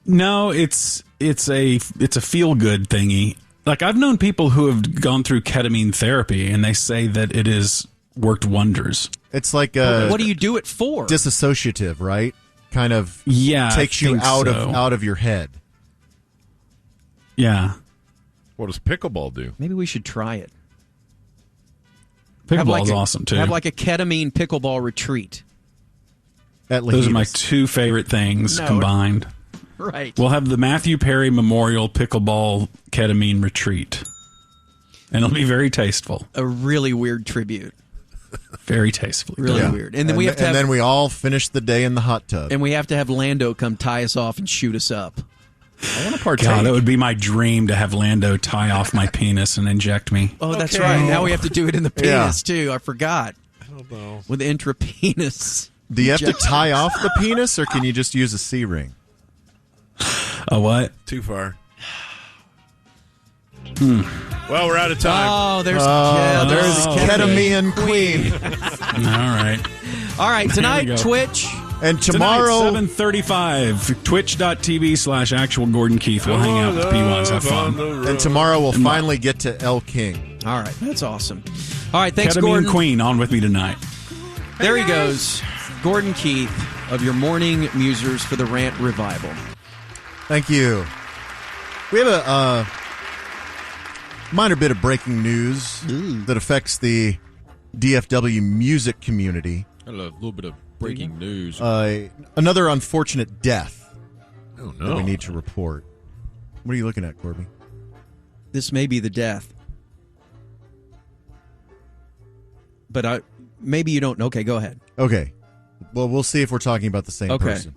S1: No, it's a feel good thingy. Like, I've known people who have gone through ketamine therapy, and they say that it has worked wonders.
S14: It's like
S3: what do you do it for?
S14: Disassociative, right? Kind of takes you out of your head.
S1: Yeah.
S16: What does pickleball do?
S3: Maybe we should try it.
S1: Pickleball is awesome too.
S3: Have like a ketamine pickleball retreat.
S1: Those are my two favorite things combined.
S3: Right.
S1: We'll have the Matthew Perry Memorial Pickleball Ketamine Retreat. And it'll be very tasteful.
S3: A really weird tribute.
S1: Very tastefully.
S3: Really weird. And then we have to
S14: and then we all finish the day in the hot tub.
S3: And we have to have Lando come tie us off and shoot us up.
S8: I want to partake.
S1: God, that would be my dream to have Lando tie off my penis and inject me.
S3: Oh, that's right. Now we have to do it in the penis, too. I forgot.
S16: I don't know.
S3: With intrapenis.
S14: Do you have to tie off the penis, or can you just use a C-ring?
S1: A what?
S16: Too far.
S1: Well,
S16: we're out of time.
S3: Oh, there's
S14: Ketamine Queen.
S1: All
S3: right, tonight, Twitch.
S14: And tomorrow,
S1: 7:35, twitch.tv/actual Gordon Keith. We'll hang out with the P1s, have fun.
S14: And tomorrow we'll finally get to El King.
S3: All right, that's awesome. All right, thanks,
S1: Ketamine
S3: Gordon.
S1: Queen on with me tonight.
S3: There he goes, Gordon Keith of your morning Musers for the Rant Revival.
S14: Thank you. We have a minor bit of breaking news that affects the DFW music community.
S4: Hello, a little bit of breaking news.
S14: Another unfortunate death
S16: that
S14: we need to report. What are you looking at, Corby?
S3: This may be the death. But maybe you don't. Okay, go ahead.
S14: Okay. Well, we'll see if we're talking about the same
S3: Okay.
S14: person.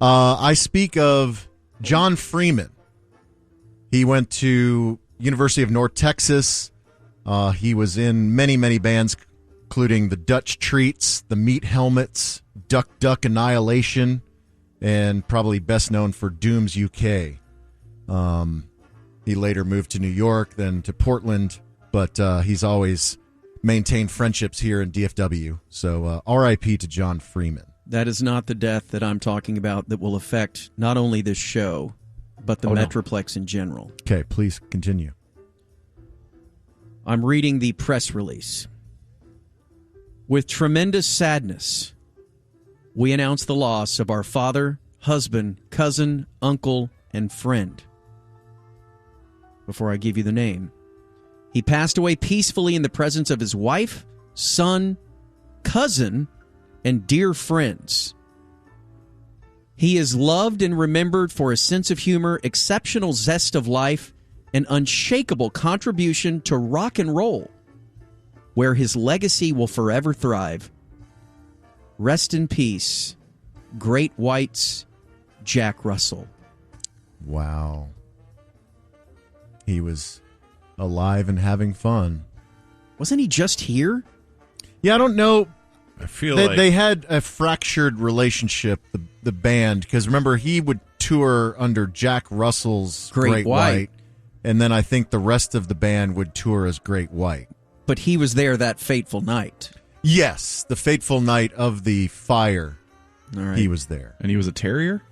S14: I speak of John Freeman. He went to University of North Texas. He was in many, many bands, including the Dutch Treats, the Meat Helmets, Duck Duck Annihilation, and probably best known for Dooms UK. He later moved to New York, then to Portland, but he's always maintained friendships here in DFW. So R.I.P. to John Freeman.
S3: That is not the death that I'm talking about that will affect not only this show, but the Metroplex in general.
S14: Okay, please continue.
S3: I'm reading the press release. With tremendous sadness, we announce the loss of our father, husband, cousin, uncle, and friend. Before I give you the name, he passed away peacefully in the presence of his wife, son, cousin, and dear friends. He is loved and remembered for his sense of humor, exceptional zest of life, and unshakable contribution to rock and roll, where his legacy will forever thrive. Rest in peace, Great White's Jack Russell.
S14: Wow. He was alive and having fun.
S3: Wasn't he just here?
S14: Yeah, I don't know.
S16: I feel
S14: they,
S16: like
S14: they had a fractured relationship, the band, because remember, he would tour under Jack Russell's
S3: Great White.
S14: And then I think the rest of the band would tour as Great White.
S3: But he was there that fateful night.
S14: Yes, the fateful night of the fire.
S3: All right.
S14: He was there.
S8: And he was a terrier?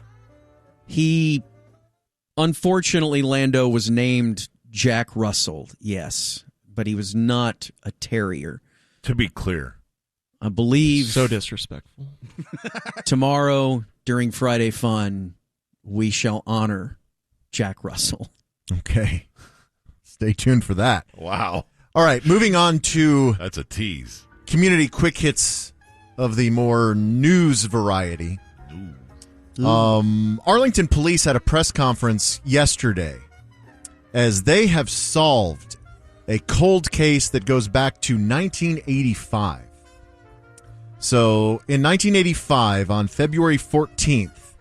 S3: Unfortunately, Lando was named Jack Russell, yes. But he was not a terrier.
S16: To be clear.
S3: I believe...
S4: So disrespectful.
S3: Tomorrow, during Friday Fun, we shall honor Jack Russell.
S14: Okay. Stay tuned for that.
S16: Wow.
S14: All right, moving on to...
S16: That's a tease.
S14: Community quick hits of the more news variety. Arlington police had a press conference yesterday as they have solved a cold case that goes back to 1985. So in 1985, on February 14th,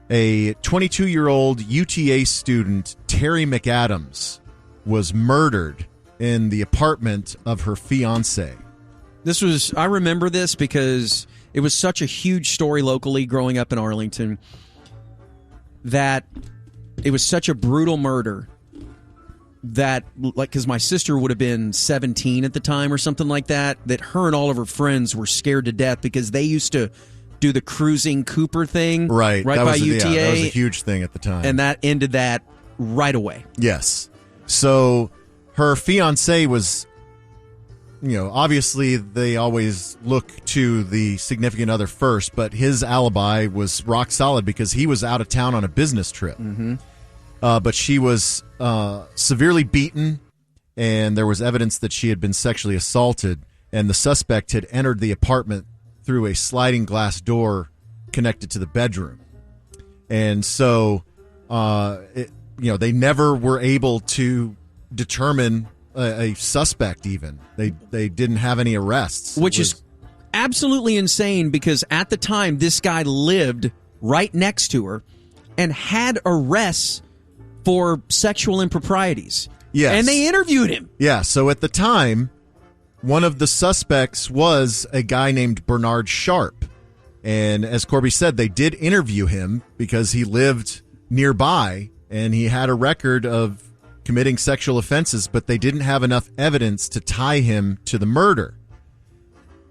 S14: a 22-year-old UTA student, Terry McAdams, was murdered in the apartment of her fiancé.
S3: I remember this because it was such a huge story locally growing up in Arlington that it was such a brutal murder that, like, because my sister would have been 17 at the time or something like that, that her and all of her friends were scared to death because they used to do the cruising Cooper thing
S14: right
S3: by
S14: was
S3: UTA.
S14: that was a huge thing at the time.
S3: And that ended that right away.
S14: Yes. So her fiancé was, obviously they always look to the significant other first, but his alibi was rock solid because he was out of town on a business trip.
S3: Mm-hmm.
S14: But she was severely beaten, and there was evidence that she had been sexually assaulted, and the suspect had entered the apartment through a sliding glass door connected to the bedroom. And so, they never were able to determine a suspect even. They didn't have any arrests.
S3: Which is absolutely insane because at the time, this guy lived right next to her and had arrests for sexual improprieties.
S14: Yes.
S3: And they interviewed him.
S14: Yeah, so at the time, one of the suspects was a guy named Bernard Sharp. And as Corby said, they did interview him because he lived nearby and he had a record of committing sexual offenses, but they didn't have enough evidence to tie him to the murder.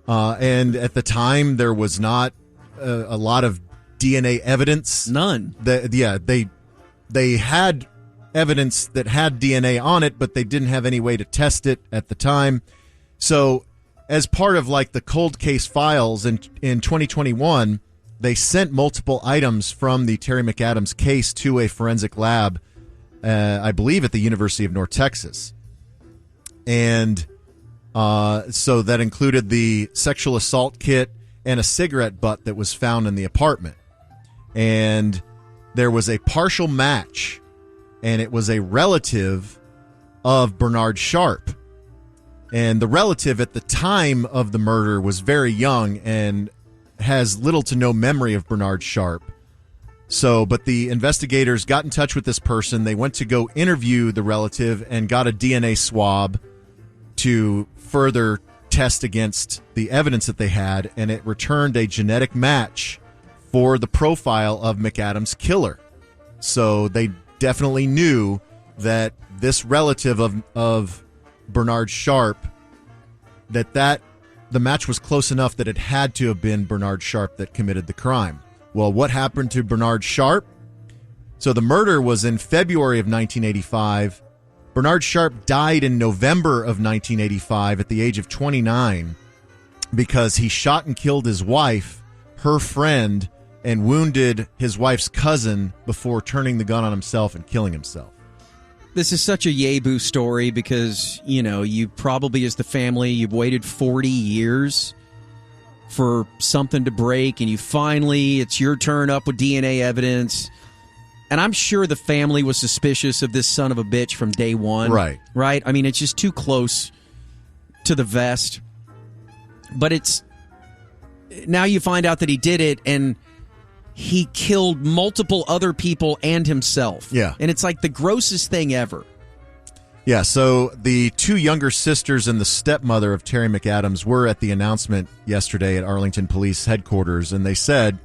S14: And at the time, there was not a lot of DNA evidence.
S3: None.
S14: They had evidence that had DNA on it, but they didn't have any way to test it at the time. So as part of like the cold case files in 2021, they sent multiple items from the Terry McAdams case to a forensic lab, I believe at the University of North Texas. And so that included the sexual assault kit and a cigarette butt that was found in the apartment. And there was a partial match, and it was a relative of Bernard Sharp. And the relative at the time of the murder was very young and has little to no memory of Bernard Sharp. So, but the investigators got in touch with this person. They went to go interview the relative and got a DNA swab to further test against the evidence that they had, and it returned a genetic match for the profile of McAdams' killer. So they definitely knew that this relative of Bernard Sharp, that the match was close enough that it had to have been Bernard Sharp that committed the crime. Well, what happened to Bernard Sharp? So the murder was in February of 1985. Bernard Sharp died in November of 1985 at the age of 29 because he shot and killed his wife, her friend, and wounded his wife's cousin before turning the gun on himself and killing himself.
S3: This is such a yay-boo story because, you probably as the family, you've waited 40 years for something to break, and it's your turn up with DNA evidence. And I'm sure the family was suspicious of this son of a bitch from day one.
S14: Right.
S3: Right? I mean, it's just too close to the vest. But now you find out that he did it, and he killed multiple other people and himself.
S14: Yeah.
S3: And it's like the grossest thing ever.
S14: Yeah, so the two younger sisters and the stepmother of Terry McAdams were at the announcement yesterday at Arlington Police Headquarters, and they said,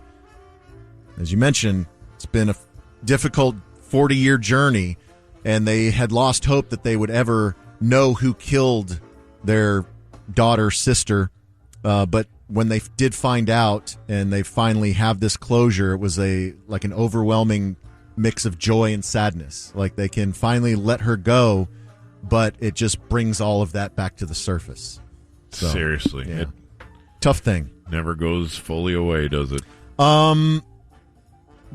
S14: as you mentioned, it's been a difficult 40-year journey, and they had lost hope that they would ever know who killed their daughter, sister, but when they did find out and they finally have this closure, it was an overwhelming mix of joy and sadness. Like they can finally let her go, but it just brings all of that back to the surface. So,
S16: seriously.
S14: yeah. Tough thing.
S16: Never goes fully away, does it?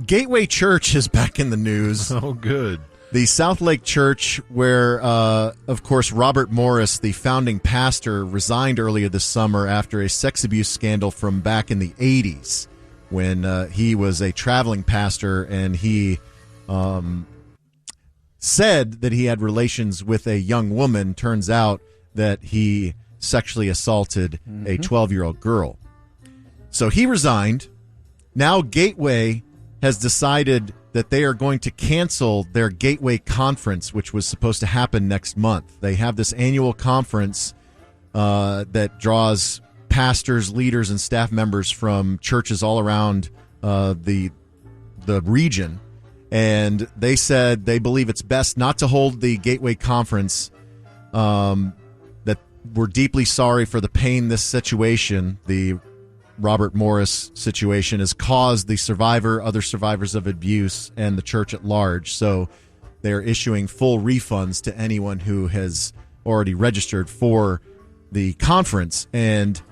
S14: Gateway Church is back in the news.
S16: Oh, good.
S14: The South Lake Church, where, of course, Robert Morris, the founding pastor, resigned earlier this summer after a sex abuse scandal from back in the 80s when he was a traveling pastor and he said that he had relations with a young woman. Turns out that he sexually assaulted a 12-year-old girl. So he resigned. Now Gateway has decided that they are going to cancel their Gateway Conference, which was supposed to happen next month. They have this annual conference that draws pastors, leaders, and staff members from churches all around the region. And they said they believe it's best not to hold the Gateway Conference, that we're deeply sorry for the pain this situation, the Robert Morris situation, has caused the survivor, other survivors of abuse, and the church at large. So they're issuing full refunds to anyone who has already registered for the conference. And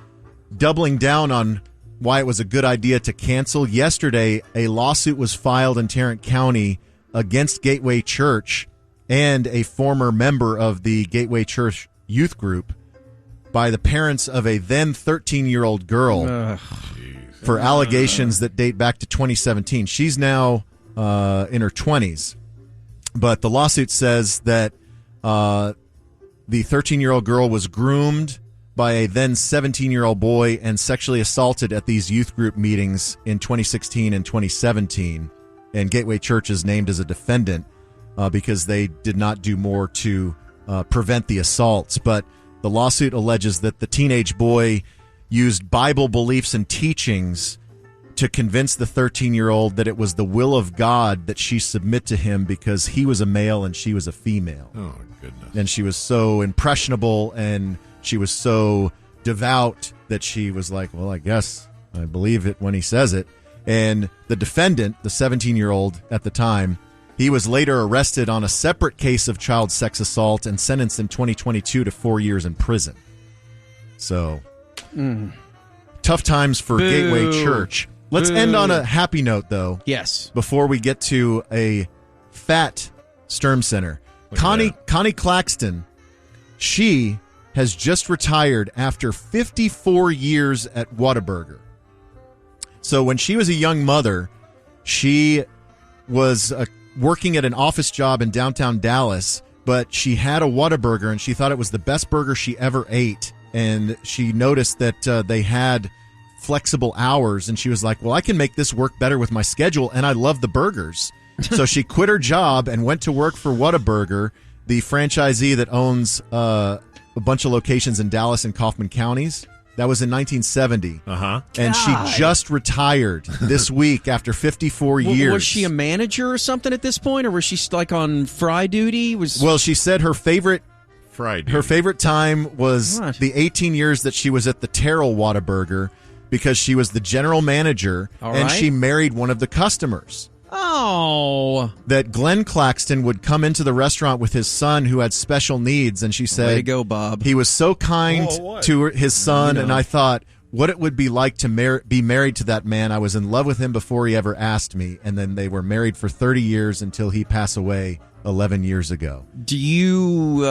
S14: doubling down on why it was a good idea to cancel, yesterday a lawsuit was filed in Tarrant County against Gateway Church and a former member of the Gateway Church youth group by the parents of a then 13-year-old girl for allegations that date back to 2017. She's now in her 20s. But the lawsuit says that the 13-year-old girl was groomed by a then 17-year-old boy and sexually assaulted at these youth group meetings in 2016 and 2017. And Gateway Church is named as a defendant because they did not do more to prevent the assaults. But the lawsuit alleges that the teenage boy used Bible beliefs and teachings to convince the 13-year-old that it was the will of God that she submit to him because he was a male and she was a female.
S16: Oh, goodness.
S14: And she was so impressionable and she was so devout that she was like, well, I guess I believe it when he says it. And the defendant, the 17-year-old at the time, he was later arrested on a separate case of child sex assault and sentenced in 2022 to 4 years in prison. So, tough times for
S3: Boo.
S14: Gateway Church. Let's end on a happy note, though.
S3: Yes.
S14: Before we get to a fat Sturm Center. Connie Claxton, she has just retired after 54 years at Whataburger. So when she was a young mother, she was working at an office job in downtown Dallas, but she had a Whataburger and she thought it was the best burger she ever ate. And she noticed that they had flexible hours, and she was like, well, I can make this work better with my schedule, and I love the burgers. So she quit her job and went to work for Whataburger, the franchisee that owns a bunch of locations in Dallas and Kaufman counties. That was in 1970. And she just retired this week after 54 years.
S3: Was she a manager or something at this point, or was she like on fry duty?
S14: Well, she said her favorite time was the 18 years that she was at the Terrell Whataburger because she was the general manager and she married one of the customers.
S3: Oh.
S14: That Glenn Claxton would come into the restaurant with his son who had special needs, and she said,
S3: way to go, Bob.
S14: He was so kind to his son, and I thought what it would be like to be married to that man. I was in love with him before he ever asked me, and then they were married for 30 years until he passed away 11 years ago.
S3: Do you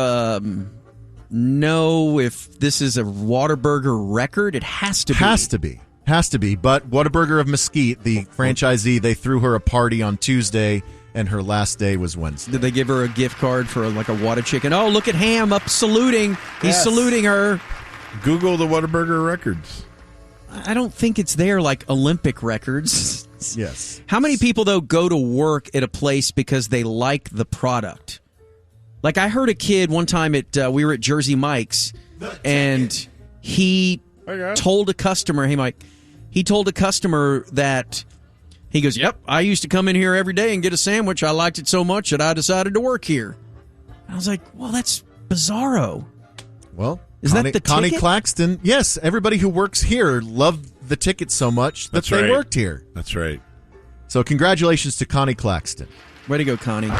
S3: know if this is a Whataburger record? It has to be.
S14: Has to be. But Whataburger of Mesquite, the franchisee, they threw her a party on Tuesday, and her last day was Wednesday.
S3: Did they give her a gift card for like a Whata chicken? Oh, look at Ham up saluting. He's saluting her.
S16: Google the Whataburger records.
S3: I don't think it's there like Olympic records.
S14: Yes.
S3: How many people, though, go to work at a place because they like the product? Like, I heard a kid one time we were at Jersey Mike's, and he told a customer, he told a customer that, he goes, yep, I used to come in here every day and get a sandwich. I liked it so much that I decided to work here. I was like, well, that's bizarro.
S14: Well,
S3: is that the
S14: Connie
S3: ticket?
S14: Claxton? Yes, everybody who works here loved the ticket so much that they worked here.
S16: That's right.
S14: So congratulations to Connie Claxton.
S3: Way to go, Connie.